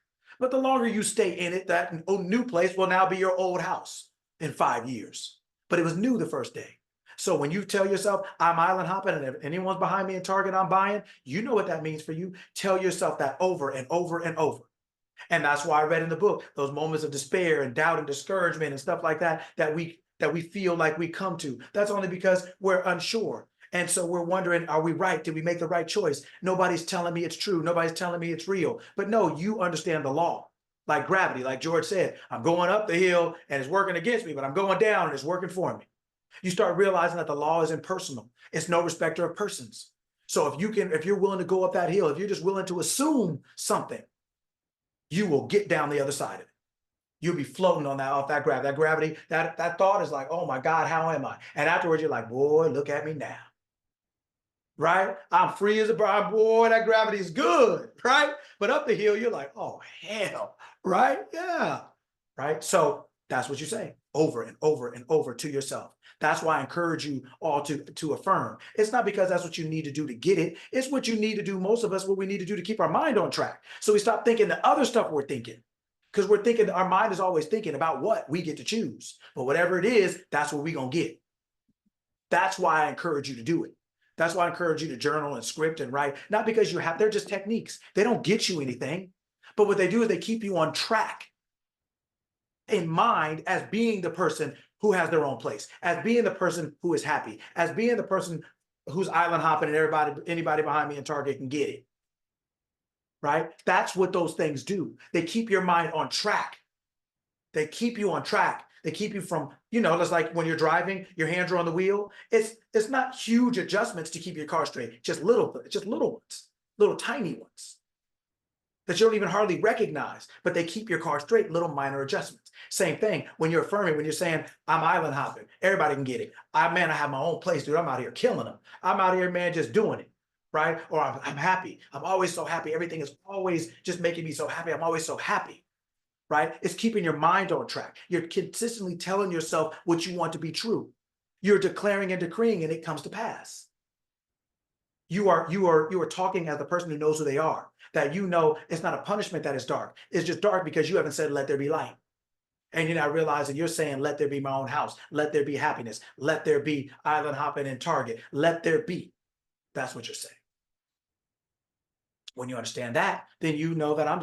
But the longer you stay in it, that new place will now be your old house in 5 years. But it was new the first day. So when you tell yourself, I'm island hopping, and if anyone's behind me in Target, I'm buying, you know what that means for you. Tell yourself that over and over and over. And that's why I read in the book, those moments of despair and doubt and discouragement and stuff like that, that we feel like we come to. That's only because we're unsure. And so we're wondering, are we right? Did we make the right choice? Nobody's telling me it's true. Nobody's telling me it's real. But no, you understand the law. Like gravity, like George said, I'm going up the hill and it's working against me, but I'm going down and it's working for me. You start realizing that the law is impersonal. It's no respecter of persons. So if you're willing to go up that hill, if you're just willing to assume something, you will get down the other side of it. You'll be floating on off that gravity. That gravity, that thought is like, oh my God, how am I? And afterwards, you're like, boy, look at me now. Right? I'm free as a bird. Boy, that gravity is good, right? But up the hill, you're like, oh, hell, right? Yeah, right? So that's what you say over and over and over to yourself. That's why I encourage you all to affirm. It's not because that's what you need to do to get it. It's what you need to do, most of us, what we need to do to keep our mind on track. So we stop thinking the other stuff we're thinking, because we're thinking, our mind is always thinking about what we get to choose. But whatever it is, that's what we're going to get. That's why I encourage you to do it. That's why I encourage you to journal and script and write, not because they're just techniques. They don't get you anything, but what they do is they keep you on track in mind as being the person who has their own place, as being the person who is happy, as being the person who's island hopping and anybody behind me in Target can get it. right? That's what those things do. They keep your mind on track. They keep you on track. They keep you from, it's like when you're driving, your hands are on the wheel. It's not huge adjustments to keep your car straight, just little ones, little tiny ones that you don't even hardly recognize, but they keep your car straight, little minor adjustments. Same thing when you're affirming, when you're saying, I'm island hopping, everybody can get it. I have my own place, dude. I'm out here killing them. I'm out here, man, just doing it, right? Or I'm happy. I'm always so happy. Everything is always just making me so happy. I'm always so happy, right? It's keeping your mind on track. You're consistently telling yourself what you want to be true. You're declaring and decreeing, and it comes to pass. You are talking as the person who knows who they are, that it's not a punishment that is dark. It's just dark because you haven't said, let there be light. And you're not realizing you're saying, let there be my own house. Let there be happiness. Let there be island hopping and Target. Let there be. That's what you're saying. When you understand that, then you know that I'm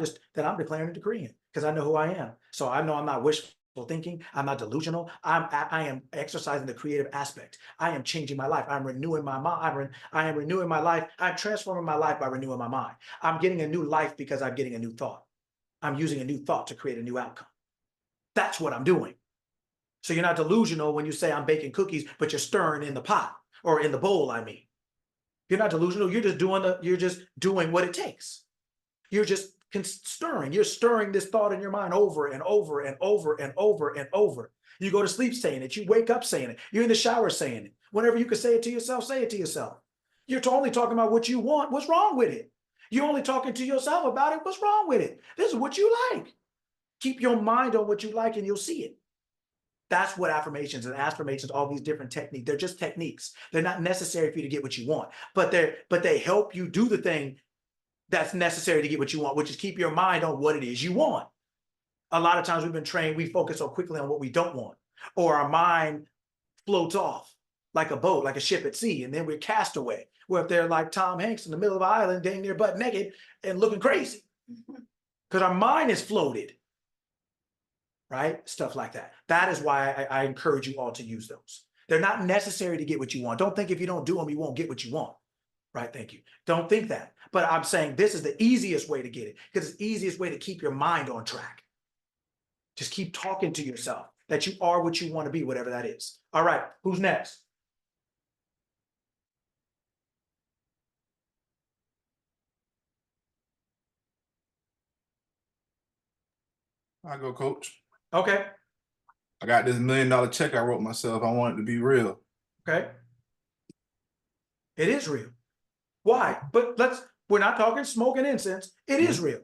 declaring and decreeing because I know who I am. So I know I'm not wishful thinking. I'm not delusional. I am exercising the creative aspect. I am changing my life. I'm renewing my mind. I am renewing my life. I'm transforming my life by renewing my mind. I'm getting a new life because I'm getting a new thought. I'm using a new thought to create a new outcome. That's what I'm doing. So you're not delusional when you say I'm baking cookies, but you're stirring in the pot or in the bowl, I mean. You're not delusional. You're just doing what it takes. You're just stirring. You're stirring this thought in your mind over and over and over and over and over. You go to sleep saying it. You wake up saying it. You're in the shower saying it. Whenever you can say it to yourself, say it to yourself. You're only talking about what you want. What's wrong with it? You're only talking to yourself about it. What's wrong with it? This is what you like. Keep your mind on what you like and you'll see it. That's what affirmations and aspirations, all these different techniques, they're just techniques. They're not necessary for you to get what you want, but they help you do the thing that's necessary to get what you want, which is keep your mind on what it is you want. A lot of times we've been trained, we focus so quickly on what we don't want, or our mind floats off like a boat, like a ship at sea, and then we're cast away. We're up there like Tom Hanks in the middle of an island, dang near butt naked and looking crazy because our mind is floated. Right? Stuff like that. That is why I encourage you all to use those. They're not necessary to get what you want. Don't think if you don't do them, you won't get what you want. Right? Thank you. Don't think that. But I'm saying this is the easiest way to get it because it's the easiest way to keep your mind on track. Just keep talking to yourself that you are what you want to be, whatever that is. All right. Who's next? I go, coach. Okay. I got this $1 million check I wrote myself. I want it to be real. Okay. It is real. Why? But we're not talking smoke and incense. It is real.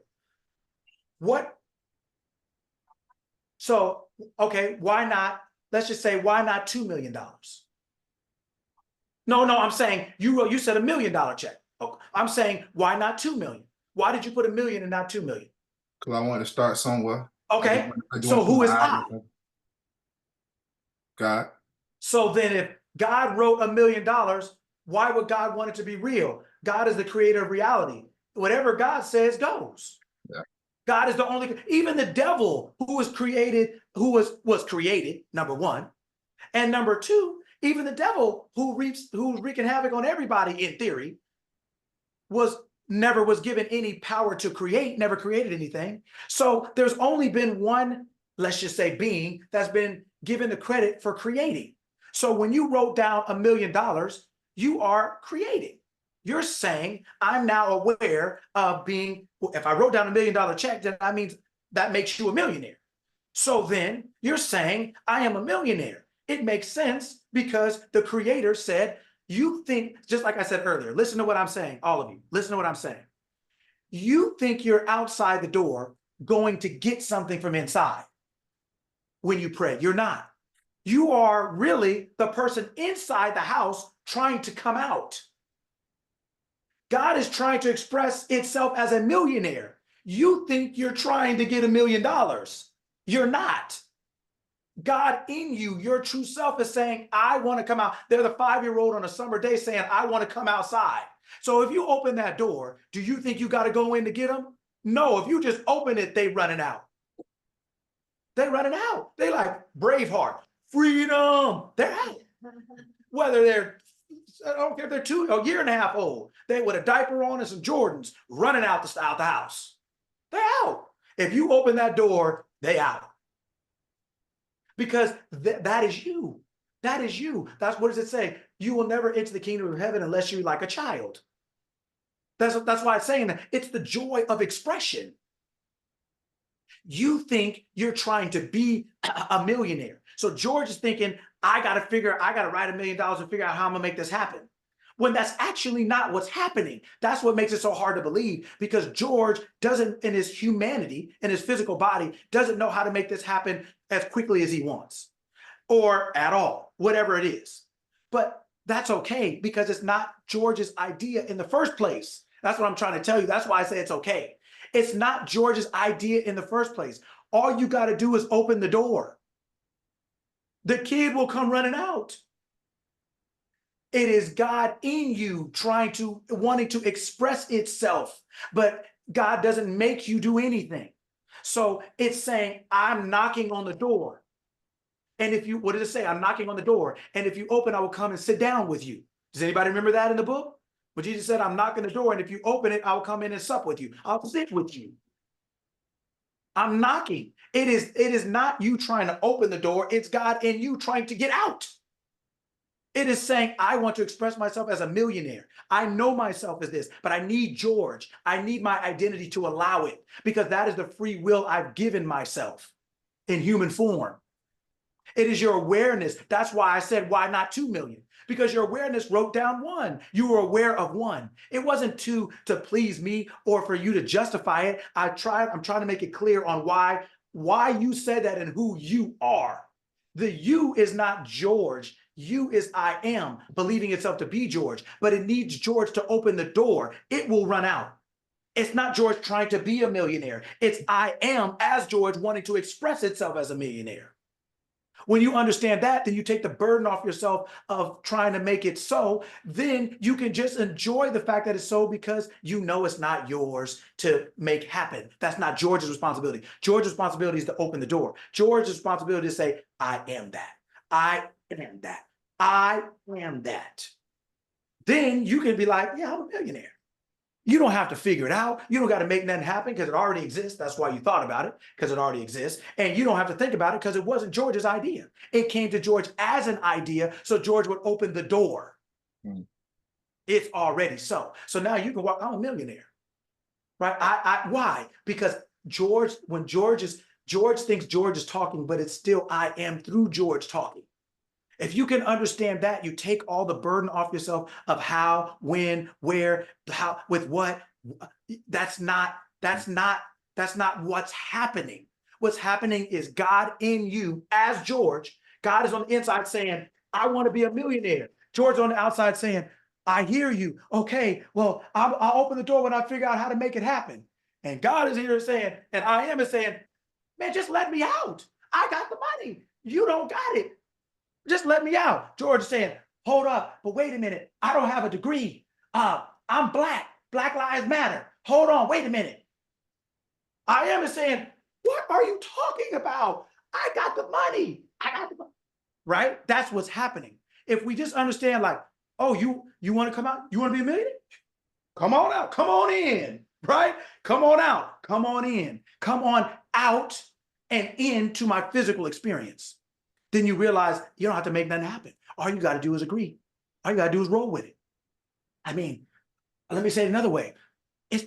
What? So, okay, why not? Let's just say, why not $2 million? No, I'm saying you said $1 million check. Oh, I'm saying, why not 2 million? Why did you put $1 million and not 2 million? Because I wanted to start somewhere. Okay. So who is I? God. So then if God wrote $1 million, why would God want it to be real? God is the creator of reality. Whatever God says goes. Yeah. God is the only, even the devil who was created, was created, number one. And number two, even the devil who's wreaking havoc on everybody in theory never was given any power to create, never created anything. So there's only been one, let's just say, being that's been given the credit for creating. So when you wrote down $1 million, you are creating. You're saying, I'm now aware of being, if I wrote down $1 million check, then that means that makes you a millionaire. So then you're saying, I am a millionaire. It makes sense because the creator said, you think, just like I said earlier, listen to what I'm saying, all of you, listen to what I'm saying. You think you're outside the door going to get something from inside when you pray. You're not. You are really the person inside the house trying to come out. God is trying to express itself as a millionaire. You think you're trying to get $1 million. You're not. God in you, your true self is saying, I want to come out. They're the 5-year-old on a summer day saying, I want to come outside. So if you open that door, do you think you got to go in to get them? No, if you just open it, they running out. They running out. They like Braveheart, freedom. They're out. Whether they're I don't care if they're a year and a half old. They with a diaper on and some Jordans running out the house. They're out. If you open that door, they out. Because that is you. That is you. That's what does it say? You will never enter the kingdom of heaven unless you're like a child. That's why it's saying that it's the joy of expression. You think you're trying to be a millionaire. So George is thinking, I got to write $1 million and figure out how I'm gonna make this happen. When that's actually not what's happening. That's what makes it so hard to believe, because George doesn't, in his humanity, in his physical body, doesn't know how to make this happen as quickly as he wants, or at all, whatever it is. But that's okay, because it's not George's idea in the first place. That's what I'm trying to tell you. That's why I say it's okay. It's not George's idea in the first place. All you got to do is open the door. The kid will come running out. It is God in you wanting to express itself, but God doesn't make you do anything. So it's saying, I'm knocking on the door. And what does it say? I'm knocking on the door. And if you open, I will come and sit down with you. Does anybody remember that in the book? But Jesus said, I'm knocking the door, and if you open it, I'll come in and sup with you. I'll sit with you. I'm knocking. It is not you trying to open the door. It's God in you trying to get out. It is saying, I want to express myself as a millionaire. I know myself as this, but I need George. I need my identity to allow it, because that is the free will I've given myself in human form. It is your awareness. That's why I said, why not 2 million? Because your awareness wrote down 1. You were aware of 1. It wasn't 2 to please me or for you to justify it. I'm trying to make it clear on why you said that and who you are. The you is not George. You is I am, believing itself to be George, but it needs George to open the door. It will run out. It's not George trying to be a millionaire. It's I am as George wanting to express itself as a millionaire. When you understand that, then you take the burden off yourself of trying to make it so. Then you can just enjoy the fact that it's so, because you know it's not yours to make happen. That's not George's responsibility. George's responsibility is to open the door. George's responsibility is to say, I am that. I am that. I am that. Then you can be like, yeah, I'm a millionaire. You don't have to figure it out. You don't got to make nothing happen, because it already exists. That's why you thought about it, because it already exists. And you don't have to think about it, because it wasn't George's idea. It came to George as an idea, so George would open the door. It's already so. So now you can walk, I'm a millionaire, right? Why? Because George thinks George is talking, but it's still I am through George talking. If you can understand that, you take all the burden off yourself of how, when, where, how, with what. That's not what's happening. What's happening is God in you as George. God is on the inside saying, I want to be a millionaire. George on the outside saying, I hear you. Okay, well, I'll open the door when I figure out how to make it happen. And God is here saying, and I am saying, man, just let me out. I got the money. You don't got it. Just let me out. George is saying, hold up, but wait a minute. I don't have a degree. I'm Black. Black Lives Matter. Hold on, wait a minute. I am saying, what are you talking about? I got the money. I got the money. Right? That's what's happening. If we just understand, like, oh, you want to come out? You want to be a millionaire? Come on out. Come on in. Right? Come on out. Come on in. Come on out and into my physical experience. Then you realize you don't have to make nothing happen. All you got to do is agree. All you got to do is roll with it. I mean, let me say it another way. This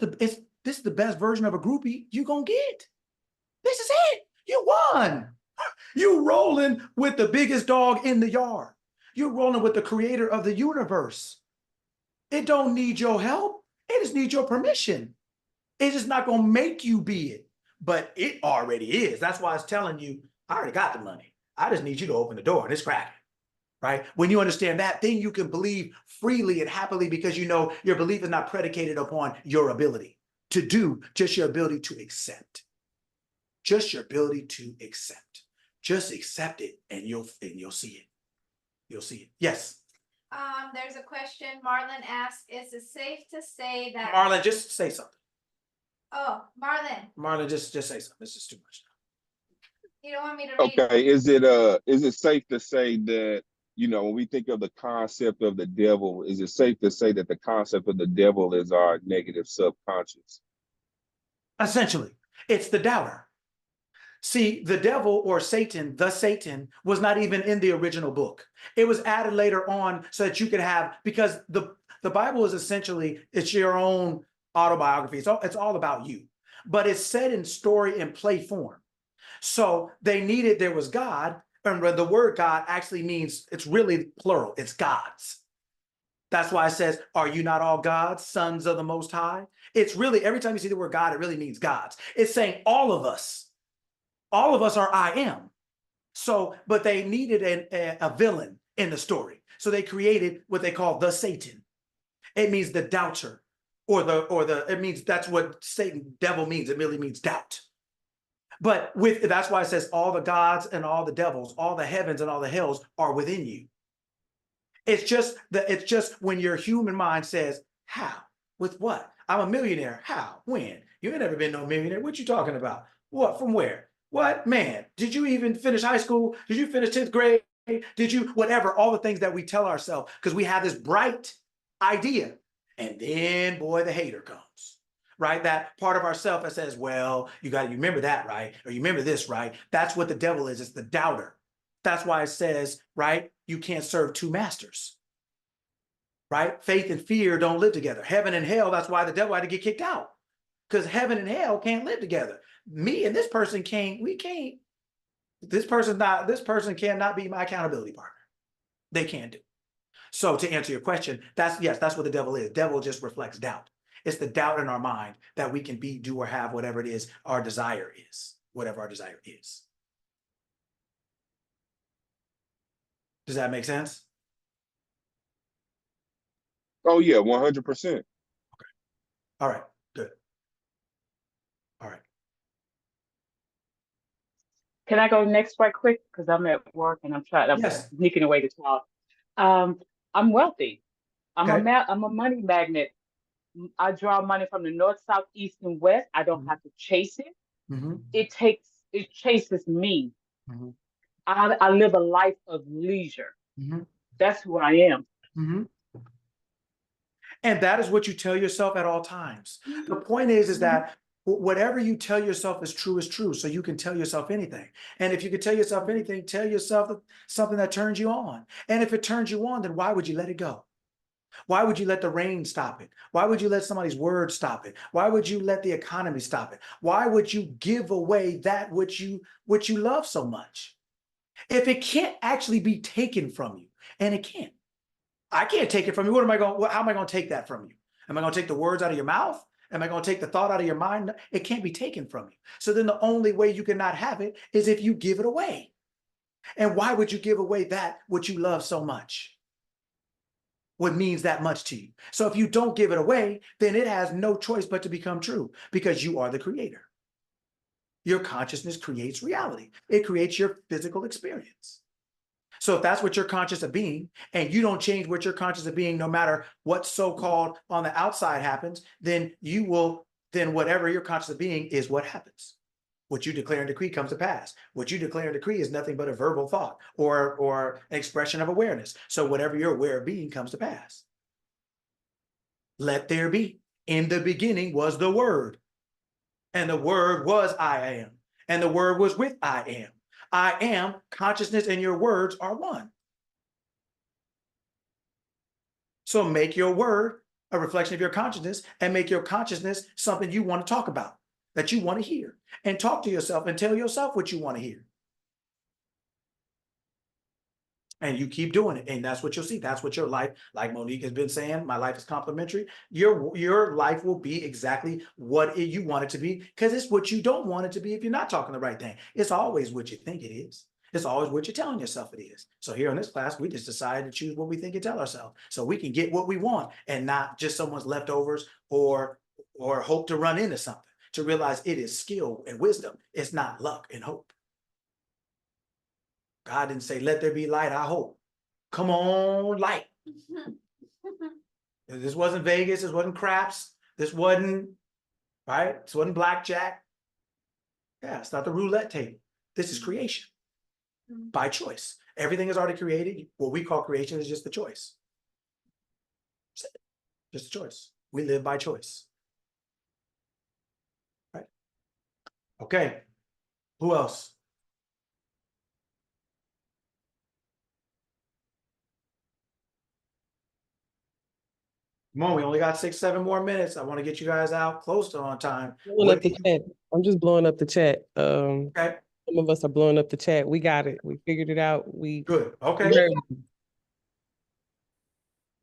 is the best version of a groupie you're going to get. This is it. You won. You rolling with the biggest dog in the yard. You're rolling with the creator of the universe. It don't need your help. It just needs your permission. It's just not going to make you be it, but it already is. That's why it's telling you, I already got the money. I just need you to open the door and it's cracking, right? When you understand that, then you can believe freely and happily, because you know your belief is not predicated upon your ability to do, just your ability to accept. Just your ability to accept. Just accept it and you'll see it. You'll see it. Yes. There's a question. Marlon asks, is it safe to say that Marlon, just say something. Oh, Marlon, just say something. This is too much. You don't want me to read? Okay, is it safe to say that you know, when we think of the concept of the devil, is it safe to say that the concept of the devil is our negative subconscious? Essentially, it's the doubter. See, the devil or Satan, the Satan, was not even in the original book. It was added later on so that you could have, because the Bible is essentially, it's your own autobiography. It's all about you, but it's said in story and play form. So there was God, and the word God actually means, it's really plural, it's gods. That's why it says, are you not all gods, sons of the Most High? It's really, every time you see the word God, it really means gods. It's saying all of us are I am. So, but they needed a villain in the story. So they created what they call the Satan. It means the doubter, it means, that's what Satan, devil means. It really means doubt. But that's why it says all the gods and all the devils, all the heavens and all the hells are within you. It's just when your human mind says, how? With what? I'm a millionaire. How? When? You ain't never been no millionaire. What you talking about? What? From where? What? Man, did you even finish high school? Did you finish 10th grade? Did you, whatever, all the things that we tell ourselves, because we have this bright idea. And then, boy, the hater comes, right? That part of ourself that says, well, you remember that, right? Or you remember this, right? That's what the devil is. It's the doubter. That's why it says, right? You can't serve two masters, right? Faith and fear don't live together. Heaven and hell, that's why the devil had to get kicked out, because heaven and hell can't live together. Me and this person we can't. This person cannot be my accountability partner. They can't do. So to answer your question, that's what the devil is. Devil just reflects doubt. It's the doubt in our mind that we can be, do, or have whatever it is our desire is, whatever our desire is. Does that make sense? Oh yeah, 100%. Okay. All right, good. All right. Can I go next right quick? Because I'm at work and I'm sneaking away to talk. I'm wealthy. I'm a money magnet. I draw money from the north, south, east, and west. I don't have to chase it. It chases me. I live a life of leisure. That's who I am. And that is what you tell yourself at all times. The point is that whatever you tell yourself is true. So you can tell yourself anything. And if you can tell yourself anything, tell yourself something that turns you on. And if it turns you on, then why would you let it go? Why would you let the rain stop it? Why would you let somebody's word stop it? Why would you let the economy stop it? Why would you give away that which you love so much? If it can't actually be taken from you, and it can't. I can't take it from you. How am I going to take that from you? Am I going to take the words out of your mouth? Am I going to take the thought out of your mind? It can't be taken from you. So then the only way you cannot have it is if you give it away. And why would you give away that which you love so much? What means that much to you? So if you don't give it away, then it has no choice but to become true, because you are the creator. Your consciousness creates reality. It creates your physical experience. So if that's what you're conscious of being, and you don't change what you're conscious of being, no matter what so-called on the outside happens, then whatever you're conscious of being is what happens. What you declare and decree comes to pass. What you declare and decree is nothing but a verbal thought or an expression of awareness. So whatever you're aware of being comes to pass. Let there be. In the beginning was the Word, and the Word was I am, and the Word was with I am. I am, consciousness and your words are one. So make your word a reflection of your consciousness, and make your consciousness something you want to talk about, that you want to hear, and talk to yourself and tell yourself what you want to hear. And you keep doing it, and that's what you'll see. That's what your life, like Monique has been saying, my life is complimentary. Your life will be exactly what you want it to be, because it's what you don't want it to be if you're not talking the right thing. It's always what you think it is. It's always what you're telling yourself it is. So here in this class, we just decided to choose what we think and tell ourselves, so we can get what we want and not just someone's leftovers or hope to run into something, to realize it is skill and wisdom. It's not luck and hope. God didn't say, let there be light, I hope. Come on, light. This wasn't Vegas. This wasn't craps. This wasn't, right? This wasn't blackjack. Yeah, it's not the roulette table. This is creation by choice. Everything is already created. What we call creation is just the choice. Just a choice. We live by choice. Right? Okay. Who else? Come on, we only got 6, 7 more minutes. I want to get you guys out close to on time. Blowing up the chat. I'm just blowing up the chat. Okay. Some of us are blowing up the chat. We got it. We figured it out. Good. Okay. We heard you.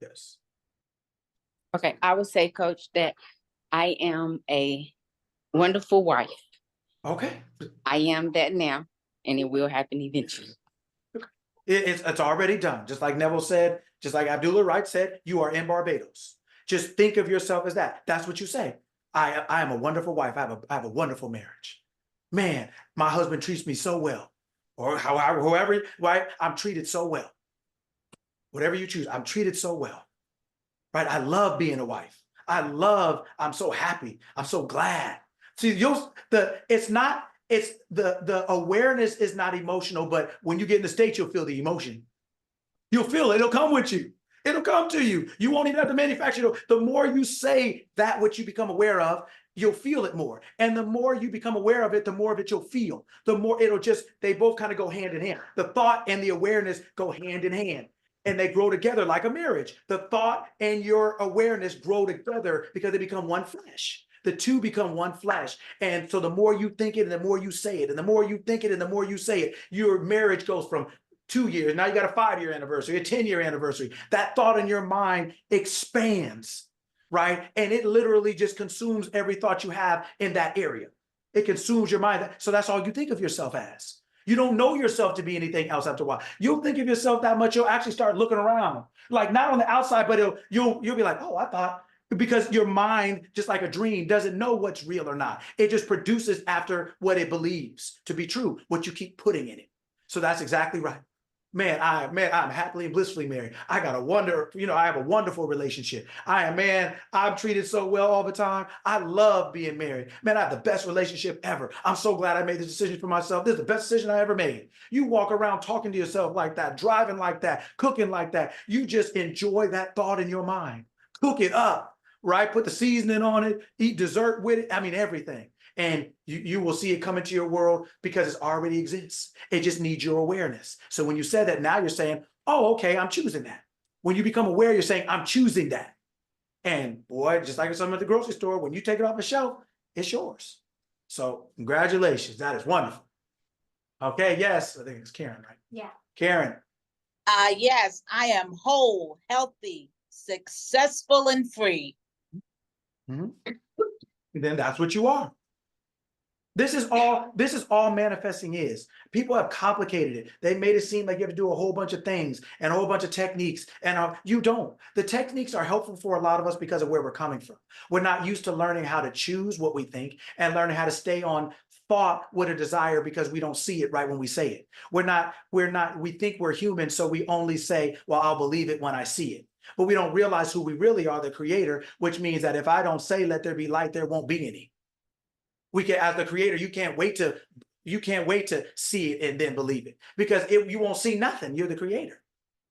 Yes. Okay, I would say, Coach, that I am a wonderful wife. Okay. I am that now, and it will happen eventually. It's already done. Just like Neville said, just like Abdullah Wright said, you are in Barbados. Just think of yourself as that. That's what you say. I am a wonderful wife. I have a wonderful marriage. Man, my husband treats me so well. Or however, right? I'm treated so well. Whatever you choose, I'm treated so well. Right? I love being a wife. I'm so happy. I'm so glad. See, the awareness is not emotional, but when you get in the state, you'll feel the emotion. You'll feel it. It'll come with you. It'll come to you. You won't even have to manufacture it. The more you say that which you become aware of, you'll feel it more. And the more you become aware of it, the more of it you'll feel. The more they both kind of go hand in hand. The thought and the awareness go hand in hand. And they grow together like a marriage. The thought and your awareness grow together because they become one flesh. The two become one flesh. And so the more you think it and the more you say it, and the more you think it and the more you say it, your marriage goes from 2 years. Now you got a 5-year anniversary, a 10-year anniversary. That thought in your mind expands, right? And it literally just consumes every thought you have in that area. It consumes your mind. So that's all you think of yourself as. You don't know yourself to be anything else after a while. You'll think of yourself that much, you'll actually start looking around. Like not on the outside, but you'll be like, oh, I thought, because your mind, just like a dream, doesn't know what's real or not. It just produces after what it believes to be true, what you keep putting in it. So that's exactly right. Man, I'm happily and blissfully married. I have a wonderful relationship. I'm treated so well all the time. I love being married. Man, I have the best relationship ever. I'm so glad I made this decision for myself. This is the best decision I ever made. You walk around talking to yourself like that, driving like that, cooking like that. You just enjoy that thought in your mind. Cook it up, right? Put the seasoning on it, eat dessert with it. I mean, everything. And you will see it come into your world because it already exists. It just needs your awareness. So when you said that, now you're saying, oh, okay, I'm choosing that. When you become aware, you're saying, I'm choosing that. And boy, just like something at the grocery store, when you take it off the shelf, it's yours. So congratulations. That is wonderful. Okay, yes, I think it's Karen, right? Yeah. Karen. Yes, I am whole, healthy, successful, and free. Mm-hmm. Then that's what you are. This is all manifesting is. People have complicated it. They made it seem like you have to do a whole bunch of things and a whole bunch of techniques, and you don't. The techniques are helpful for a lot of us because of where we're coming from. We're not used to learning how to choose what we think and learning how to stay on thought with a desire because we don't see it right when we say it. We think we're human, so we only say, well, I'll believe it when I see it. But we don't realize who we really are, the creator, which means that if I don't say, let there be light, there won't be any. We can, as the creator, you can't wait to see it and then believe it, because you won't see nothing. You're the creator.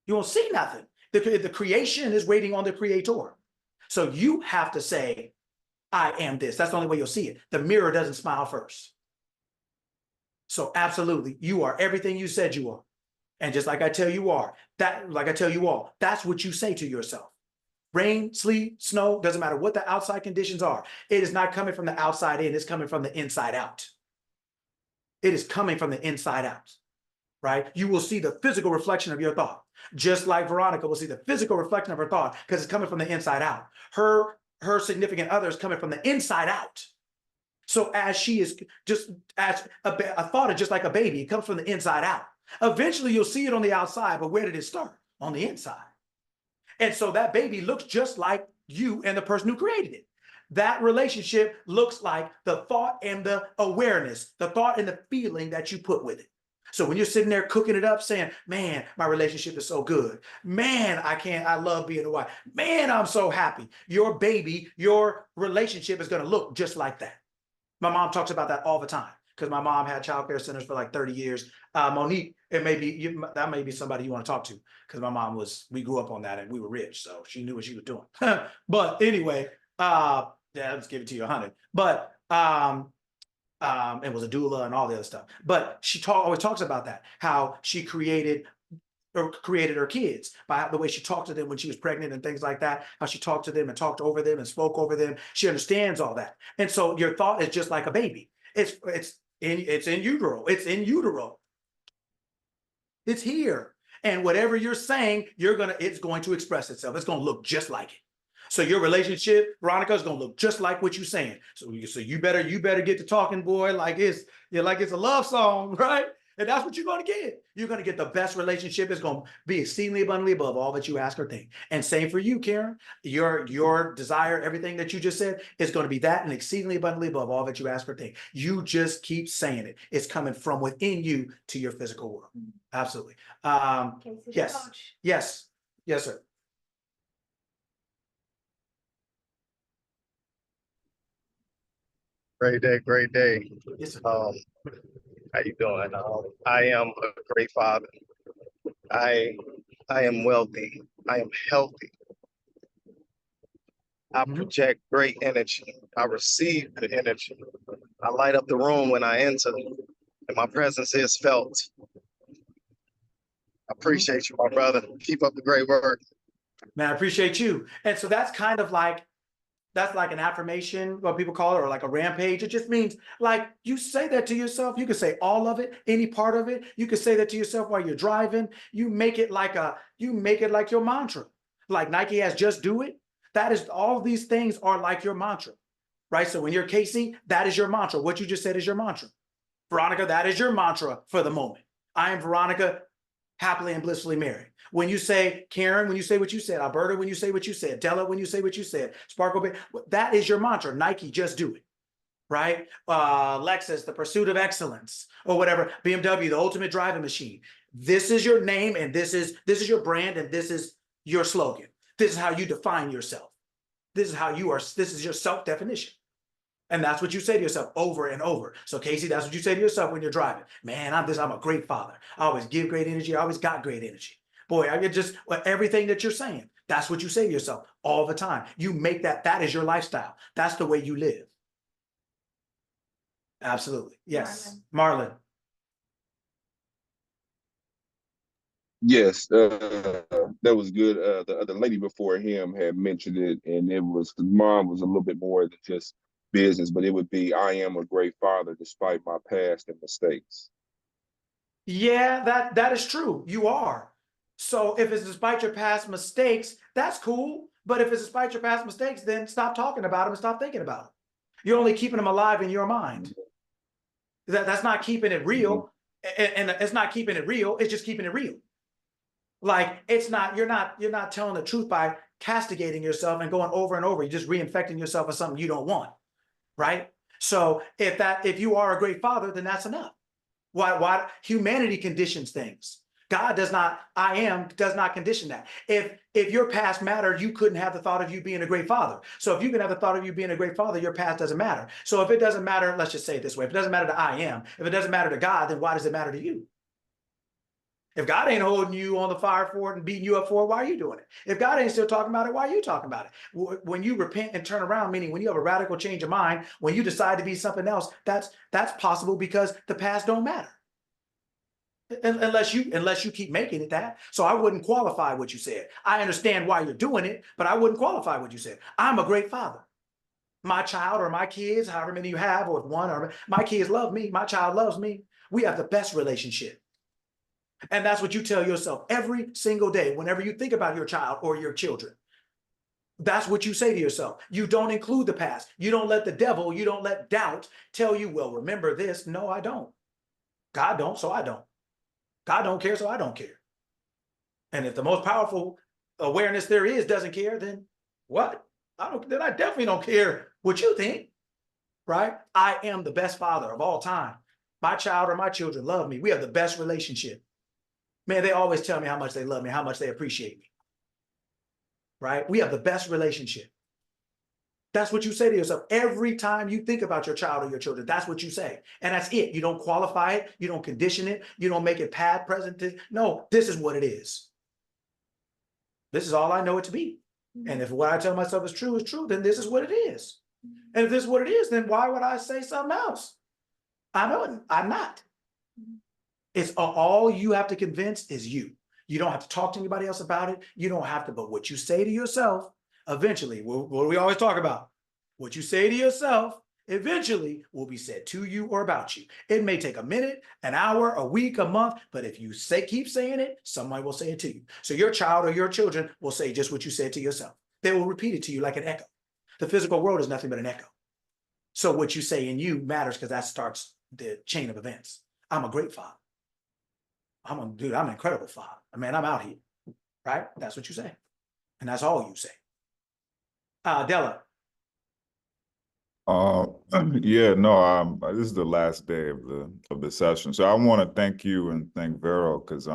You won't see nothing. The creation is waiting on the creator. So you have to say, I am this. That's the only way you'll see it. The mirror doesn't smile first. So absolutely, you are everything you said you are. And just like I tell you all, that's what you say to yourself. Rain, sleet, snow, doesn't matter what the outside conditions are. It is not coming from the outside in, it's coming from the inside out. It is coming from the inside out, right? You will see the physical reflection of your thought, just like Veronica will see the physical reflection of her thought because it's coming from the inside out. Her significant other is coming from the inside out. So as she is just as a thought is just like a baby, it comes from the inside out. Eventually you'll see it on the outside, but where did it start? On the inside. And so that baby looks just like you and the person who created it. That relationship looks like the thought and the awareness, the thought and the feeling that you put with it. So when you're sitting there cooking it up saying, man, my relationship is so good. Man, I love being a wife. Man, I'm so happy. Your baby, your relationship is going to look just like that. My mom talks about that all the time because my mom had child care centers for like 30 years. Monique, that may be somebody you want to talk to, because my mom we grew up on that and we were rich, so she knew what she was doing. But anyway, yeah, let's give it to you 100. But and was a doula and all the other stuff. But she always talks about that, how she created her kids by the way she talked to them when she was pregnant and things like that, how she talked to them and talked over them and spoke over them. She understands all that. And so your thought is just like a baby. It's in utero. It's in utero. It's here. And whatever you're saying, it's going to express itself. It's going to look just like it. So your relationship, Veronica, is gonna look just like what you're saying. So you better get to talking, boy, like it's a love song, right? And that's what you're gonna get. You're gonna get the best relationship. It's gonna be exceedingly abundantly above all that you ask or think. And same for you, Karen. Your desire, everything that you just said, is gonna be that and exceedingly abundantly above all that you ask or think. You just keep saying it. It's coming from within you to your physical world. Absolutely. Yes. Yes. Yes, sir. Great day, great day. Yes, how you doing? I am a great father. I am wealthy. I am healthy. I project great energy. I receive good energy. I light up the room when I enter, and my presence is felt. I appreciate you, my brother. Keep up the great work. Man, I appreciate you. And so that's kind of like, that's like an affirmation, what people call it, or like a rampage. It just means like you say that to yourself. You can say all of it, any part of it. You can say that to yourself while you're driving. You make it like your mantra. Like Nike has just do it. That is, all of these things are like your mantra, right? So when you're Casey, that is your mantra. What you just said is your mantra. Veronica, that is your mantra for the moment. I am Veronica, happily and blissfully married. When you say Karen, when you say what you said, Alberta, when you say what you said, Della, when you say what you said, Sparkle Bay, that is your mantra. Nike, just do it, right? Lexus, the pursuit of excellence, or whatever. BMW, the ultimate driving machine. This is your name, and this is your brand, and this is your slogan. This is how you define yourself. This is how you are. This is your self-definition. And that's what you say to yourself over and over. So Casey, that's what you say to yourself when you're driving. Man, I'm a great father. I always give great energy. I always got great energy. Boy, I get just everything that you're saying. That's what you say to yourself all the time. You make that is your lifestyle. That's the way you live. Absolutely. Yes. Marlon. Yes, that was good. The lady before him had mentioned it, and it was, mom was a little bit more than just business, but it would be, I am a great father despite my past and mistakes. Yeah, that is true. You are. So if it's despite your past mistakes, that's cool. But if it's despite your past mistakes, then stop talking about them and stop thinking about them. You're only keeping them alive in your mind. That's not keeping it real. And it's not keeping it real. It's just keeping it real. Like you're not telling the truth by castigating yourself and going over and over. You're just reinfecting yourself with something you don't want. Right? So if you are a great father, then that's enough. Why humanity conditions things. God does not condition that. If your past mattered, you couldn't have the thought of you being a great father. So if you can have the thought of you being a great father, your past doesn't matter. So if it doesn't matter, let's just say it this way, if it doesn't matter to I am, if it doesn't matter to God, then why does it matter to you? If God ain't holding you on the fire for it and beating you up for it, why are you doing it? If God ain't still talking about it, why are you talking about it? When you repent and turn around, meaning when you have a radical change of mind, when you decide to be something else, that's possible because the past don't matter. Unless you keep making it that. So I wouldn't qualify what you said. I understand why you're doing it, but I wouldn't qualify what you said. I'm a great father. My child or my kids, however many you have, or one, or my kids love me. My child loves me. We have the best relationship. And that's what you tell yourself every single day whenever you think about your child or your children. That's what you say to yourself. You don't include the past. You don't let the devil, you don't let doubt tell you, well, remember this. No, I don't. God don't, so I don't. God don't care, so I don't care. And if the most powerful awareness there is doesn't care, then what? Then I definitely don't care what you think, right? I am the best father of all time. My child or my children love me. We have the best relationship. Man, they always tell me how much they love me, how much they appreciate me, right? We have the best relationship. That's what you say to yourself. Every time you think about your child or your children, that's what you say. And that's it. You don't qualify it. You don't condition it. You don't make it past, present. No, this is what it is. This is all I know it to be. And if what I tell myself is true, then this is what it is. And if this is what it is, then why would I say something else? I know it. I'm not. It's all you have to convince is you. You don't have to talk to anybody else about it. You don't have to, but what you say to yourself, eventually, what do we always talk about? What you say to yourself eventually will be said to you or about you. It may take a minute, an hour, a week, a month, but if you keep saying it, somebody will say it to you. So your child or your children will say just what you said to yourself. They will repeat it to you like an echo. The physical world is nothing but an echo. So what you say in you matters because that starts the chain of events. I'm a great father. I'm an incredible father. Man, I'm out here, right? That's what you say. And that's all you say. Della. Yeah, no, this is the last day of the session. So I want to thank you and thank Vero because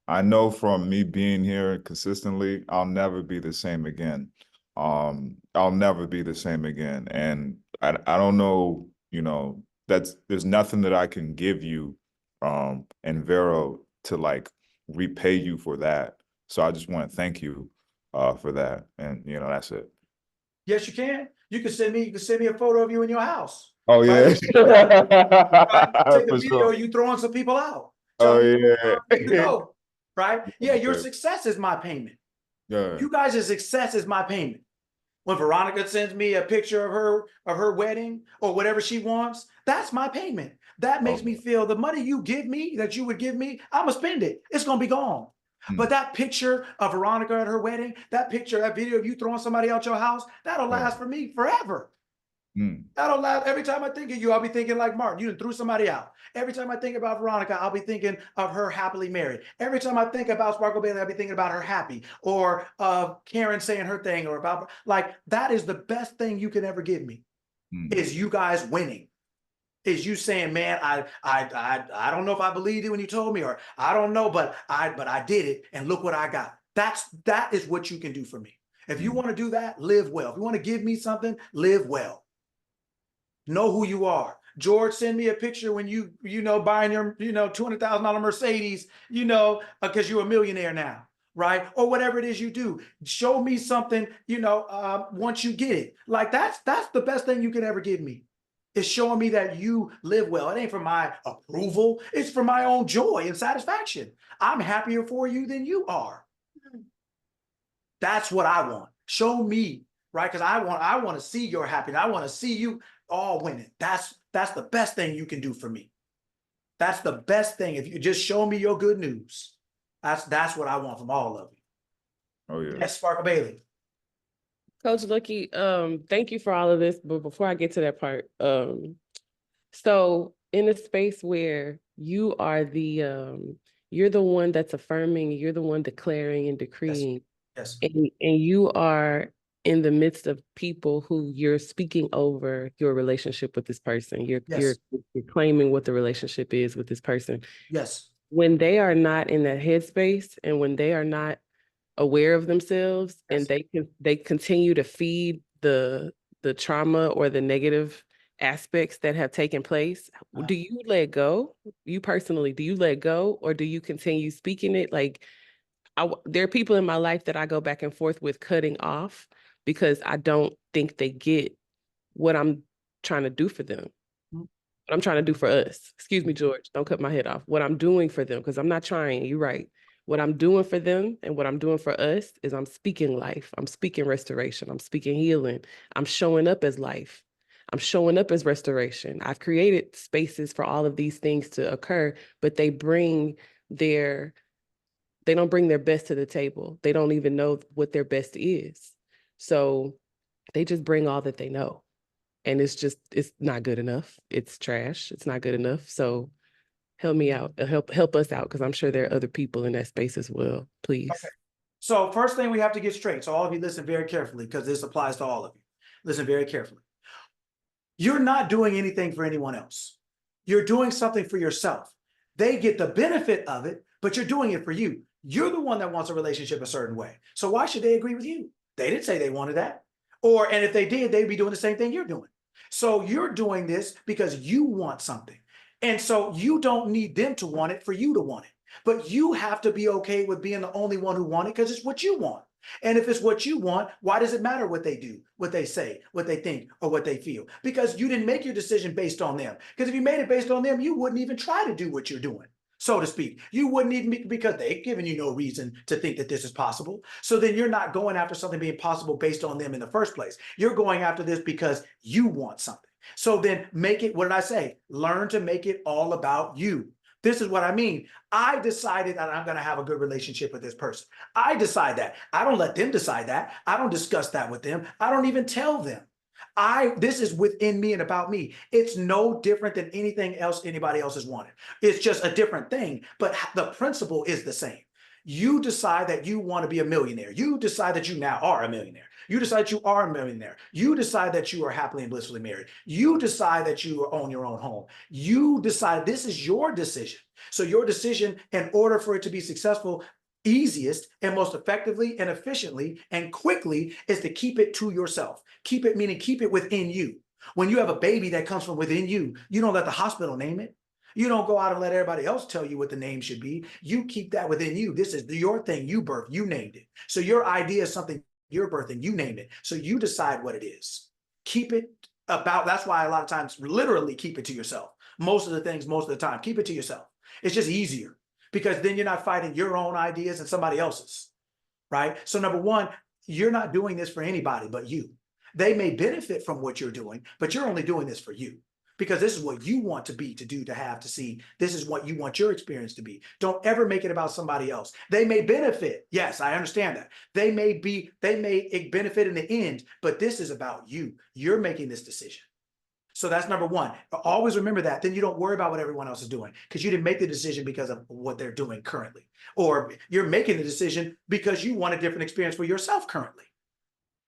I know from me being here consistently, I'll never be the same again. I'll never be the same again. And I don't know, there's nothing that I can give you and Vero to like repay you for that. So I just want to thank you for that. And that's it. Yes, you can. You can send me a photo of you in your house. Oh yeah. Right? Take a For video sure. of you throwing some people out. Oh Tell me yeah. to go. Right? Yeah, your Okay. success is my payment. Yeah. You guys' success is my payment. When Veronica sends me a picture of her wedding or whatever she wants, that's my payment. That makes me feel the money you give me, that you would give me, I'm gonna spend it. It's gonna be gone. But that picture of Veronica at her wedding, that video of you throwing somebody out your house, that'll last for me forever. That'll last. Every time I think of you, I'll be thinking like Martin, you threw somebody out. Every time I think about Veronica, I'll be thinking of her happily married. Every time I think about Sparkle Bailey, I'll be thinking about her happy, or Karen saying her thing, or about like that is the best thing you can ever give me. Is you guys winning. Is you saying, man, I don't know if I believed it when you told me, or I don't know, but I did it, and look what I got. That is what you can do for me. If you want to do that, live well. If you want to give me something, live well. Know who you are. George, send me a picture when you buying your $200,000 Mercedes, because you're a millionaire now, right? Or whatever it is you do. Show me something, once you get it. Like that's the best thing you can ever give me. Is showing me that you live well. It ain't for my approval. It's for my own joy and satisfaction. I'm happier for you than you are. That's what I want. Show me, right? Because I want to see your happiness. I want to see you all winning. That's the best thing you can do for me. That's the best thing. If you just show me your good news, that's what I want from all of you. Oh yeah. Yes, Sparkle Bailey. Coach Lucky, thank you for all of this. But before I get to that part, so in a space where you are you're the one that's affirming, you're the one declaring and decreeing. Yes. And you are in the midst of people who you're speaking over your relationship with this person. You're claiming what the relationship is with this person. Yes. When they are not in that headspace and when they are not aware of themselves and they continue to feed the trauma or the negative aspects that have taken place, do you let go? You personally, do you let go, or do you continue speaking it? Like, there are people in my life that I go back and forth with cutting off because I don't think they get what I'm trying to do for them. What I'm trying to do for us. Excuse me, George, don't cut my head off. What I'm doing for them, because I'm not trying, you're right. What I'm doing for them and what I'm doing for us is I'm speaking life. I'm speaking restoration. I'm speaking healing. I'm showing up as life. I'm showing up as restoration. I've created spaces for all of these things to occur, but they don't bring their best to the table. They don't even know what their best is. So they just bring all that they know. And it's not good enough. It's trash. It's not good enough. So help me out. Help us out, because I'm sure there are other people in that space as well. Please. Okay. So first thing we have to get straight. So all of you listen very carefully, because this applies to all of you. Listen very carefully. You're not doing anything for anyone else. You're doing something for yourself. They get the benefit of it, but you're doing it for you. You're the one that wants a relationship a certain way. So why should they agree with you? They didn't say they wanted that. And if they did, they'd be doing the same thing you're doing. So you're doing this because you want something. And so you don't need them to want it for you to want it. But you have to be okay with being the only one who want it because it's what you want. And if it's what you want, why does it matter what they do, what they say, what they think, or what they feel? Because you didn't make your decision based on them. Because if you made it based on them, you wouldn't even try to do what you're doing, so to speak. You wouldn't even, because they've given you no reason to think that this is possible. So then you're not going after something being possible based on them in the first place. You're going after this because you want something. So then make it, what did I say? Learn to make it all about you. This is what I mean. I decided that I'm going to have a good relationship with this person. I decide that. I don't let them decide that. I don't discuss that with them. I don't even tell them. This is within me and about me. It's no different than anything else anybody else has wanted. It's just a different thing, but the principle is the same. You decide that you want to be a millionaire. You decide that you now are a millionaire. You decide you are a millionaire. You decide that you are happily and blissfully married. You decide that you own your own home. You decide this is your decision. So your decision, in order for it to be successful, easiest and most effectively and efficiently and quickly, is to keep it to yourself. Keep it, meaning keep it within you. When you have a baby that comes from within you, you don't let the hospital name it. You don't go out and let everybody else tell you what the name should be. You keep that within you. This is your thing. You birthed, you named it. So your idea is something you're birthing, you named it. So you decide what it is. Keep it about, that's why a lot of times literally keep it to yourself. Most of the things, most of the time, keep it to yourself. It's just easier because then you're not fighting your own ideas and somebody else's, right? So number one, you're not doing this for anybody but you. They may benefit from what you're doing, but you're only doing this for you. Because this is what you want to be, to do, to have, to see. This is what you want your experience to be. Don't ever make it about somebody else. They may benefit. Yes, I understand that. They may benefit in the end, but this is about you. You're making this decision. So that's number one. Always remember that. Then you don't worry about what everyone else is doing because you didn't make the decision because of what they're doing currently. Or you're making the decision because you want a different experience for yourself currently.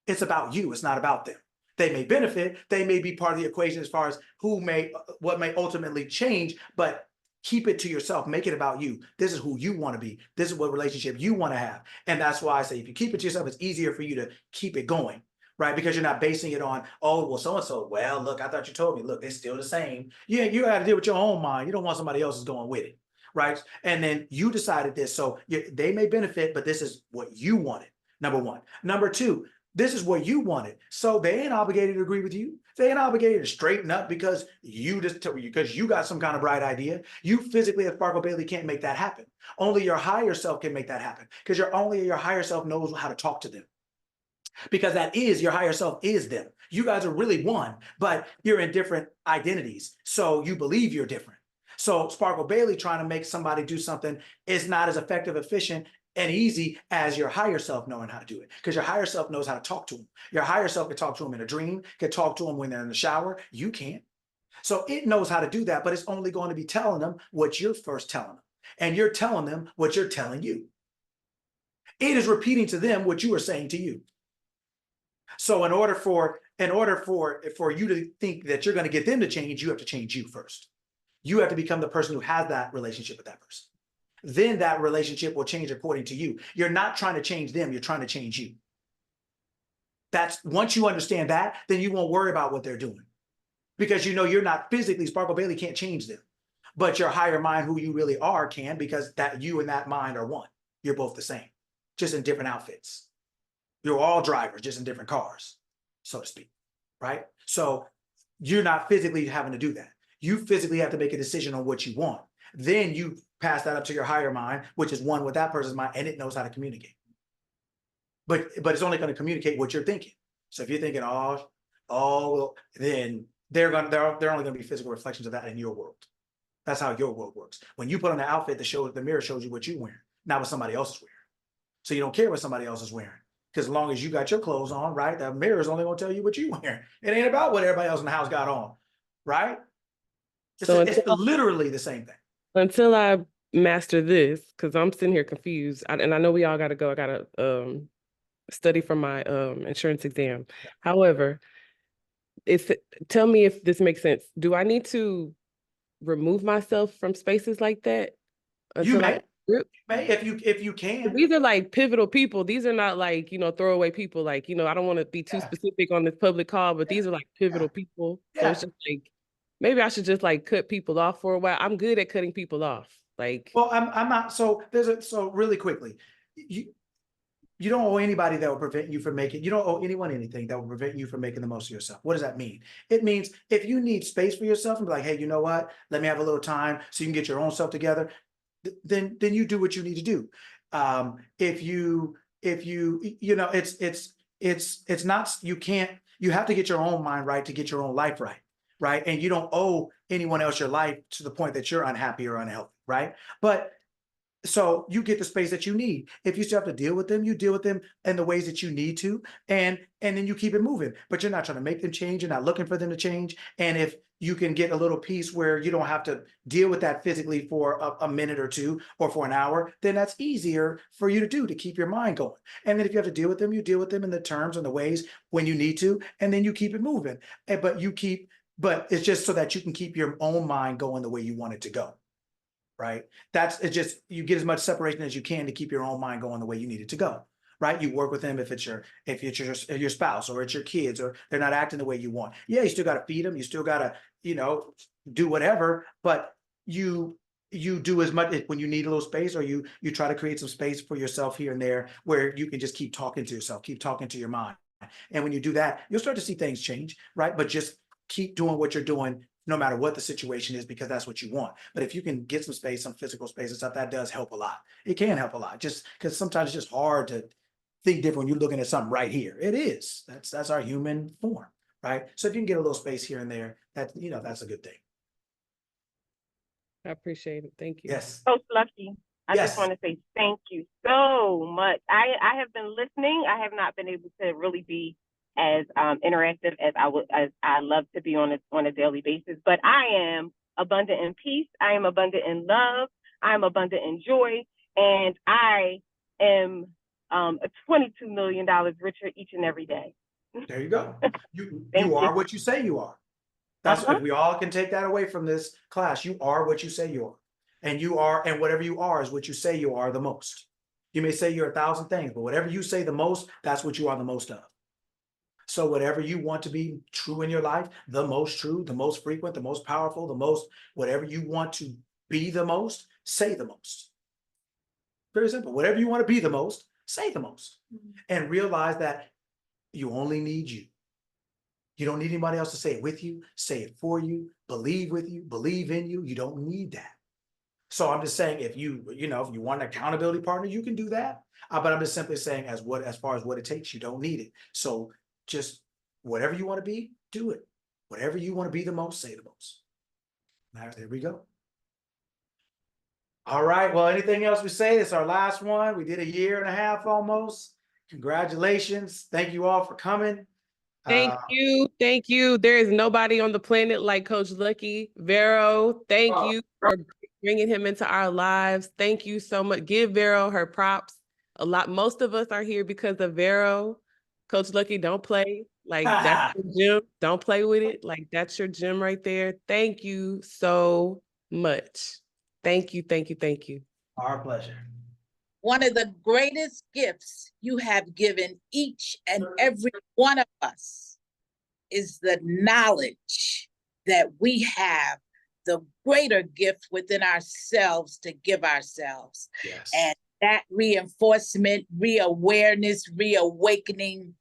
It's about you. It's not about them. They may benefit, they may be part of the equation as far as what may ultimately change, but keep it to yourself. Make it about you. This is who you want to be. This is what relationship you want to have. And that's why I say if you keep it to yourself, it's easier for you to keep it going, right? Because you're not basing it on, oh, well, so-and-so, well, look, I thought you told me, look, they're still the same. Yeah, you got to deal with your own mind. You don't want somebody else's going with it, right? And then you decided this. So they may benefit, but this is what you wanted, number one. Number two, this is what you wanted. So they ain't obligated to agree with you. They ain't obligated to straighten up because you got some kind of bright idea. You physically as Sparkle Bailey can't make that happen. Only your higher self can make that happen because your higher self knows how to talk to them. Because your higher self is them. You guys are really one, but you're in different identities. So you believe you're different. So Sparkle Bailey trying to make somebody do something is not as effective, efficient, and easy as your higher self knowing how to do it, because your higher self knows how to talk to them. Your higher self can talk to them in a dream, can talk to them when they're in the shower. You can't. So it knows how to do that, but it's only going to be telling them what you're first telling them. And you're telling them what you're telling you. It is repeating to them what you are saying to you. So in order for you to think that you're going to get them to change, you have to change you first. You have to become the person who has that relationship with that person. Then that relationship will change according to you. You're not trying to change them, you're trying to change you. Once you understand that, then you won't worry about what they're doing. Because you know you're not physically, Sparkle Bailey can't change them. But your higher mind, who you really are, can, because that you and that mind are one. You're both the same, just in different outfits. You're all drivers, just in different cars, so to speak, right? So you're not physically having to do that. You physically have to make a decision on what you want. Then you pass that up to your higher mind, which is one with that person's mind, and it knows how to communicate. But it's only going to communicate what you're thinking. So if you're thinking, well, then they're only going to be physical reflections of that in your world. That's how your world works. When you put on the outfit, the mirror shows you what you're wearing, not what somebody else is wearing. So you don't care what somebody else is wearing, because as long as you got your clothes on, right, that mirror is only going to tell you what you're wearing. It ain't about what everybody else in the house got on, right? It's literally the same thing. Until I master this, because I'm sitting here confused, and I know we all got to go. I got to study for my insurance exam. However, tell me if this makes sense. Do I need to remove myself from spaces like that until I if you can. These are like pivotal people. These are not like, throwaway people. Like, I don't want to be too specific on this public call, but these are like pivotal people. So it's just like, maybe I should just like cut people off for a while. I'm good at cutting people off. Like, well, I'm not. So so really quickly, you don't owe anybody that will prevent you from making, you don't owe anyone anything that will prevent you from making the most of yourself. What does that mean? It means if you need space for yourself and be like, hey, you know what? Let me have a little time so you can get your own self together. Then you do what you need to do. If you it's not, you have to get your own mind right to get your own life right. Right. And you don't owe anyone else your life to the point that you're unhappy or unhealthy. Right. But so you get the space that you need. If you still have to deal with them, you deal with them in the ways that you need to, and then you keep it moving. But you're not trying to make them change. You're not looking for them to change. And if you can get a little peace where you don't have to deal with that physically for a minute or two or for an hour, then that's easier for you to do, to keep your mind going. And then if you have to deal with them, you deal with them in the terms and the ways when you need to, and then you keep it moving. But it's just so that you can keep your own mind going the way you want it to go. Right? It's just, you get as much separation as you can to keep your own mind going the way you need it to go. Right? You work with them if it's your spouse or it's your kids or they're not acting the way you want. Yeah, you still got to feed them. You still got to, do whatever, but you do as much when you need a little space, or you try to create some space for yourself here and there where you can just keep talking to yourself, keep talking to your mind. And when you do that, you'll start to see things change, right? But just keep doing what you're doing no matter what the situation is, because that's what you want. But if you can get some space, some physical space and stuff, that does help a lot. It can help a lot, just because sometimes it's just hard to think different when you're looking at something right here. It is. That's our human form, right? So if you can get a little space here and there, that's a good thing. I appreciate it. Thank you. Yes. Coach Lucky, I Yes. just want to say thank you so much. I have been listening. I have not been able to really be as interactive as I love to be on a daily basis, but I am abundant in peace. I am abundant in love. I am abundant in joy, and I am $22 million richer each and every day. There you go. You are what you say you are. That's if we all can take that away from this class. You are what you say you are. And whatever you are is what you say you are the most. You may say you're 1,000 things, but whatever you say the most, that's what you are the most of. So whatever you want to be true in your life, the most true, the most frequent, the most powerful, the most, whatever you want to be the most, say the most. Very simple. Whatever you want to be the most, say the most. And realize that you only need you. You don't need anybody else to say it with you, say it for you, believe with you, believe in you. You don't need that. So I'm just saying, if you want an accountability partner, you can do that. But I'm just simply saying, as far as what it takes, you don't need it. So just whatever you want to be, do it. Whatever you want to be the most, say the most. All right, there we go. All right. Well, anything else we say? It's our last one. We did 1.5 years almost. Congratulations. Thank you all for coming. Thank you. Thank you. There is nobody on the planet like Coach Lucky. Vero, thank you for bringing him into our lives. Thank you so much. Give Vero her props. Most of us are here because of Vero. Coach Lucky, don't play. Like, that's your gym. Don't play with it. Like, that's your gym right there. Thank you so much. Thank you. Thank you. Thank you. Our pleasure. One of the greatest gifts you have given each and every one of us is the knowledge that we have the greater gift within ourselves to give ourselves. Yes. And that reinforcement, reawareness, reawakening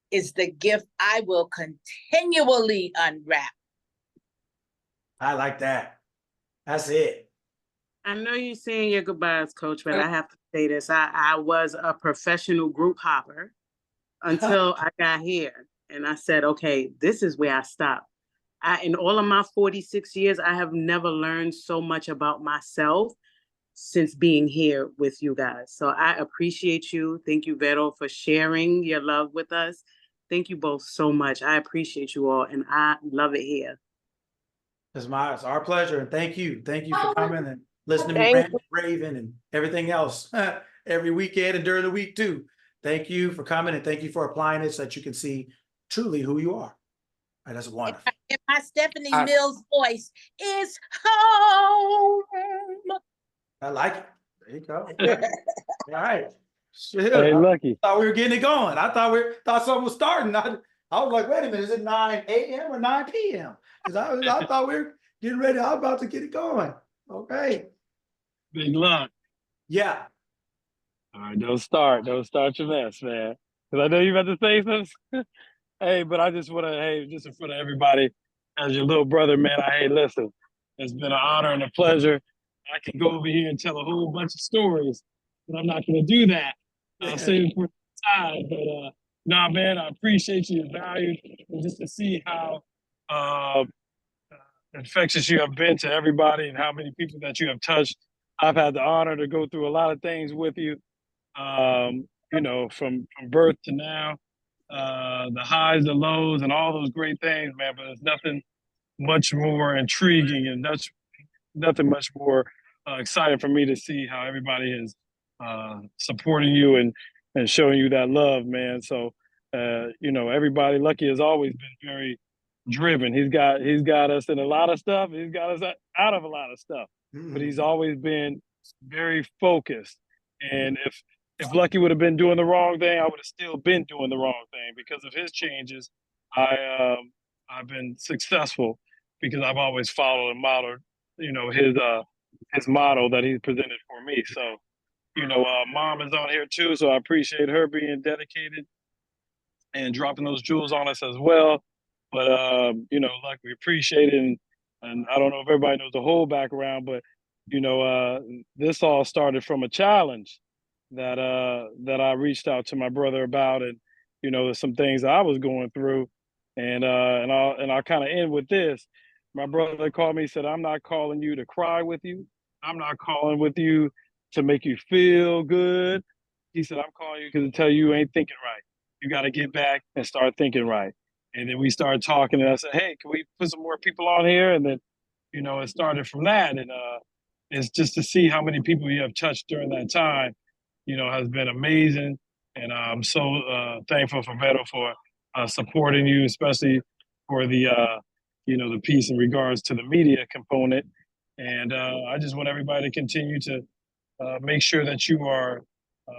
is the gift I will continually unwrap. I like that. That's it. I know you're saying your goodbyes, Coach, but I have to say this. I was a professional group hopper until I got here. And I said, okay, this is where I stop. In all of my 46 years, I have never learned so much about myself since being here with you guys. So I appreciate you. Thank you, Vero, for sharing your love with us. Thank you both so much. I appreciate you all, and I love it here. It's our pleasure, and thank you. Thank you for coming and listening to me rant and raving and everything else every weekend and during the week too. Thank you for coming, and thank you for applying it so that you can see truly who you are. Right, that's wonderful. And my Stephanie Mills voice is home. I like it. There you go. Okay. All right. Shit. Hey, I Lucky. thought we were getting it going. I thought something was starting. I was like, wait a minute, is it 9 a.m. or 9 p.m.? Because I thought we were getting ready. I was about to get it going. Okay. Big luck. Yeah. All right, don't start your mess, man. Because I know you about to say something. Hey, but I just want to, hey, just in front of everybody, as your little brother, man, hey, listen, it's been an honor and a pleasure. I can go over here and tell a whole bunch of stories, but I'm not going to do that. I'll save it for time. But nah, man, I appreciate you, you're valued, and just to see how infectious you have been to everybody and how many people that you have touched. I've had the honor to go through a lot of things with you, you know, from birth to now, the highs, the lows, and all those great things, man. But there's nothing much more intriguing and that's nothing much more exciting for me to see how everybody is supporting you and showing you that love, man. So, you know, everybody, Lucky has always been very driven. He's got us in a lot of stuff. He's got us out of a lot of stuff, but he's always been very focused. And if Lucky would have been doing the wrong thing, I would have still been doing the wrong thing because of his changes. I've been successful because I've always followed and modeled, you know, his model that he's presented for me. So, you know, Mom is on here too, so I appreciate her being dedicated and dropping those jewels on us as well. But you know, like we appreciate it, and I don't know if everybody knows the whole background, but you know, this all started from a challenge that I reached out to my brother about, and you know, there's some things I was going through, and I'll kind of end with this. My brother called me, said, "I'm not calling you to cry with you. I'm not calling with you to make you feel good." He said, "I'm calling you because to tell you you ain't thinking right. You got to get back and start thinking right." And then we started talking, and I said, "Hey, can we put some more people on here?" And then, you know, it started from that. And it's just to see how many people you have touched during that time, you know, has been amazing. And I'm so thankful for Beto for supporting you, especially for the, you know, the piece in regards to the media component. And I just want everybody to continue to make sure that you are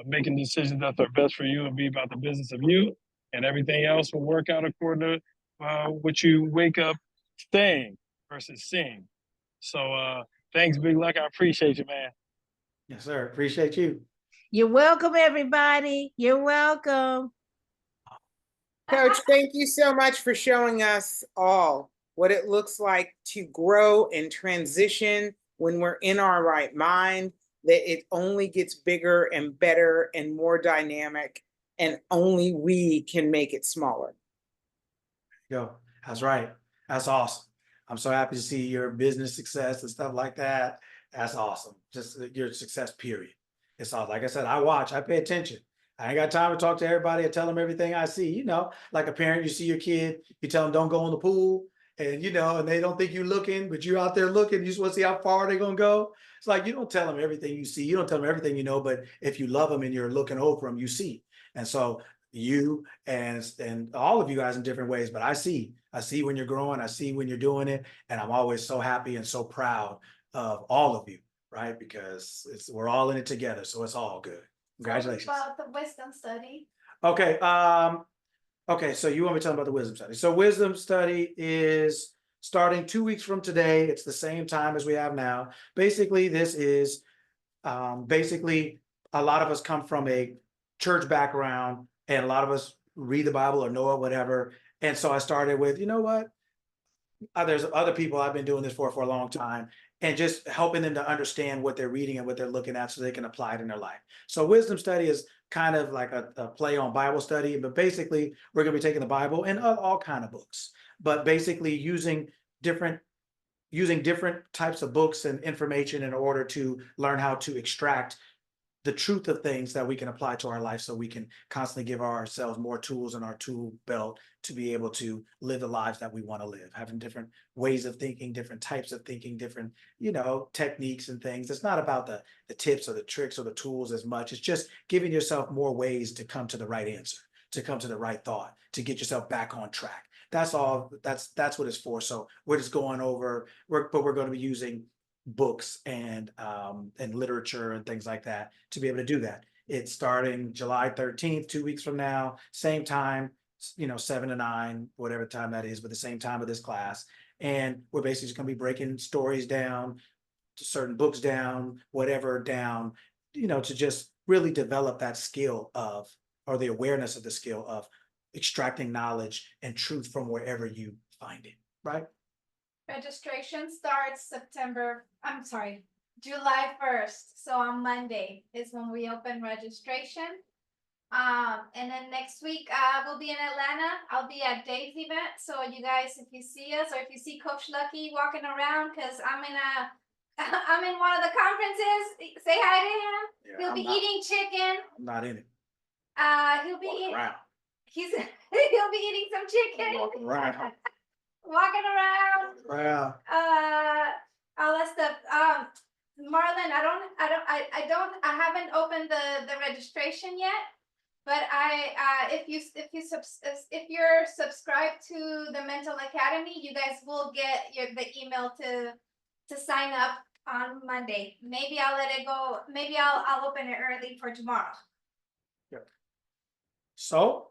making decisions that are best for you and be about the business of you, and everything else will work out according to what you wake up saying versus seeing. So thanks, Big Luck. I appreciate you, man. Yes, sir. Appreciate you. You're welcome, everybody. You're welcome. Coach, thank you so much for showing us all what it looks like to grow and transition when we're in our right mind, that it only gets bigger and better and more dynamic, and only we can make it smaller. Yo, that's right. That's awesome. I'm so happy to see your business success and stuff like that. That's awesome. Just your success, period. It's all, like I said, I watch, I pay attention. I ain't got time to talk to everybody and tell them everything I see. You know, like a parent, you see your kid, you tell them don't go in the pool, and you know, and they don't think you're looking, but you're out there looking. You just want to see how far they're gonna go. It's like you don't tell them everything you see, you don't tell them everything you know, but if you love them and you're looking over them, you see. And so you and all of you guys in different ways, but I see when you're growing, I see when you're doing it, and I'm always so happy and so proud of all of you, right? Because we're all in it together, so it's all good. Congratulations. About the wisdom study. Okay. Okay. So you want me to tell them about the wisdom study? So wisdom study is starting 2 weeks from today. It's the same time as we have now. Basically, this is basically a lot of us come from a church background, and a lot of us read the Bible or know it, whatever. And so I started with, you know what? There's other people I've been doing this for a long time, and just helping them to understand what they're reading and what they're looking at so they can apply it in their life. So wisdom study is kind of like a play on Bible study, but basically we're going to be taking the Bible and all kind of books, but basically using different types of books and information in order to learn how to extract the truth of things that we can apply to our life, so we can constantly give ourselves more tools in our tool belt to be able to live the lives that we want to live, having different ways of thinking, different types of thinking, different, you know, techniques and things. It's not about the tips or the tricks or the tools as much. It's just giving yourself more ways to come to the right answer, to come to the right thought, to get yourself back on track. That's all. That's what it's for. So we're just going over, but we're going to be using books and literature and things like that to be able to do that. It's starting July 13th, 2 weeks from now, same time, 7 to 9, whatever time that is, but the same time of this class. And we're basically just going to be breaking stories down, to certain books down, whatever down, to just really develop that skill of, or the awareness of the skill of extracting knowledge and truth from wherever you find it, right? Registration starts July 1st. So on Monday is when we open registration. And then next week we'll be in Atlanta. I'll be at Dave's event. So you guys, if you see us or if you see Coach Lucky walking around, because I'm in one of the conferences, say hi to him. Yeah, He'll be eating chicken. I'm not in it. He'll be Walking around. he'll be eating some chicken. Walking around. Walking around. Wow. All that stuff. Marlon, I haven't opened the registration yet, but if you're subscribed to the Mental Academy, you guys will get the email to sign up on Monday. Maybe I'll let it go. Maybe I'll open it early for tomorrow. Yep. So,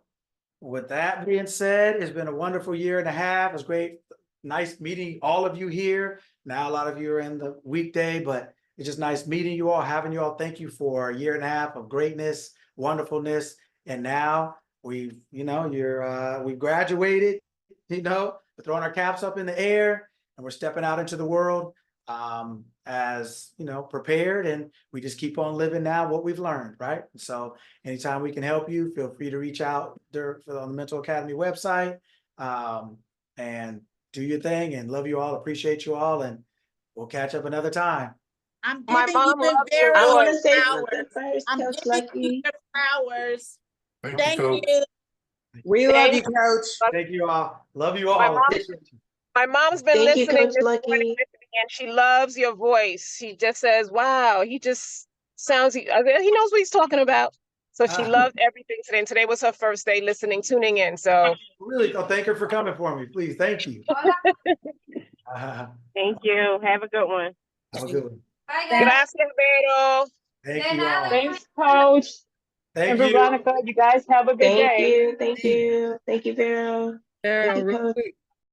with that being said, it's been a wonderful year and a half. It was great. Nice meeting all of you here. Now, a lot of you are in the weekday, but it's just nice meeting you all, having you all. Thank you for a year and a half of greatness, wonderfulness. And now we've graduated, we're throwing our caps up in the air and we're stepping out into the world as prepared, and we just keep on living now what we've learned, right? So anytime we can help you, feel free to reach out on the Mental Academy website, and do your thing, and love you all, appreciate you all, and we'll catch up another time. I'm My giving mom you loves the your very voice. I want to say flowers. something first, I'm Coach giving you Lucky. the flowers. Thank Thank you, Coach. you. We love you, Coach. Thank you all. Love you My all. mom, Appreciate you. my mom's been Thank you, listening Coach this morning, Lucky. and she loves your voice. She just says, "Wow, he just sounds. He knows what he's talking about." So she loved everything today. And today was her first day listening, tuning in. So Really, thank her for coming for me, please. Thank you. Thank you. Have a good one. Have a good one. Bye, guys. gracias, Vero. Thank you all. Thanks, Coach. Thank And you. Veronica, you guys have a good Thank day. you. Thank you. Thank you, Vero. Thank Vero, you, real Coach. quick.